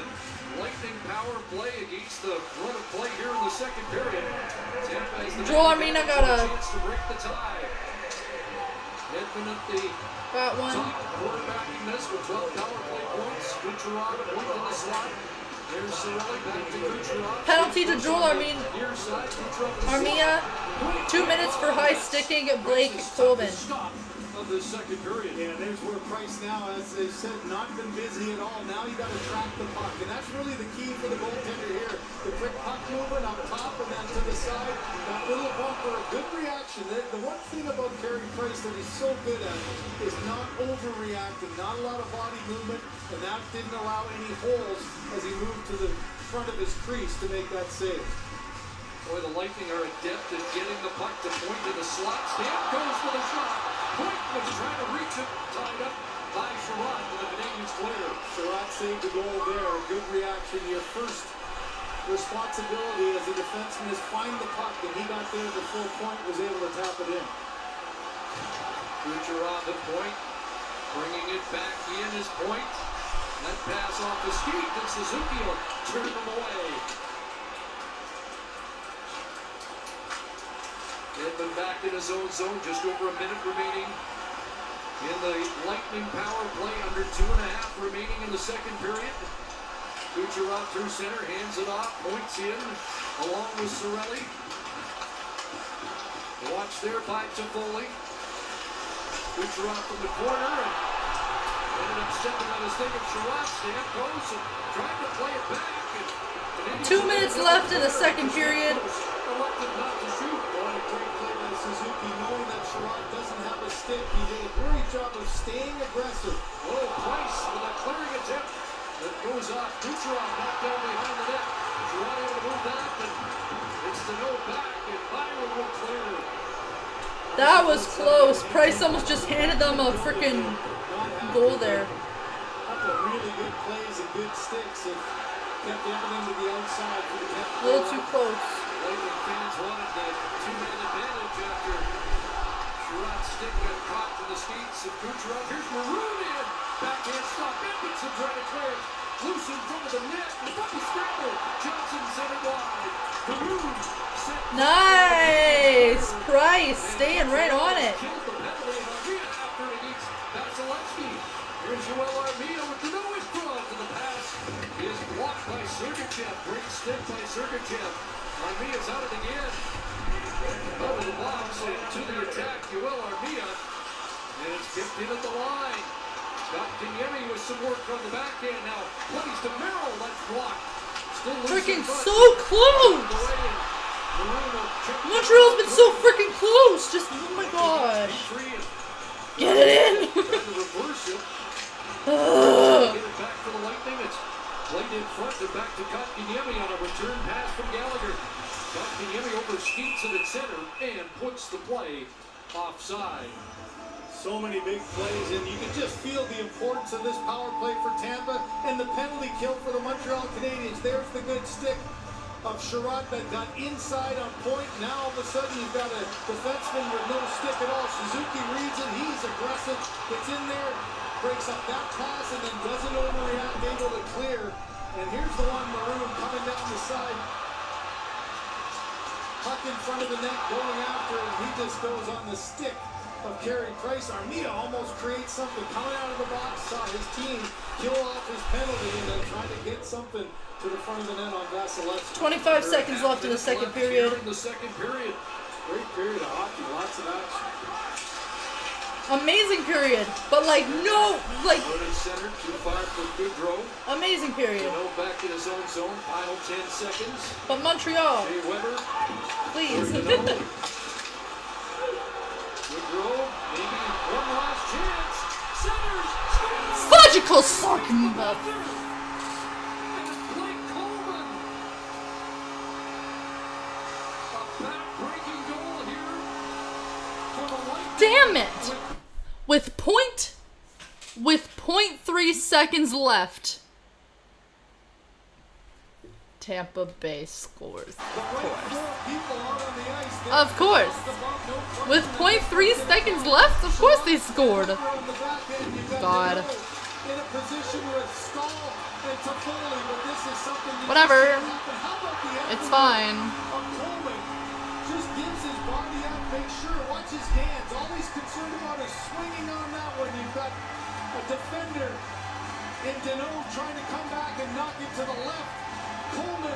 lightning power play against the run of play here in the second period. Tampa has the Joel Armina got a chance to break the tie. Edmund at the top, quarterbacking this with 12 power play points. Kucherov point in the slot. There's Cirelli back to Kucherov. penalty to Joel Near side, Kucherov Armia. 2 minutes for high sticking Blake Coleman. Of the second period. Yeah, there's where Price now, as they said, not been busy at all. Now you got to track the puck, and that's really the key for the goaltender here. The quick puck movement up top and then to the side. That little bumper, good reaction. The one thing about Carey Price that he's so good at is not overreacting, not a lot of body movement, and that didn't allow any holes as he moved to the front of his crease to make that save. Boy, the Lightning are adept at getting the puck to point in the slot. Stamp goes for the shot. Point was trying to reach it, tied up by Sherrod, but the Canadians clear. Sherrod saved the goal there. Good reaction. Your first responsibility as a defenseman is find the puck, and he got there before Point was able to tap it in. Kucherov at point, bringing it back in is Point. That pass off the skate, and Suzuki will turn them away. Edmund back in his own zone, just over a minute remaining in the Lightning power play, under 2.5 remaining in the second period. Kucherov through center, hands it off, points in, along with Cirelli. Watch there by Toffoli. Kucherov from the corner, and ended up stepping on his stick of Sherrod. Stamp goes and trying to play it back. And 2 minutes left in the second period. Elected not to shoot. What a great play by Suzuki, knowing that Sherrod doesn't have a stick. He did a great job of staying aggressive. Oh, Price with a clearing attempt that goes off. Kucherov knocked down behind the net. Sherrod able to move that, and it's to no back, and Byron will clear. That was close. Price almost just handed them a freaking goal there. Couple of really good plays and good sticks and kept everything to the outside for the net. A little too close. Lightning fans wanted the two-man advantage after Sherrod's stick got caught to the skates of Kucherov. Here's Maroon in. Backhand stop. Edmondson trying to clear it. Loose in front of the net. The puppy scramble. Johnson sent it wide. Carew set. Nice! Price staying right on it. Killed the penalty, and Armia after it against Vasilevsky. Here's Joel Armia with the no in front, and the pass is blocked by Sergachev. Great stick by Sergachev. Armia's out it again. Out of the box and to the attack, Joel Armia. And it's kicked in at the line. Got Kanyemi with some work on the backhand now. Plays to Merrill, that's blocked. Still Freaking so close! Montreal's been so freaking close! Just, oh my gosh. Get it in! Get it back for the Lightning. It's played in front and back to Kotkaniemi on a return pass from Gallagher. Kotkaniemi over skates it at center and puts the play offside. So many big plays, and you can just feel the importance of this power play for Tampa and the penalty kill for the Montreal Canadiens. There's the good stick of Sherratt that got inside on point. Now all of a sudden you've got a defenseman with no stick at all. Suzuki reads it, he's aggressive, gets in there, breaks up that pass, and then doesn't overreact, able to clear. And here's the one, Maroon coming down the side. Puck in front of the net, going after, and he just goes on the stick of Carey Price. Armia almost creates something coming out of the box, saw his team kill off his penalty and then trying to get something to the front of the net on Vasilevsky. 25 seconds left in the second period. In the second period. Great period of hockey, lots of action. Amazing period, but like no, like Center, 2-5 for Goodrow. amazing period. Back in his own zone, final 10 seconds. But Montreal, Jay Weber, please. Goodrow, maybe one last chance. Centers, scores! Logical sucking up. Blake Coleman. A back-breaking goal here for the Lightning. Damn it! With 0.3 seconds left, Tampa Bay scores. Of course. With 0.3 seconds left, of course they scored. God. Whatever. It's fine. Just gives his body up, make sure, watch his hands. All he's concerned about is swinging on that one. You've got a defender in Deneau trying to come back and knock it to the left. Coleman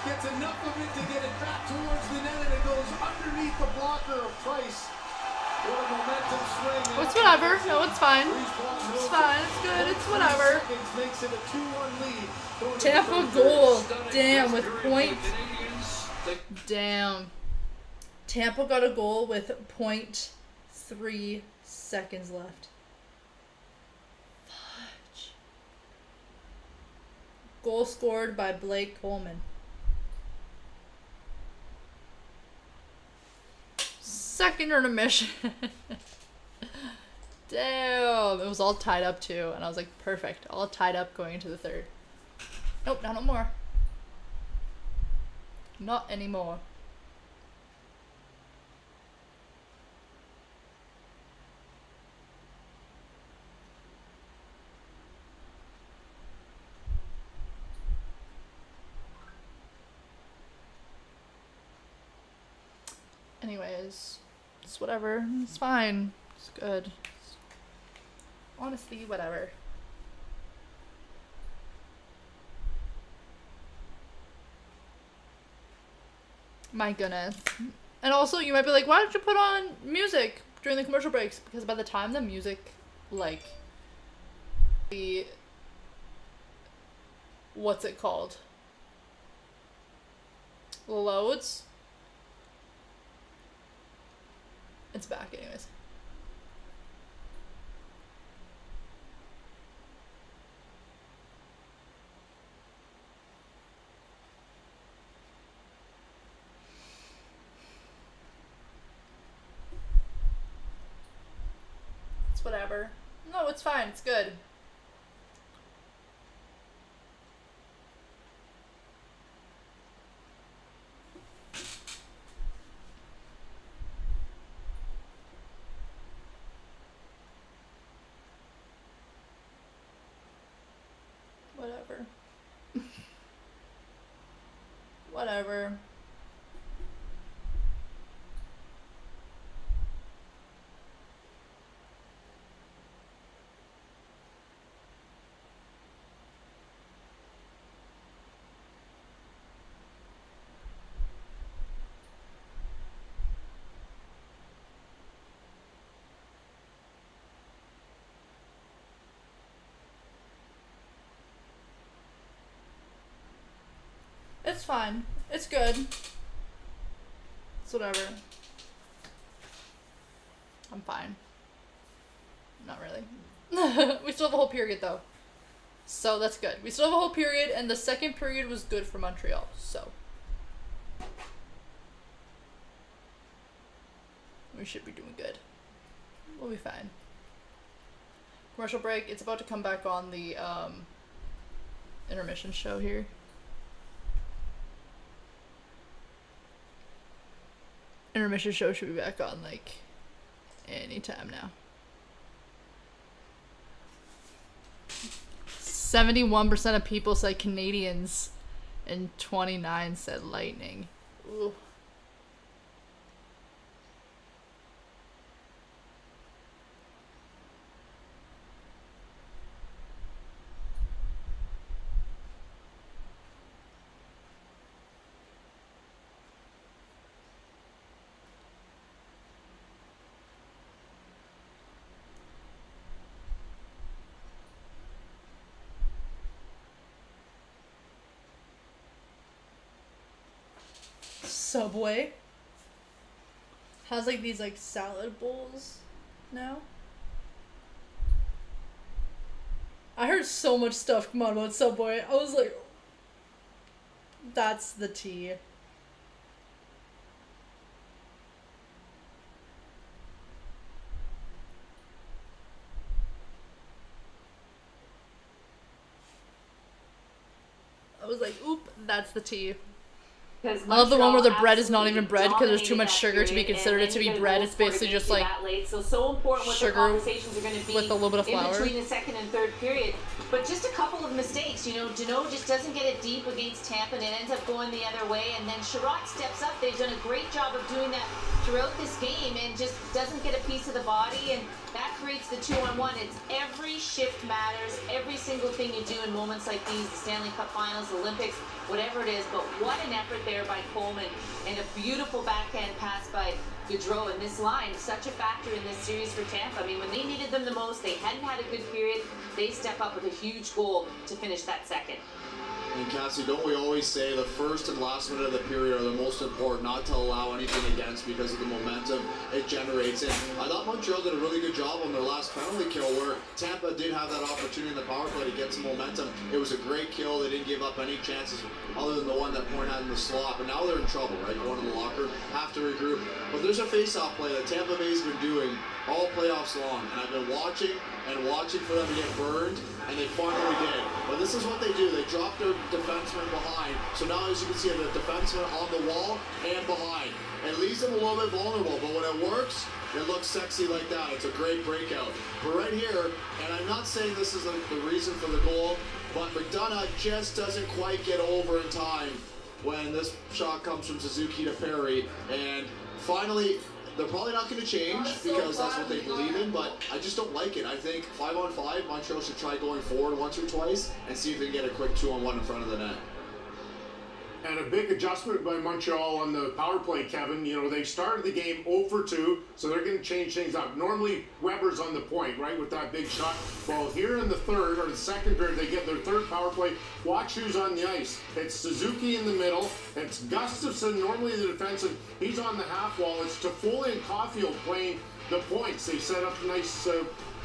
gets enough of it to get it back towards the net, and it goes underneath the blocker of Price. What a momentum swing. It's whatever. No, it's fine. It's fine. It's good. It's whatever. Makes it a 2-1 lead. Tampa goal. Damn, with point. Damn. Tampa got a goal with 0.3 seconds left. Fudge. Goal scored by Blake Coleman. Second intermission. Damn. It was all tied up too. And I was like, perfect. All tied up going into the third. Nope, not no more. Not anymore. Anyways, it's whatever. It's fine. It's good. Honestly, whatever. My goodness. And also, you might be like, why don't you put on music during the commercial breaks? Because by the time the music, like, the, what's it called? Loads. It's back anyways. It's whatever. No, it's fine. It's good. Whatever. Whatever. It's fine. It's good. It's whatever. I'm fine. Not really. We still have a whole period though. So that's good. We still have a whole period, and the second period was good for Montreal, so. We should be doing good. We'll be fine. Commercial break. It's about to come back on the intermission show here. Intermission show should be back on like anytime now. 71% of people said Canadians and 29 said Lightning. Ooh. Subway has like these like salad bowls now. I heard so much stuff come out about Subway. I was like, that's the tea. I was like, oop, that's the tea. I love the one where the bread is not even bread because there's too much sugar to be considered it to be bread. It's basically just like so important what sugar the conversations are going to be with a little bit of flour. In between the second and third period. But just a couple of mistakes. You know, Deneau just doesn't get it deep against Tampa and it ends up going the other way. And then Sherratt steps up. They've done a great job of doing that throughout this game and just doesn't get a piece of the body. And that creates the 2-on-1. It's every shift matters. Every single thing you do in moments like these, the Stanley Cup Finals, Olympics, whatever it is. But what an effort there by Coleman and a beautiful backhand pass by Gaudreau. And this line, such a factor in this series for Tampa. I mean, when they needed them the most, they hadn't had a good period. They step up with a huge goal to finish that second. And Cassie, don't we always say the first and last minute of the period are the most important, not to allow anything against because of the momentum it generates? And I thought Montreal did a really good job on their last penalty kill where Tampa did have that opportunity in the power play to get some momentum. It was a great kill. They didn't give up any chances other than the one that Point had in the slot. But now they're in trouble, right? Going to the locker, have to regroup. But there's a face-off play that Tampa Bay's been doing all playoffs long. And I've been watching and watching for them to get burned, and they finally did. But this is what they do. They drop their defenseman behind. So now, as you can see, the defenseman on the wall and behind. It leaves them a little bit vulnerable, but when it works, it looks sexy like that. It's a great breakout. But right here, and I'm not saying this is the reason for the goal, but McDonough just doesn't quite get over in time when this shot comes from Suzuki to Perry. And finally, they're probably not going to change because that's what they believe in, but I just don't like it. I think 5-on-5, Montreal should try going forward once or twice and see if they can get a quick 2-on-1 in front of the net. And a big adjustment by Montreal on the power play, Kevin. You know, they started the game 0 for 2, so they're going to change things up. Normally, Weber's on the point, right, with that big shot. Well, here in the third or the second period, they get their third power play. Watch who's on the ice. It's Suzuki in the middle. It's Gustafsson, normally the defensive. He's on the half wall. It's Toffoli and Caulfield playing the points. They set up a nice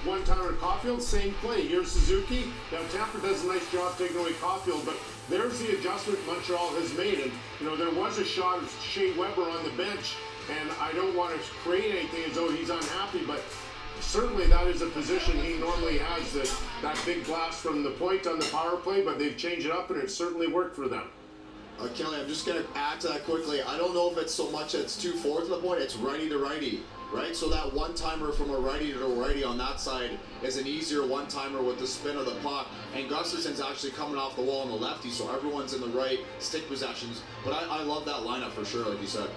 one-timer to Caulfield, same play. Here's Suzuki. Now, Tampa does a nice job taking away Caulfield, but there's the adjustment Montreal has made. And, you know, there was a shot of Shea Weber on the bench, and I don't want to create anything as though he's unhappy, but certainly that is a position he normally has, that big blast from the point on the power play, but they've changed it up, and it certainly worked for them. Kelly, I'm just going to add to that quickly. I don't know if it's so much that it's too forward to the point. It's righty to righty. right? So that one-timer from a righty to a righty on that side is an easier one-timer with the spin of the puck. And Gustafson's actually coming off the wall on the lefty, so everyone's in the right stick possessions. But I love that lineup for sure, like you said.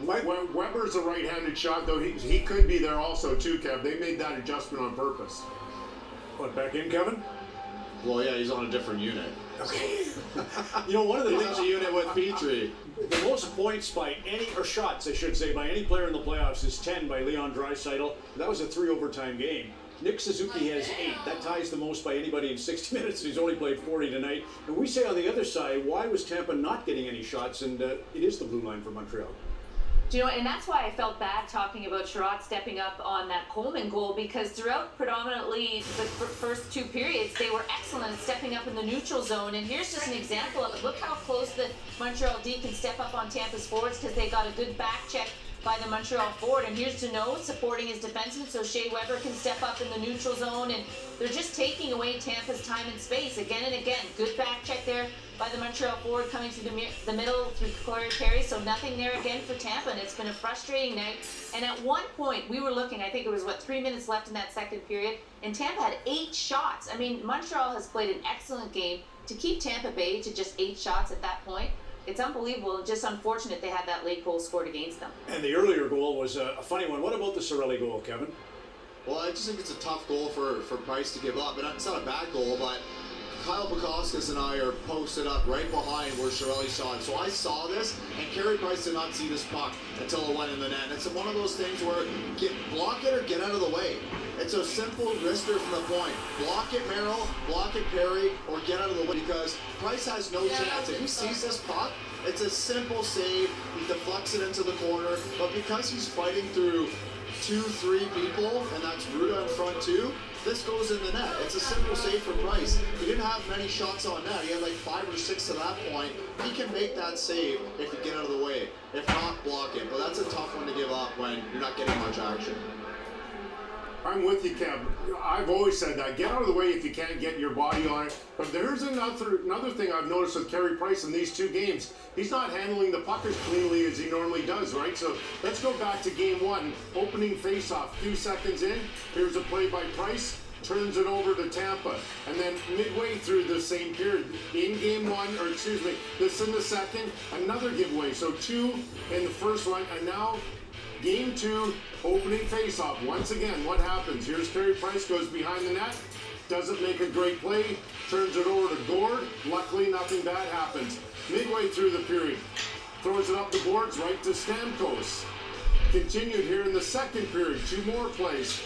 Weber's a right-handed shot, though he could be there also too, Kev. They made that adjustment on purpose. What, back in, Kevin? Well, yeah, he's on a different unit. Okay. You know, one of the He's things on a unit with Petrie. The most points by any, or shots, I should say, by any player in the playoffs is 10 by Leon Draisaitl. That was a 3-overtime game. Nick Suzuki has 8. That ties the most by anybody in 60 minutes, and he's only played 40 tonight. And we say on the other side, why was Tampa not getting any shots? And it is the blue line for Montreal. Do you know, and that's why I felt bad talking about Sherratt stepping up on that Coleman goal, because throughout predominantly the first 2 periods, they were excellent at stepping up in the neutral zone. And here's just an example of it. Look how close the Montreal D can step up on Tampa's forwards, because they got a good back check by the Montreal forward. And here's Deneau supporting his defenseman, so Shea Weber can step up in the neutral zone. And they're just taking away Tampa's time and space again and again. Good back check there by the Montreal forward coming through the middle through Corey Perry, so nothing there again for Tampa, and it's been a frustrating night. And at one point, we were looking, I think it was, 3 minutes left in that second period, and Tampa had 8 shots. I mean, Montreal has played an excellent game. To keep Tampa Bay to just 8 shots at that point, it's unbelievable and just unfortunate they had that late goal scored against them. And the earlier goal was a funny one. What about the Cirelli goal, Kevin? Well, I just think it's a tough goal for Price to give up, but it's not a bad goal, but Kyle Bukauskas and I are posted up right behind where Cirelli saw it. So I saw this, and Carey Price did not see this puck until it went in the net. And it's one of those things where block it or get out of the way. It's a simple wrister from the point. Block it, Merrill, block it, Perry, or get out of the way, because Price has no chance. If he sees this puck, it's a simple save. He deflects it into the corner, but because he's fighting through 2-3 people, and that's Ruda in front too, this goes in the net. It's a simple save for Price. He didn't have many shots on net. He had like 5 or 6 to that point. He can make that save if you get out of the way. If not, block it. But that's a tough one to give up when you're not getting much action. I'm with you, Kev. I've always said that. Get out of the way if you can't get your body on it. But there's another thing I've noticed with Carey Price in these 2 games. He's not handling the puck as cleanly as he normally does, right? So let's go back to game 1. Opening face-off, few seconds in. Here's a play by Price. Turns it over to Tampa. And then midway through the same period, in game 1, or excuse me, this in the second, another giveaway. So 2 in the first one, and now game 2, opening face-off. Once again, what happens? Here's Carey Price, goes behind the net, doesn't make a great play, turns it over to Gord. Luckily, nothing bad happens. Midway through the period, throws it up the boards right to Stamkos. Continued here in the second period, 2 more plays.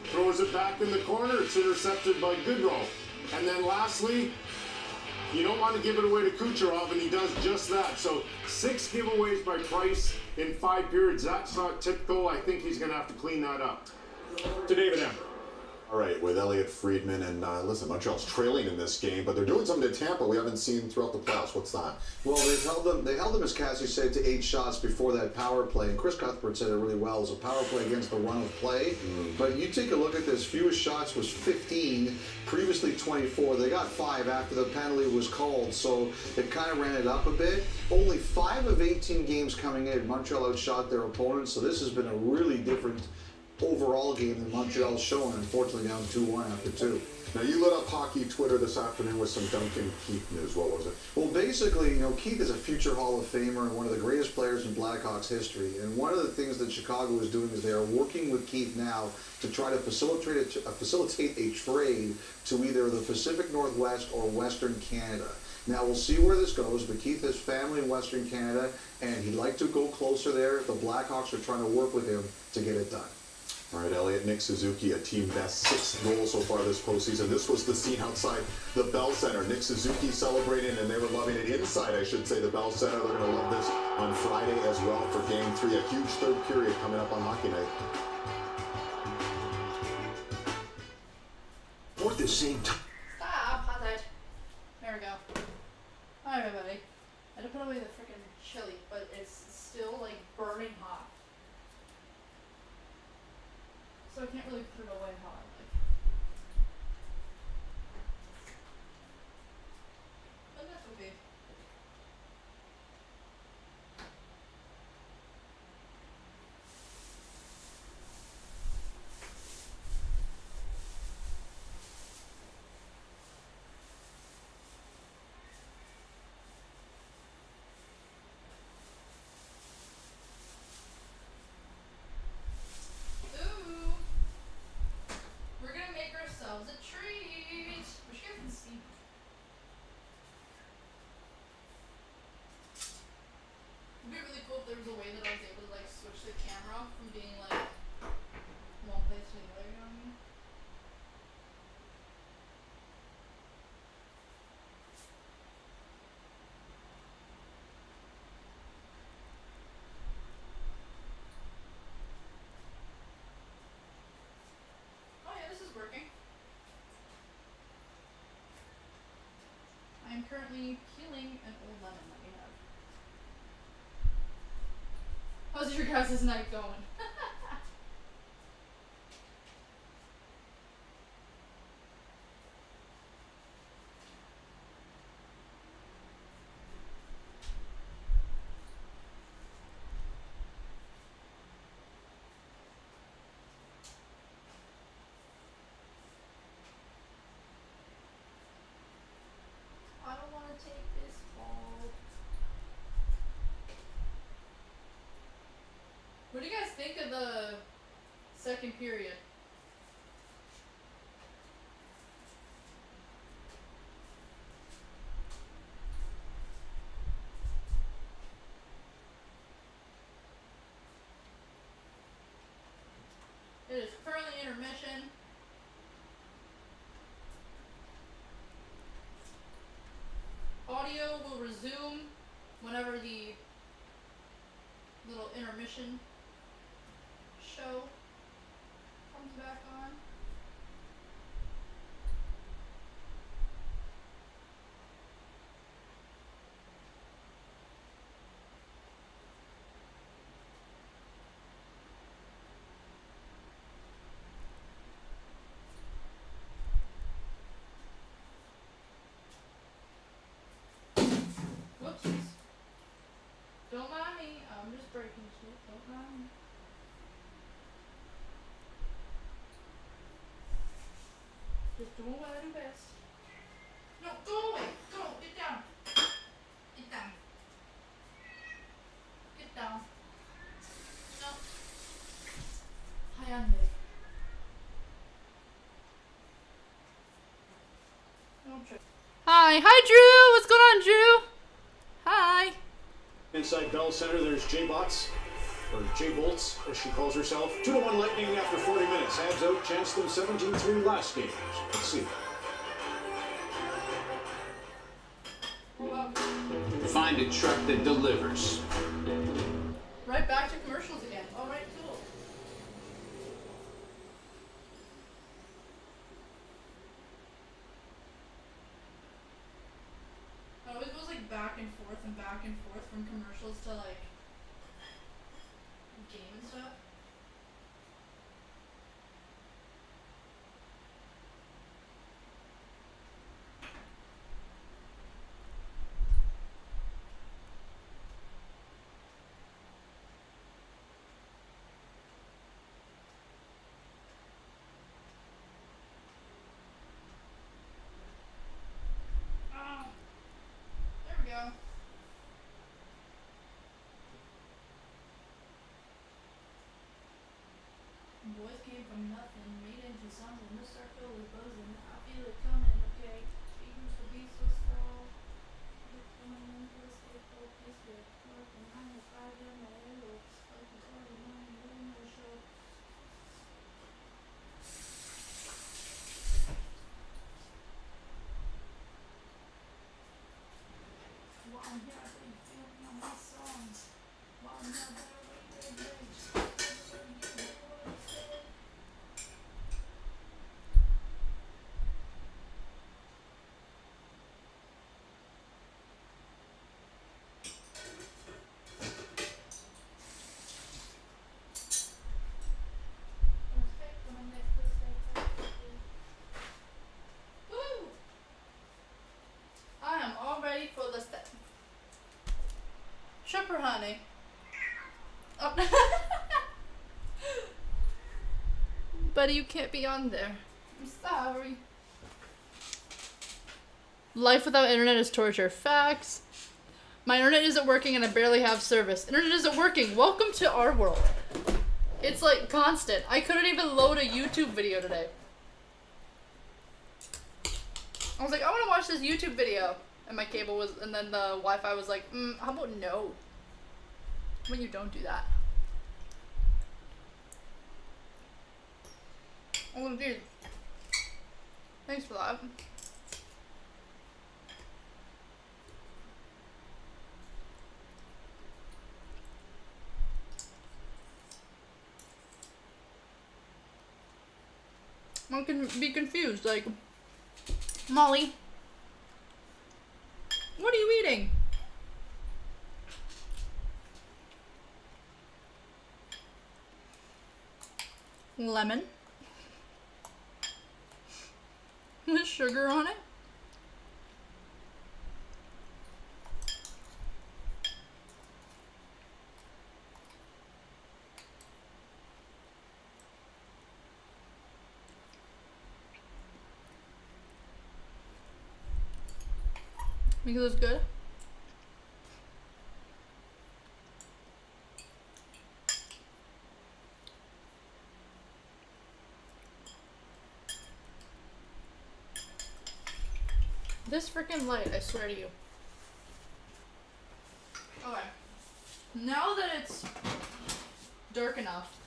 Throws it back in the corner, it's intercepted by Goodrow. And then lastly, you don't want to give it away to Kucherov, and he does just that. So 6 giveaways by Price in 5 periods. That's not typical. I think he's going to have to clean that up. To David M. All right, with Elliot Friedman, and listen, Montreal's trailing in this game, but they're doing something to Tampa we haven't seen throughout the playoffs. What's that? Well, they held them, as Cassie said, to 8 shots before that power play, and Chris Cuthbert said it really well. It was a power play against the run of play, but you take a look at this, fewest shots was 15, previously 24. They got 5 after the penalty was called, so it kind of ran it up a bit. Only 5 of 18 games coming in, Montreal outshot their opponents, so this has been a really different overall game than Montreal's shown, unfortunately down 2-1 after 2. Now, you lit up hockey Twitter this afternoon with some Duncan Keith news. What was it? Well, basically, Keith is a future Hall of Famer and one of the greatest players in Blackhawks history. And one of the things that Chicago is doing is they are working with Keith now to try to facilitate a trade to either the Pacific Northwest or Western Canada. Now, we'll see where this goes, but Keith has family in Western Canada, and he'd like to go closer there. The Blackhawks are trying to work with him to get it done. All right, Elliot, Nick Suzuki, a team best 6 goals so far this postseason. This was the scene outside the Bell Center. Nick Suzuki celebrating, and they were loving it inside, I should say, the Bell Center. They're going to love this on Friday as well for Game 3. A huge third period coming up on Hockey Night. For the same time. Stop, hot out. There we go. Hi, everybody. I had to put away the freaking chili, but it's still like burning hot. So I can't really put it away hot. But that's okay. am currently peeling an old lemon that we have. How's your guys' night going? I don't want to take this ball. What do you guys think of the second period? It is currently intermission. Audio will resume whenever the little intermission show comes back on. Whoopsies. Don't mind me, I'm just breaking shit, don't mind me. Just doing what I do best. No, go away, go, get down. Get down. Get down. No. Hyundai. Don't trip. Hi, Drew, what's going on, Drew? Hi. Inside Bell Center, there's Jay Botts, or Jay Bolts, as she calls herself. 2-1 Lightning after 40 minutes. Habs out, chanced them 17-3 last game. Let's see. Find a truck that delivers. Right back to commercials again. All right, cool. It always goes like back and forth from commercials to like game and stuff. Oh, there we go. Boys came from nothing, made into something. The circle is buzzing. I feel it coming, okay? She used to be so slow. It's coming into the state focus with working 9 to 5 in my looks. Like it's already mine, really no show. While I'm here, I think feeling on my songs. While I'm not there, woo! I am all ready for the step. Tripper, honey. Oh. Buddy, you can't be on there. I'm sorry. Life without internet is torture. Facts. My internet isn't working and I barely have service. Internet isn't working. Welcome to our world. It's like constant. I couldn't even load a YouTube video today. I was like, I want to watch this YouTube video. And my cable was, and then the Wi-Fi was like, how about no? When you don't do that. Oh, dude. Thanks for that. One can be confused, like, Molly, What are you eating? Lemon. With sugar on it. Because it's good. This freaking light, I swear to you. Okay. Now that it's dark enough,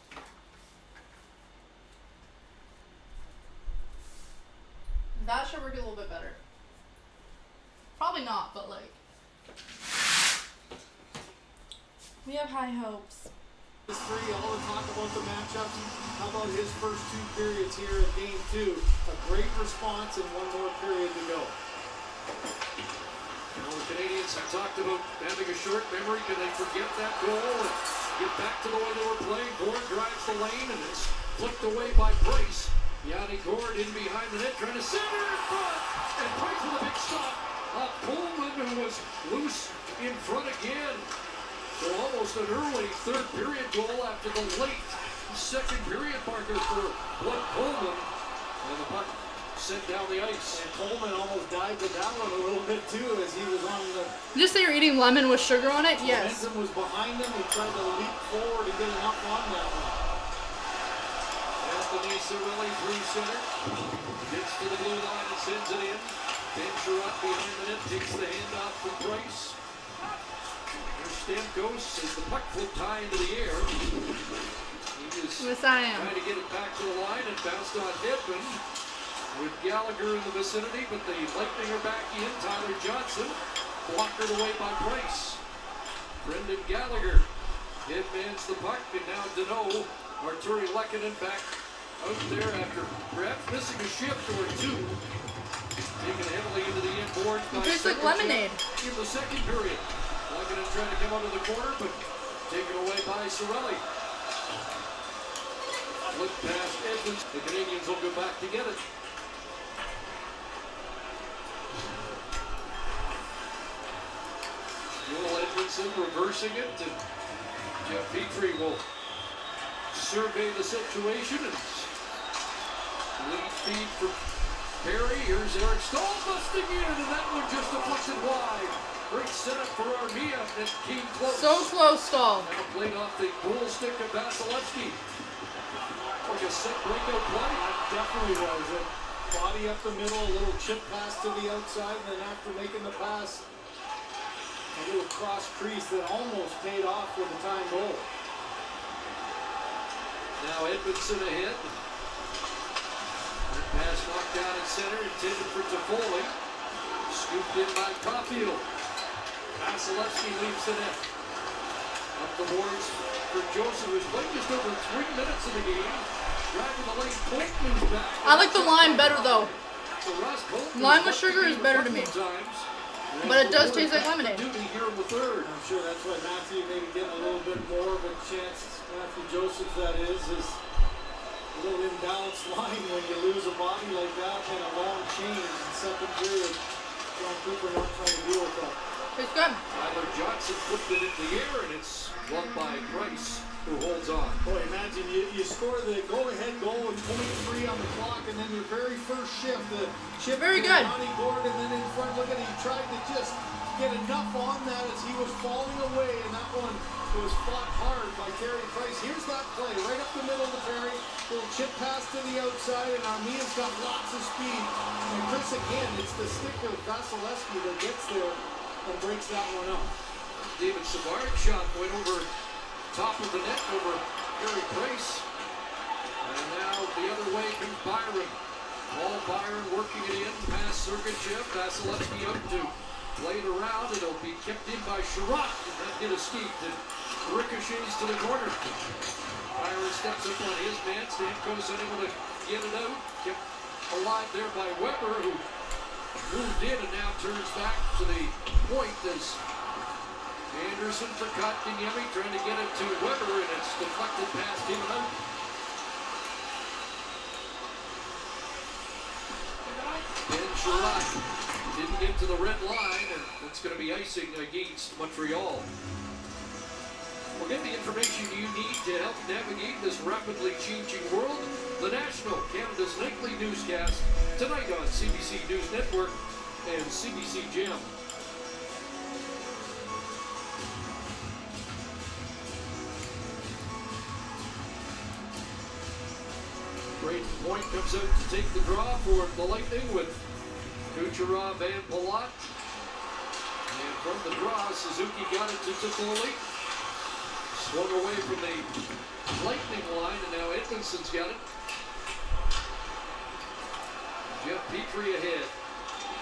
that should work a little bit better. Probably not, but like, we have high hopes. This three, all the talk about the matchups. How about his first 2 periods here at game 2? A great response and one more period to go. You know, the Canadians have talked about having a short memory. Can they forget that goal and get back to the way they were playing? Gord drives the lane and it's flicked away by Price. Yanni Gord in behind the net trying to center in front. And Price with a big shot. Pullman, who was loose in front again. So almost an early third period goal after the late second period marker for Blood Pullman. And the puck sent down the ice. And Pullman almost dived it down a little bit too as he was on the... Did you say you're eating lemon with sugar on it? Yes. Momentum was behind him. He tried to leap forward and get enough on that one. Anthony Cirelli through center. Gets to the blue line and sends it in. Ben Sherratt behind the net takes the handoff from Price. There's Stamkos as the puck flipped high into the air. He is trying to get it back to the line and bounced on Edmund with Gallagher in the vicinity, but the Lightning are back in. Tyler Johnson blockered away by Price. Brendan Gallagher headmans the puck, and now Deneau, Arturi Lehkonen back out there after perhaps missing a shift or 2. Taken heavily into the inboard by tastes like lemonade in the second period. Lehkonen trying to come out of the corner, but taken away by Cirelli. Flip past Edmonds. The Canadians will go back to get it. Joel Edmondson reversing it, and Jeff Petrie will survey the situation and lead feed for Perry. Here's Eric Stahl busting in, and that one just deflected wide. Great setup for Armia that came close. So close, Stahl. Now played off the bull stick of Vasilevsky. Like a set breakout play. That definitely was it. Body up the middle, a little chip pass to the outside, and then after making the pass, a little cross crease that almost paid off with a tying goal. Now Edmondson ahead. That pass knocked down in center, intended for Toffoli. Scooped in by Caulfield. Vasilevsky leaves the net. Up the boards for Joseph, who's played just over 3 minutes of the game. Driving the lane, Colton's back. I like the lime better though. Lime with sugar is better to me. But it does taste like lemonade. Here in the third. I'm sure that's why Matthew maybe getting a little bit more of a chance. Matthew Joseph, that is a little imbalanced line when you lose a body like that and a long change in second period. John Cooper not trying to deal with that. It's good. Tyler Johnson flipped it in the air, and it's won by Price, who holds on. Boy, imagine you score the go-ahead goal with 0.3 on the clock, and then your very first shift, the chip very good. Yanni Gord, and then in front, look at it, he tried to just get enough on that as he was falling away, and that one was fought hard by Carey Price. Here's that play, right up the middle of the Perry, little chip pass to the outside, and Armia's got lots of speed. And Chris, again, it's the stick of Vasilevsky that gets there and breaks that one up. David Savard's shot went over top of the net over Carey Price. And now the other way comes Byron. Paul Byron working it in past Sergachev. Vasilevsky up to play it around. It'll be kept in by Sherratt. And that hit a skeet that ricochets to the corner. Byron steps up on his man. Stamkos unable to get it out. Kept alive there by Weber, who moved in and now turns back to the point as Anderson for Kotkaniemi trying to get it to Weber, and it's deflected past him and out. Ben Sherratt didn't get to the red line, and it's going to be icing against Montreal. We'll get the information you need to help navigate this rapidly changing world. The National, Canada's nightly newscast, tonight on CBC News Network and CBC Gem. Brayden Point comes out to take the draw for the Lightning with Kucherov and Palat. And from the draw, Suzuki got it to Toffoli. Swung away from the Lightning line, and now Edmondson's got it. Jeff Petrie ahead.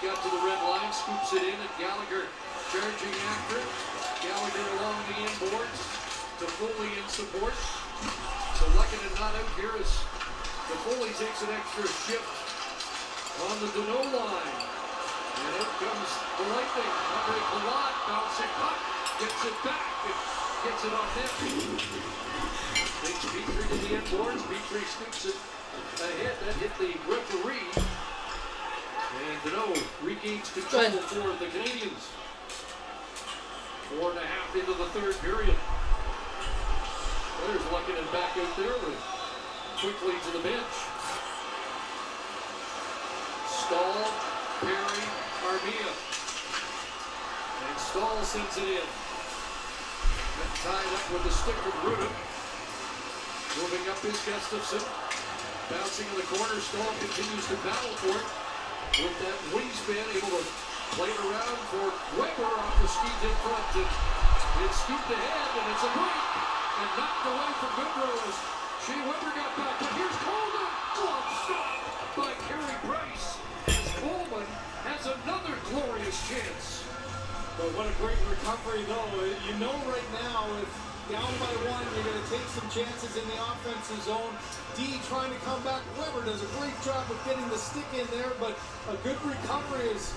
He got to the red line, scoops it in, and Gallagher charging after it. Gallagher along the end boards. Toffoli in support. So Lehkonen not out here as Toffoli takes an extra shift on the Deneau line. And out comes the Lightning. Andre Palat bouncing puck, gets it back, and gets it on net. Takes Petrie to the end boards. Petrie scoops it ahead. That hit the referee. And Deneau regains control for the Canadians. 4.5 into the third period. There's Lehkonen back out there with quickly to the bench. Stahl, Perry, Armia. And Stahl sends it in. And tied up with the stick of Rudin. Moving up is Gustafsson. Bouncing in the corner. Stahl continues to battle for it. With that wingspan, able to play it around for Weber off the skis in front. And it's scooped ahead, and it's a break. And knocked away from Goodrow as Shea Weber got back, but here's Coleman! Glove stop by Carey Price as Coleman has another glorious chance. But what a great recovery, though. You know right now, if down by one, you're going to take some chances in the offensive zone. D trying to come back. Weber does a great job of getting the stick in there, but a good recovery is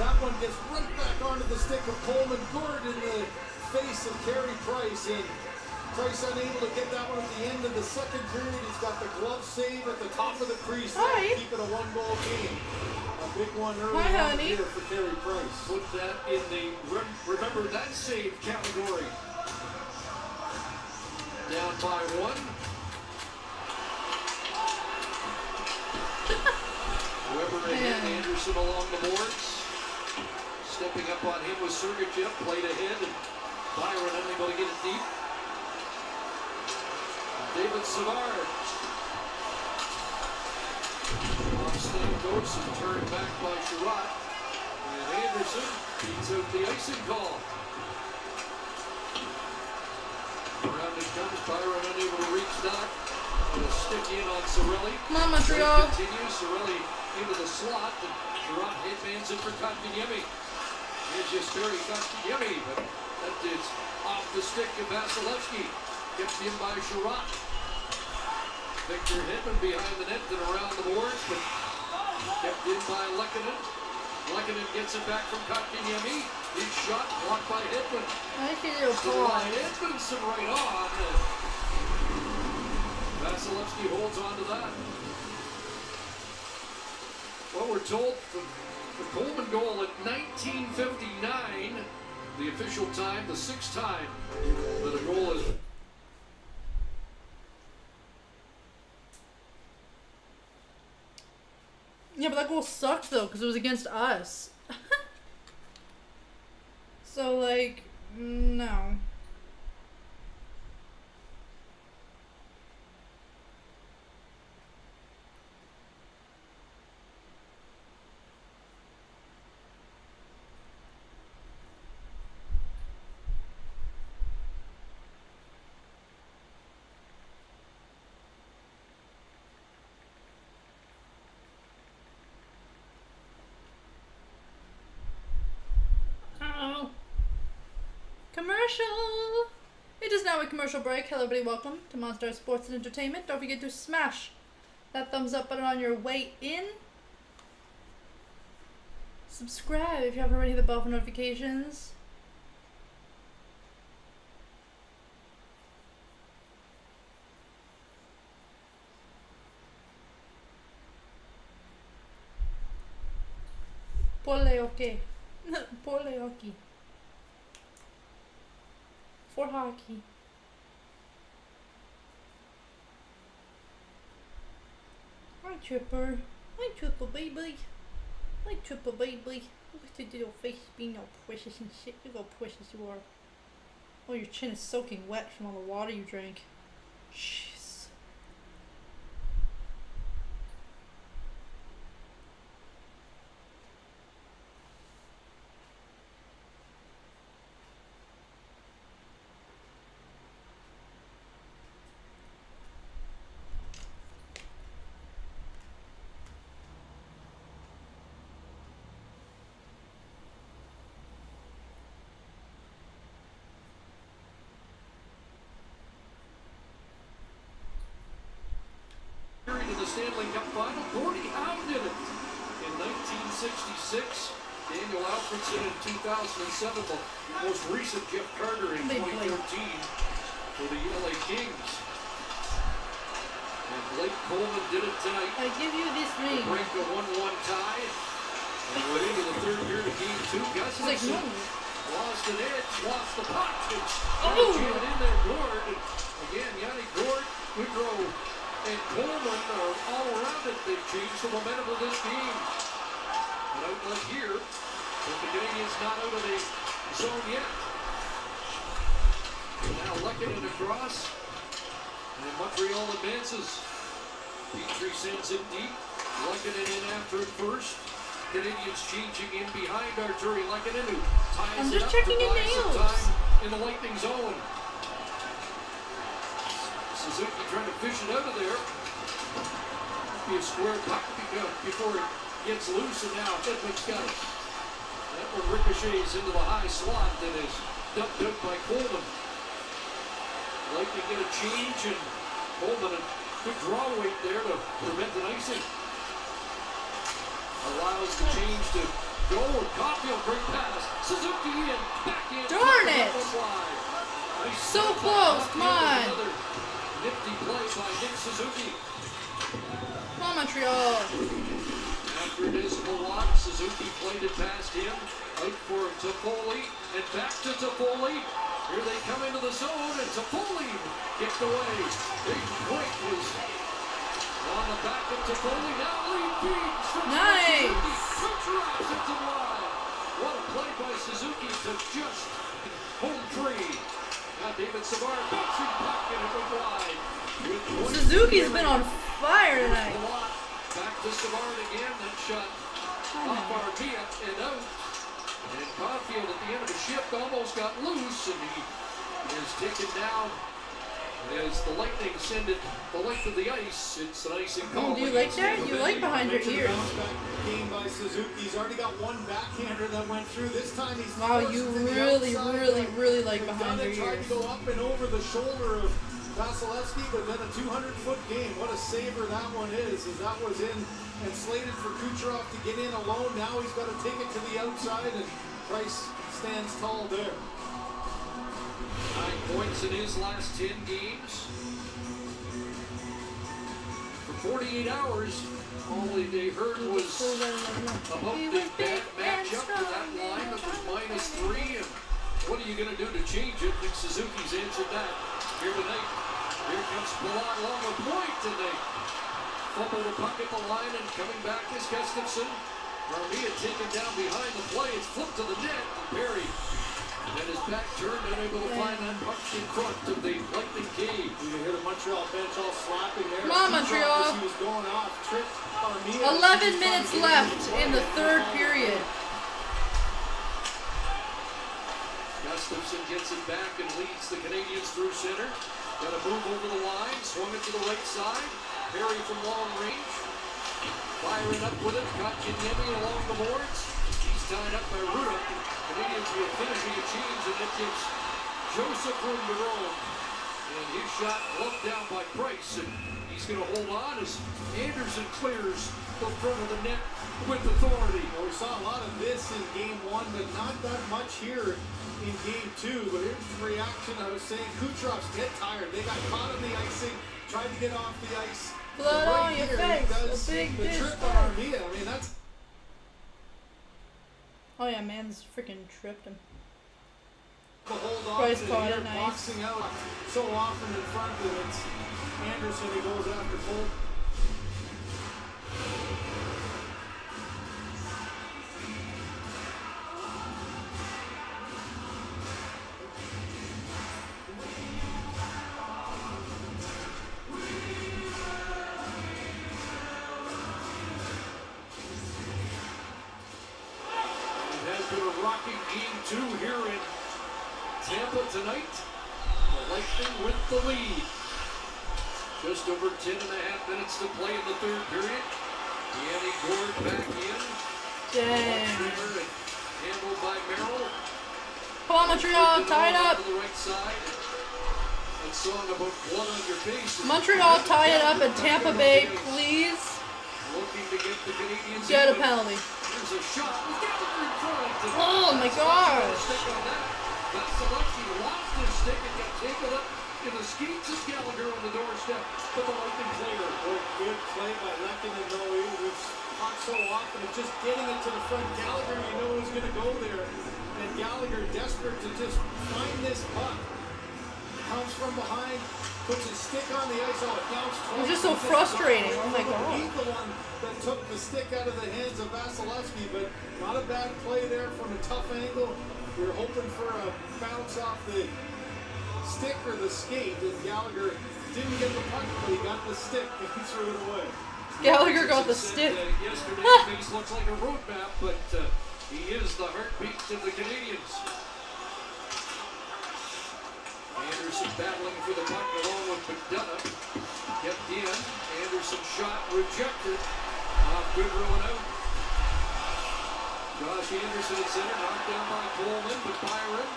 that one gets right back onto the stick of Coleman. Good in the face of Carey Price, and Price unable to get that one at the end of the second period. He's got the glove save at the top of the crease to keep it a one-goal game. A big one early on here for Carey Price. Put that in the remember that save category. Down by one. Weber ahead, Anderson along the boards. Stepping up on him was Sergachev, played ahead, and Byron unable to get it deep. David Savard. Off-snap goes and turned back by Sherratt. And Anderson beats out the icing call. Around it comes, Byron unable to reach that. And a stick in on Cirelli. Come on, Montreal. Continues, Cirelli into the slot. And Sherratt headmans it for Kotkaniemi. Here's just Barry Kotkaniemi, but that is off the stick of Vasilevsky. Gets in by Sherratt. Victor Hedman behind the net and around the boards, but kept in by Lehkonen. Lehkonen gets it back from Kotkaniemi. His shot blocked by Hedman. I think it'll fall. Edmondson right on. Vasilevsky holds on to that. Well, we're told the Coleman goal at 19:59, the official time, the sixth time that a goal is. Yeah, but that goal sucked though, because it was against us. So, like, no. Commercial! It is now a commercial break. Hello everybody, welcome to Monster Sports and Entertainment. Don't forget to smash that thumbs up button on your way in. Subscribe if you haven't already, hit the bell for notifications. Pole hockey. Pole hockey. For hockey. Hi Tripper. Hi Tripper baby. Hi Tripper baby. Look at your little face being all precious and shit. Look how precious you are. Oh, your chin is soaking wet from all the water you drank. Jeez. In the Stanley Cup final, Gordie Howe did it in 1966. Daniel Alfredson in 2007. The most recent Jeff Carter in 2013 for the LA Kings. And Blake Coleman did it tonight. I give you this ring. To break a 1-1 tie. And we're into the third period of game 2. Gustafsson lost an edge, lost the puck. Jammed in there, Gord. And again, Yanni Gord, Goodrow, and Coleman are all around it. They've changed the momentum of this game. An outlet here, but the Canadians not out of the zone yet. And now Lehkonen across, and Montreal advances. Petrie sends it deep. Lehkonen in after it first. Canadians changing in behind Arturi Lehkonen, who ties it up to buy some time in the Lightning zone. Suzuki trying to fish it out of there. Be a square puck before it gets loose, and now Edmonds got it. That one ricochets into the high slot that is dumped out by Coleman. Lightning get a change, and Coleman, a good draw weight there to prevent an icing. Allows the change to go, and Caulfield, great pass. Suzuki in, back in. Darn it! Nice so close, come on. Nifty play by Nick Suzuki. Come on, Montreal. After it is Malott, Suzuki played it past him. Out for Toffoli, and back to Toffoli. Here they come into the zone, and Toffoli kicked away. Big point was on the back of Toffoli. Now lead feed. Nice. Kucherov hits it wide. What a play by Suzuki to just home free. Now David Savard bouncing puck, and it went wide. Suzuki's been on fire tonight. Back to Savard again. That shot off Armia and out. And Caulfield at the end of the shift almost got loose, and he is taken down as the Lightning send it the length of the ice. It's an icing call. Do you like that? You like behind your ears. Game by Suzuki. He's already got one backhander that went through. This time he's wow, you really like behind your ears. Tried to go up and over the shoulder of Vasilevsky, but then a 200-foot game. What a saver that one is, as that was in and slated for Kucherov to get in alone. Now he's got to take it to the outside, and Price stands tall there. 9 points in his last 10 games. For 48 hours, all they heard was about the bad matchup for that line that was -3. And what are you going to do to change it? Nick Suzuki's answered that here tonight. Here comes Malott along the point, and they fumble the puck at the line, and coming back is Gustafsson. Armia taken down behind the play. It's flipped to the net, and Perry and his back turned, unable to find that puck in front of the Lightning cage. You hear the Montreal bench all slapping there. Come on, Montreal. He was going off, tripped Armia. 11 minutes left in the third period. Gustafsson gets it back and leads the Canadians through center. Got to move over the line, swung it to the right side. Perry from long range. Firing up with it, got Yemi along the boards. He's tied up by Ruda. Canadians will finishing a change, and it gives Joseph room to roll. And his shot lumped down by Price, and he's going to hold on as Anderson clears the front of the net with authority. Well, we saw a lot of this in game 1, but not that much here in game 2. But here's the reaction I was saying. Kucherov's get tired. They got caught in the icing, tried to get off the ice. Blood right on your here, face, he does a big the dish trip on Armia. I mean, that's... Oh yeah, man's freaking tripped him. The hold on Price to caught here, it, nice. boxing out so often in front of him. It's Anderson who goes after Cole. It has been a rocking game 2 here in Tampa tonight. The Lightning with the lead. Just over 10 and a half minutes to play in the third period. Yanni Gord back in. Dang. Handled by Merrill. Come on, Montreal, tie it up. To the right side. That song about blood on your face. Montreal, tie it up at Tampa Bay, please. Looking to get the Canadians. Get a penalty. There's a shot. Oh my gosh. Vasilevsky lost his stick and got taken up in the skeets of Gallagher on the doorstep. But the Lightning player. Good play by Lehkonen, though. He was caught so often of just getting it to the front. Gallagher, you know who's going to go there. And Gallagher, desperate to just find this puck. Comes from behind, puts his stick on the ice. Oh, it bounced twice. It's just so frustrating. Oh my god. He's the one that took the stick out of the hands of Vasilevsky, but not a bad play there from a tough angle. We were hoping for a bounce off the stick or the skate, and Gallagher didn't get the puck, but he got the stick and he threw it away. Gallagher got the stick. Yesterday's face looks like a road map, but he is the heartbeat of the Canadians. Anderson battling for the puck along with McDonough. Kept in. Anderson shot rejected. Off Goodrow and out. Josh Anderson at center, knocked down by Coleman, but Byron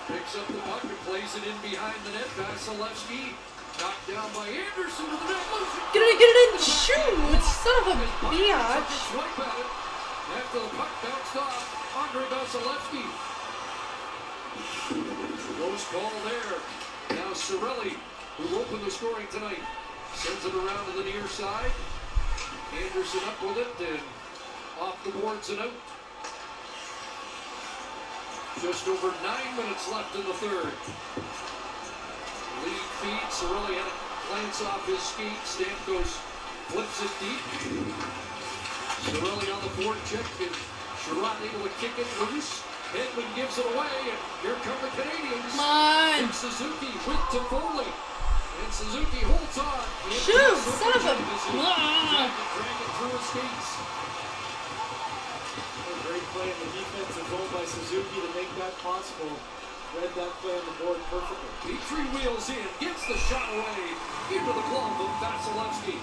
picks up the puck and plays it in behind the net. Vasilevsky knocked down by Anderson to the net. Get it in, shoot! Son of a biatch. Swipe at it. After the puck bounced off, Andre Vasilevsky. Close call there. Now Cirelli, who opened the scoring tonight, sends it around to the near side. Anderson up with it and off the boards and out. Just over 9 minutes left in the third. Lead feed. Cirelli had a glance off his skate. Stamkos flips it deep. Cirelli on the forecheck and Sherratt able to kick it loose. Edmund gives it away, and here come the Canadians. Come on. And Suzuki with Toffoli. And Suzuki holds on. Shoot, son of a... Drag it through his skates. A great play in the defensive zone by Suzuki to make that possible. Read that play on the board perfectly. Petrie wheels in, gets the shot away into the glove of Vasilevsky.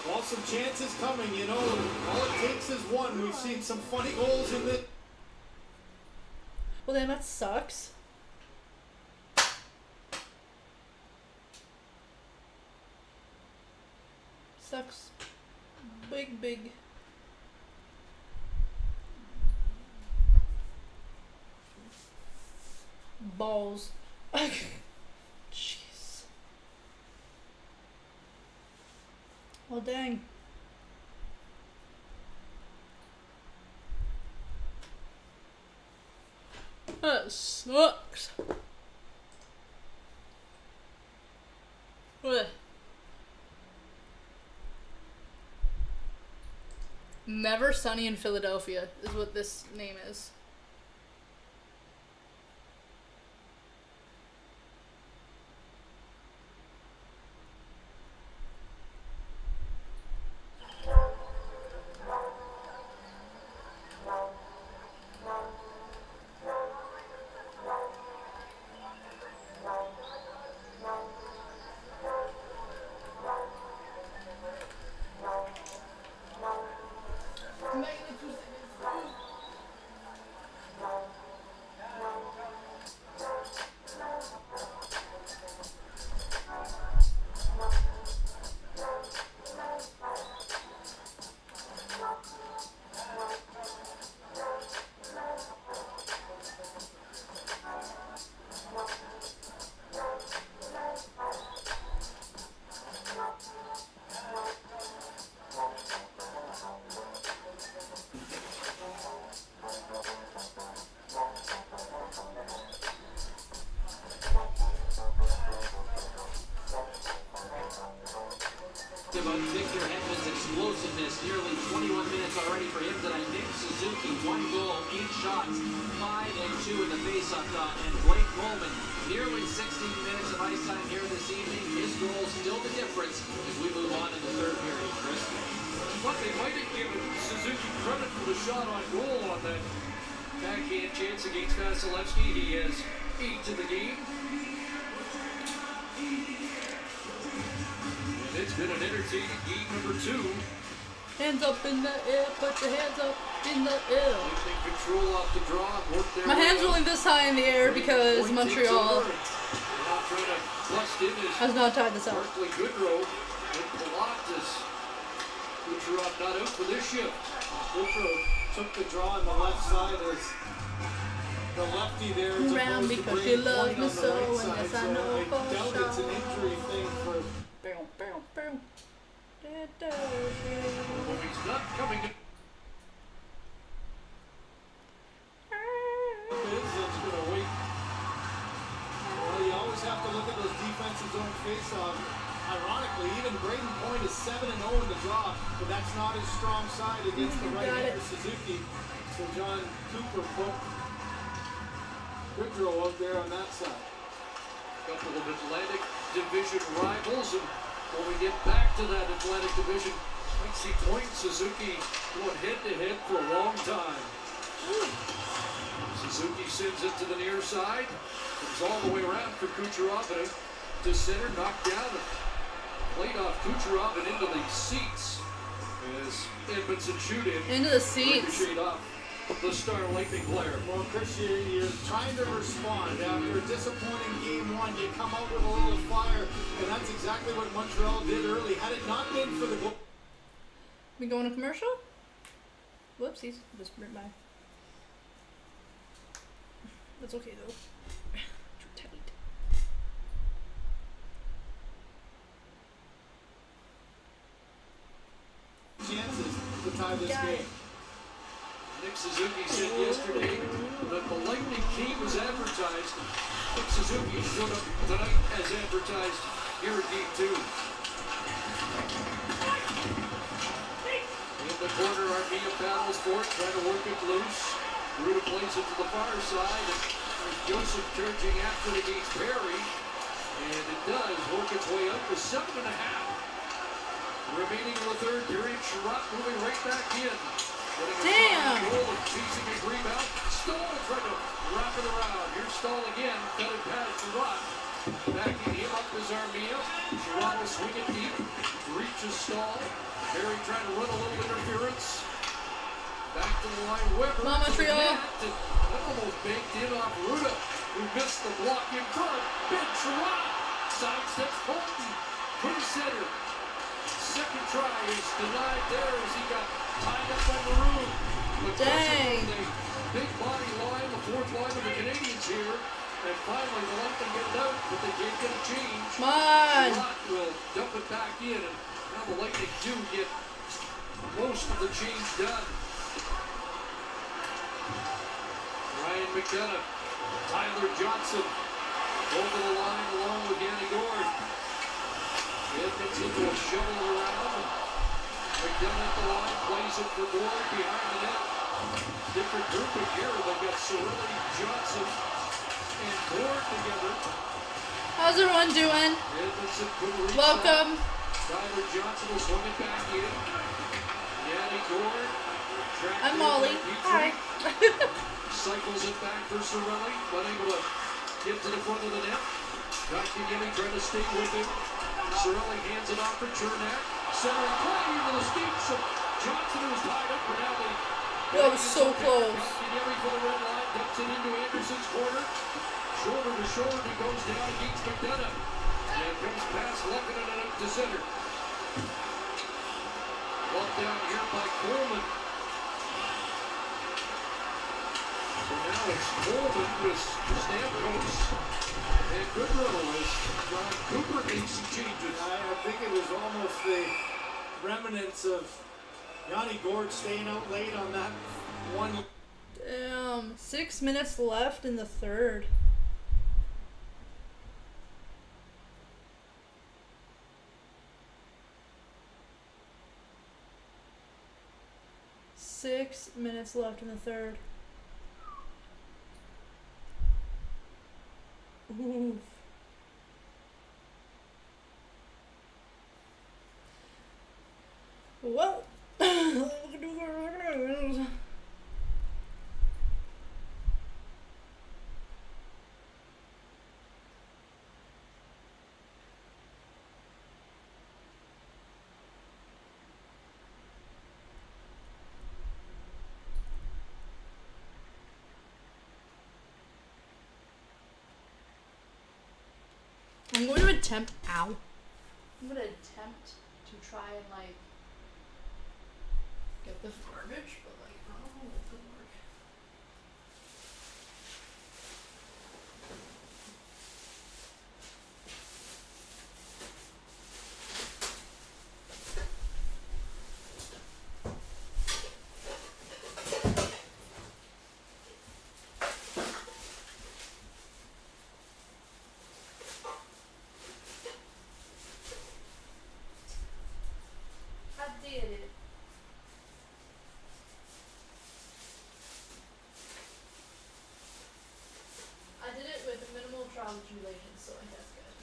Well, some chances coming, you know. All it takes is one. We've seen some funny goals in this. Well, then that sucks. Sucks. Big. Balls. Jeez. Well, dang. That sucks. Ugh. Never Sunny in Philadelphia is what this name is. points already for him tonight. Nick Suzuki, 1 goal, 8 shots, 5 and 2 in the faceoff dot. And Blake Coleman, nearly 16 minutes of ice time here this evening. His goal still the difference as we move on in the third period. Chris? But they might have given Suzuki credit for the shot on goal on that backhand chance against Vasilevsky. He has 8 in the game. And it's been an entertaining game number 2. Hands up in the air, put your hands up in the air. Control off the draw, work their My hand's only this high in the air because Montreal has not tied this up. Barclay Goodrow with Pilatus. Kucherov not out for this shift. Goodrow took the draw on the left side as the lefty there. Around because she loves me so, and yes I know I for doubt sure. it's an injury thing for. He's not coming in. It's gonna wait. Well, you always have to look at those defensive zone face-off. Ironically, even Braden Point is 7-0 in the draw, but that's not his strong side against the right-hander Suzuki. So John Cooper put Goodrow out there on that side. Couple of Atlantic Division rivals, and when we get back to that Atlantic Division, might see Point and Suzuki going head-to-head for a long time. Suzuki sends it to the near side. Comes all the way around for Kucherov, and to center, knocked down, and played off Kucherov and into the seats as Edmondson shoot in. Into the seats. Ricocheted off the Star Lightning player. Well, Chris, you're trying to respond. After a disappointing game 1, you come out with a little fire, and that's exactly what Montreal did early. Had it not been for the goal. We going to commercial? Whoopsies. Just right by. That's okay though. Too tight. Chances to tie this game. Nick Suzuki said yesterday that the Lightning team was advertised. Nick Suzuki showed up tonight as advertised here at Game 2. In the corner, Armia battles for it, trying to work it loose. Ruda plays it to the far side, and there's Joseph charging after it against Perry. And it does work its way up to 7.5. Remaining in the third period, Sherratt moving right back in. Damn! Goal and chasing a rebound. Stahl trying to wrap it around. Here's Stahl again. Fed it past Sherratt. Backing him up is Armia. Sherratt will swing it deep. Reaches Stahl. Perry trying to run a little interference. Back to the line. Weber. Come on, Montreal. That almost banked in off Ruda, who missed the block in front. Ben Sherratt. Sidesteps Colton. Couldn't center. Second try is denied there as he got tied up by Maroon. But dang. The big body line, the fourth line of the Canadians here. And finally the Lightning get it out, but they can't get a change. Come on. Sherratt will dump it back in, and now the Lightning do get most of the change done. Ryan McDonough, Tyler Johnson over the line along with Yanni Gord. Edmondson will shovel around. McDonough at the line, plays it for Gord behind the net. Different group of here. They've got Cirelli, Johnson, and Gord together. How's everyone doing? Edmondson couldn't reach Welcome. that. Tyler Johnson will swing it back in. Yanni Gord. I'm Molly. Hi. Cycles it back for Cirelli, but able to get to the front of the net. Back to Yanni, trying to stay with him. Cirelli hands it off for Chernak. Centering play into the skates of Johnson, who was tied up, but now that was so close. Yanni for the red line, dumps it into Anderson's corner. Shoulder to shoulder, he goes down against McDonough. And comes past Lukkonen and up to center. Blumped down here by Coleman. So now it's Coleman with Stamkos. And Goodrow as John Cooper makes some changes. I think it was almost the remnants of Yanni Gord staying out late on that one. Damn. 6 minutes left in the third. 6 minutes left in the third. Ooh. Well, I'm going to attempt. Ow. I'm going to attempt to try and like get this garbage, but like I don't know if it's gonna work. I did it. I did it with minimal trial and tribulation, so I think that's good.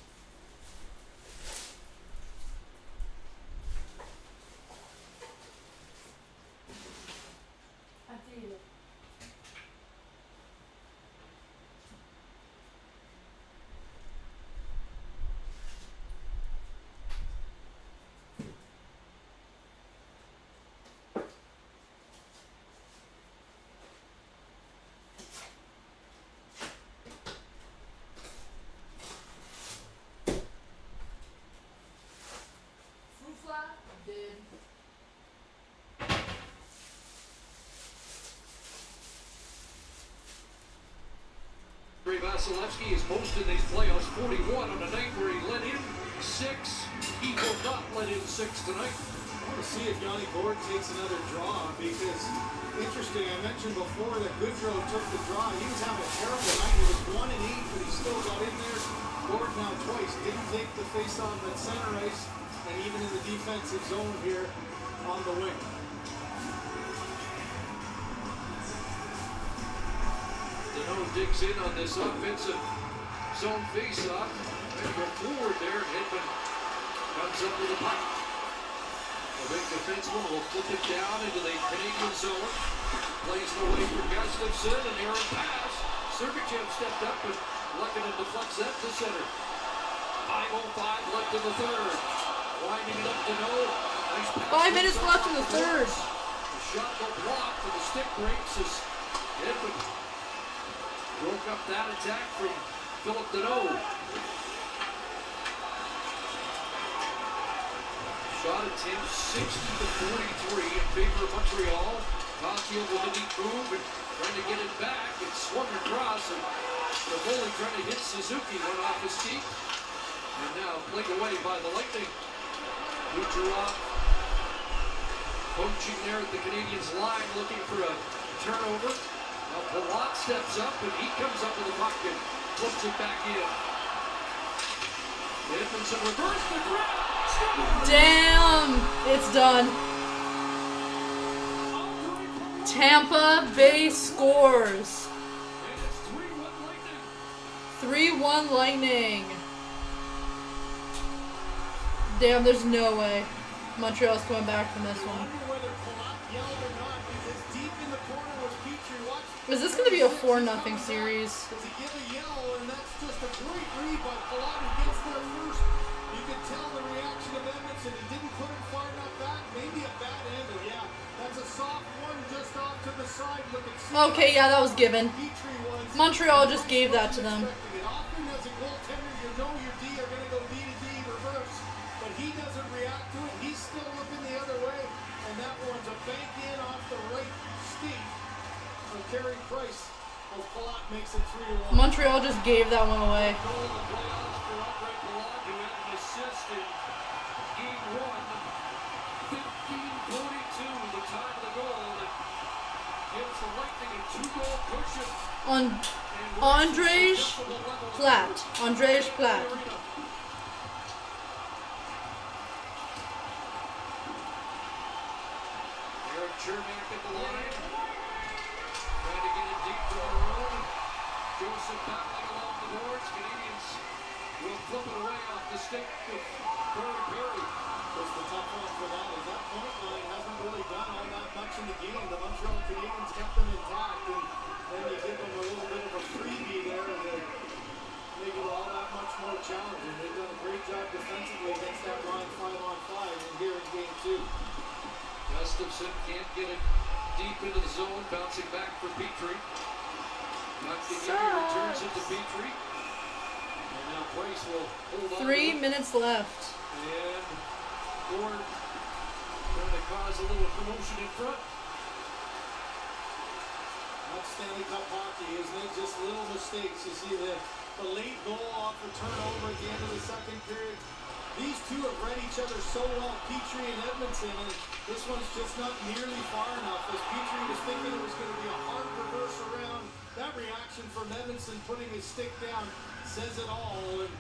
I did it. Fruit fly? Did. Vasilevsky is most in these playoffs, 41 on a night where he let in 6. He will not let in 6 tonight. I want to see if Yanni Gord takes another draw because, interesting, I mentioned before that Goodrow took the draw. He was having a terrible night. He was 1 and 8, but he still got in there. Gord now twice. Didn't take the face-off at center ice and even in the defensive zone here on the wing. Dano digs in on this offensive zone face-off. And go forward there. Hedman comes up with a puck. A big defenseman will flip it down into the Canadian zone. Plays the way for Gustafsson, and errant pass. Sergachev stepped up, but Lehkonen deflects that to center. 5:05 left in the third. Winding it up to no. Nice pass. 5 minutes left in the third. The shot will block, and the stick breaks as Hedman broke up that attack from Philip Danault. Shot attempt 60-43 in favor of Montreal. Caulfield with a deep move and trying to get it back. It swung across and the goalie trying to hit Suzuki, went off his feet. And now played away by the Lightning. Kucherov poaching there at the Canadiens line, looking for a turnover. Now Palat steps up and he comes up with the puck and flips it back in. Edmondson reversed the grab. Damn! It's done. Tampa Bay scores. 3-1 Lightning. Damn, there's no way Montreal's coming back from this one. Is this going to be a 4-0 series? Does he give a yell, and that's just a great read by Palat, who gets there first. You can tell the reaction of Edmondson. He didn't put him far enough back. Maybe a bad angle. Yeah, that's a soft one just off to the side. Look at Okay, yeah, that was given. Montreal just gave that to them. Often as a goaltender, you know your D are going to go D to D reverse, but he doesn't react to it. He's still looking the other way, and that one's a bank in off the right skate from Carey Price. As Palat makes it 3-1. Montreal just gave that one away. On Andrej Platt. Andrej Platt. Eric Chermy back at the line. Trying to get it deep to their own. Joseph battling along the boards. Canadians will flip it away off the stick with Perry. What's the tough one for that is that point line hasn't really done all that much in the game. The Montreal Canadiens kept them intact, and then you give them a little bit of a freebie there to make it all that much more challenging. They've done a great job defensively against that line 5-on-5 and here in game 2. Gustafsson can't get it deep into the zone, bouncing back for Petrie. Returns it to Petrie. And now Price will hold on. 3 minutes left. And Ford trying to cause a little commotion in front. That's Stanley Cup hockey, isn't it? Just little mistakes. You see the late goal off the turnover at the end of the second period. These two have read each other so well, Petrie and Edmondson, and this one's just not nearly far enough. As Petrie was thinking it was going to be a hard reverse around, that reaction from Edmondson putting his stick down says it all. And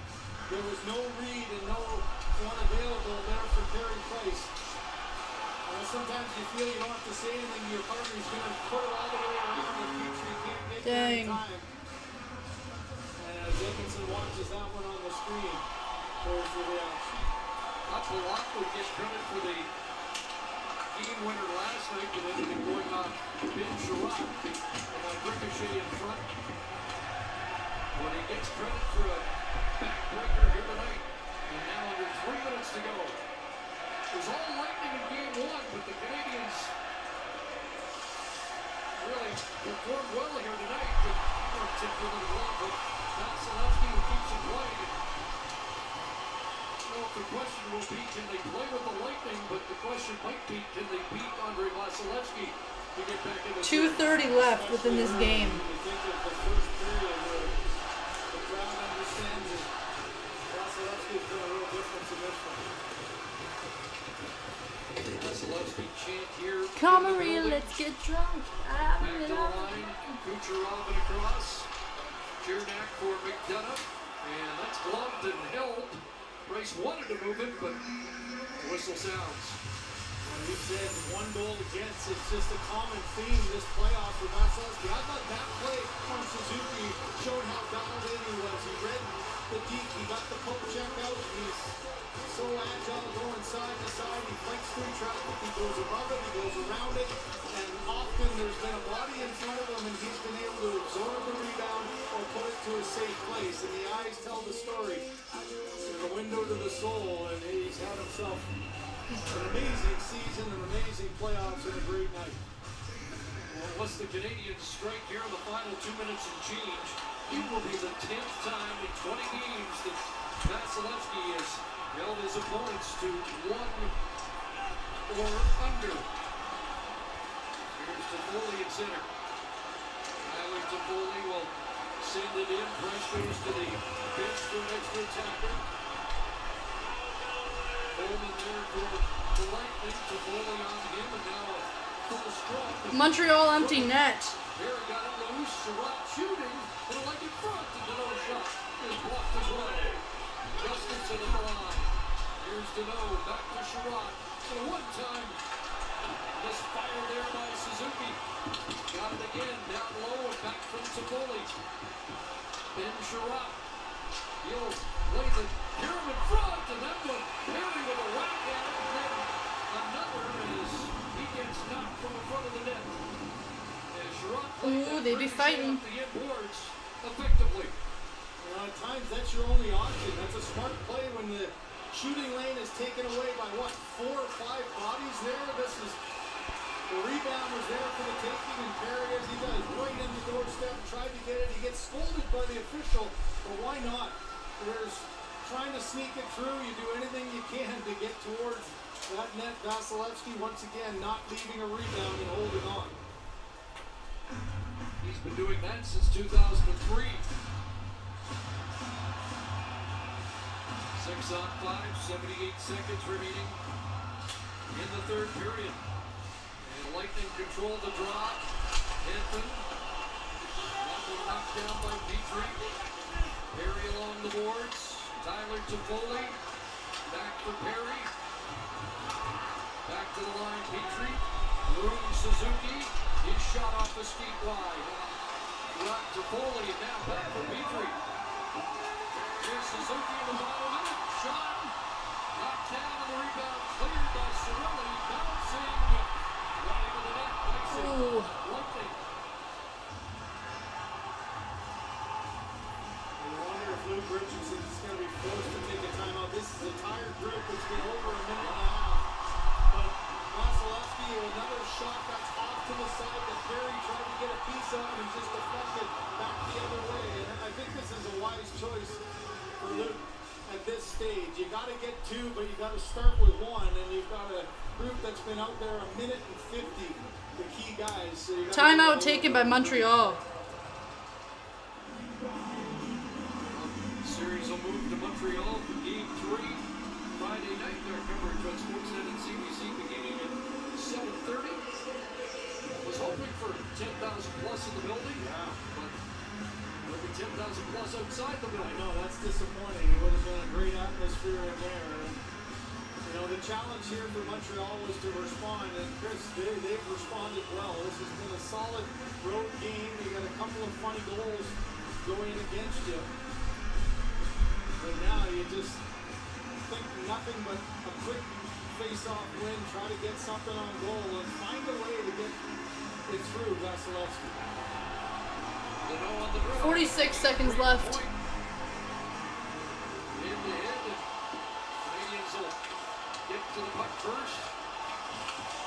there was no read and no one available there for Carey Price. Sometimes you feel you don't have to say anything to your partner. He's going to put it all the way around and Petrie can't get there in time. And as Edmondson watches that one on the screen, there's the reaction. Uplock would get credit for the game winner last night, but ended up going off Ben Sherratt and Ricochet in front. But he gets credit for a backbreaker here tonight. And now under 3 minutes to go. It was all lightning in game 1, but the Canadians really performed well here tonight. But particularly well, but Vasilevsky who keeps it playing. Well, the question will be, can they play with the Lightning? But the question might be, can they beat Andrei Vasilevsky to get back in the 2:30 left within this game. You think of the first period where the crowd understands it. Vasilevsky's been a real difference in this one. Vasilevsky chant here. Come Maria, let's get drunk. Back to the line. Kucherov and across. Chernak for McDonough. And that's gloved and held. Price wanted to move it, but the whistle sounds. When we said 1 goal against, it's just a common theme this playoff for Vasilevsky. I thought that play from Suzuki showed how dialed in he was. He read the deep, he got the poke check out. He's so agile, going side to side. He fights through traffic, he goes above it, he goes around it. And often there's been a body in front of him and he's been able to absorb the rebound or put it to a safe place. And the eyes tell the story. The window to the soul, and he's had himself an amazing season, an amazing playoffs, and a great night. Well, once the Canadians strike here in the final 2 minutes and change, it will be the 10th time in 20 games that Vasilevsky has held his opponents to 1 or under. Here's Toffoli in center. Tyler Toffoli will send it in. Price goes to the bench for an extra attacker. Coleman there for the Lightning. Toffoli on him, and now a full strike. Montreal empty net. Perry got it loose. Sherratt shooting. It'll like in front. The Deneau shot is blocked as well. Gustafsson in the line. Here's Deneau. Back to Sherratt. And a one-time misfire there by Suzuki. Got it again. Down low and back from Toffoli. Ben Sherratt. He'll play the Hiram in front, and that one, Perry with a whack at it, and then another as he gets knocked from the front of the net. And Sherratt plays that they be fighting. off the inboards effectively. At times, that's your only option. That's a smart play when the shooting lane is taken away by, 4 or 5 bodies there? The rebound was there for the taking, and Perry, as he does, right in the doorstep, tried to get it. He gets scolded by the official, but why not? There's trying to sneak it through. You do anything you can to get towards that net. Vasilevsky, once again, not leaving a rebound and holding on. He's been doing that since 2003. 6 on 5, 78 seconds remaining in the third period. And Lightning control the draw. Hinton. That one knocked down by Petrie. Perry along the boards. Tyler Toffoli. Back for Perry. Back to the line, Petrie. Suzuki, his shot off the skate wide. Right to Foley, and now back for Petrie. Here's Suzuki in the bottom minute. Shot. Knocked down on the rebound. Cleared by Cirelli. Bouncing. Right into the net. Icing. Lightning. I wonder if Luke Richardson is going to be forced to take a timeout. This is a tired group. It's been over a minute and a half. But Vasilevsky, another shot that's off to the side that Perry tried to get a piece of and just deflected back the other way. And I think this is a wise choice for Luke at this stage. You got to get two, but you got to start with one. And you've got a group that's been out there a minute and 50, the key guys. So timeout taken by Montreal. Series will move to Montreal for Game 3 Friday night. Their coverage on Sportsnet and CBC beginning at 7:30. Was hoping for 10,000 plus in the building, but maybe 10,000 plus outside the building. I know, that's disappointing. It would have been a great atmosphere in there. And, you know, the challenge here for Montreal was to respond, and Chris, they've responded well. This has been a solid road game. You got a couple of funny goals going against you. But now you just think nothing but a quick face-off win, try to get something on goal, and find a way to get it through Vasilevsky. 46 seconds left. Canadians will get to the puck first.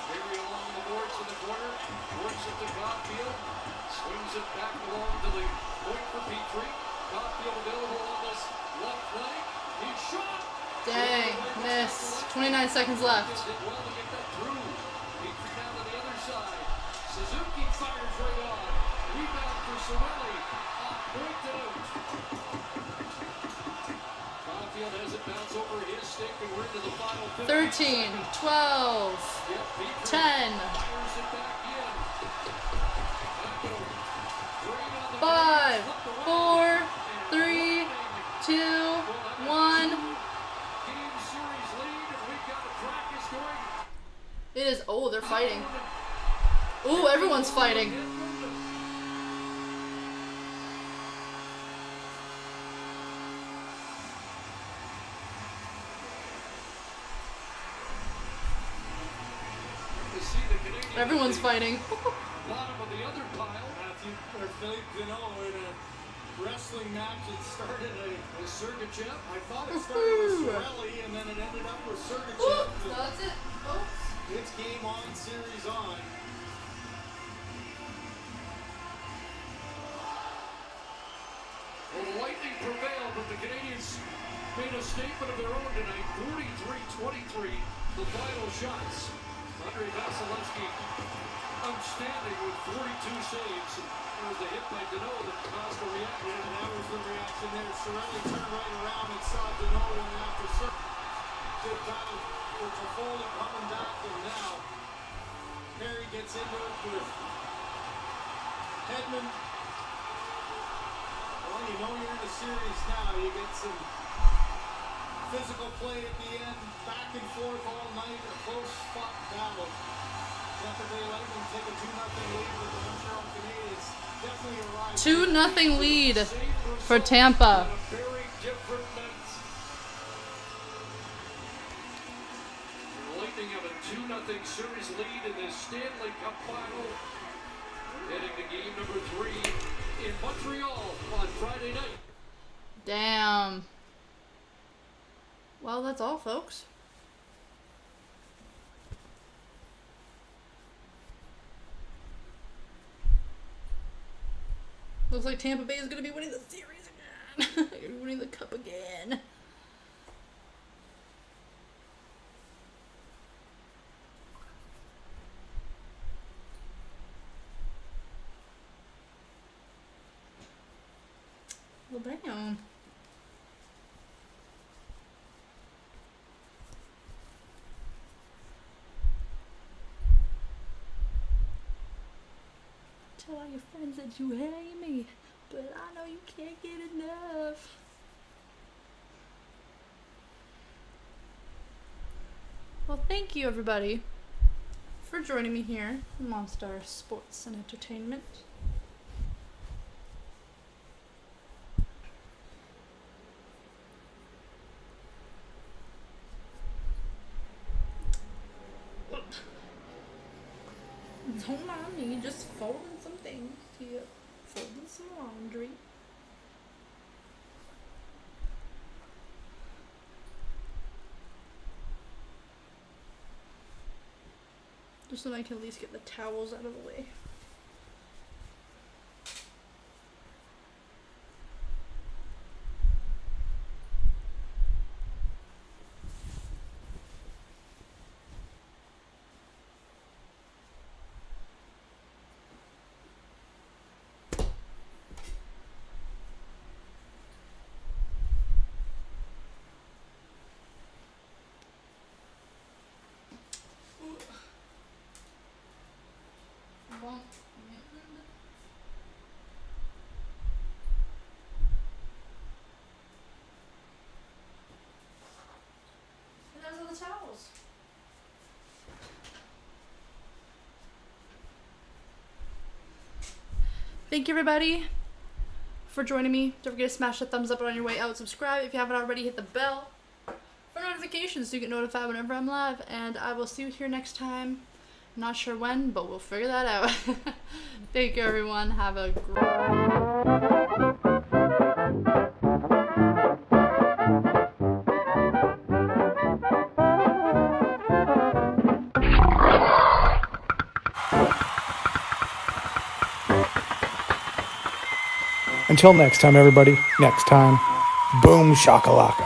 Very along the boards in the corner. Works it to Caulfield. Swings it back along to the point for Petrie. Caulfield available on this left flank. He shot. Dang, miss. 29 seconds left. Did well to get that through. Petrie down to the other side. Suzuki fires right on. Rebound for Cirelli. Pointed out. Caulfield has it bounce over his stick, and we're into the final 13, 12, 10, 5, 4, 3, 2, 1. It is, oh, they're fighting. Ooh, everyone's fighting. Everyone's fighting. Bottom of the other pile. Matthew, or Philippe Deneau in a wrestling match. It started with Sergachev. I thought it started with Cirelli, and then it ended up with Sergachev. That's it. Oops. It's game on, series on. Well, the Lightning prevailed, but the Canadians made a statement of their own tonight. 43-23, the final shots. Andrei Vasilevsky outstanding with 42 saves. There was the hit by Deneau that caused a reaction. Yeah, that was the reaction there. Cirelli turned right around and saw Deneau, and after good battle for Toffoli coming back, and now Perry gets into it with Hedman. Well, you know you're in a series now. You get some physical play at the end, back and forth all night, a close fought battle. Tampa Bay Lightning take a 2-0 lead with the Montreal Canadiens. Definitely a rise. 2-0 lead for Tampa. Very different night. The Lightning have a 2-0 series lead in the Stanley Cup final. Heading to game number 3 in Montreal on Friday night. Damn. Well, that's all, folks. Looks like Tampa Bay is going to be winning the series again. They're winning the cup again. Well, damn. Tell all your friends that you hate me, but I know you can't get enough. Well, thank you everybody for joining me here in Monster Sports and Entertainment. Don't mind me, just folding some things here. Folding some laundry. Just so I can at least get the towels out of the way. And those are the towels. Thank you, everybody, for joining me. Don't forget to smash that thumbs up on your way out. Subscribe if you haven't already. Hit the bell for notifications so you get notified whenever I'm live. And I will see you here next time. Not sure when, but we'll figure that out. Thank you, everyone. Have a great... Until next time, everybody. Next time, boom shakalaka.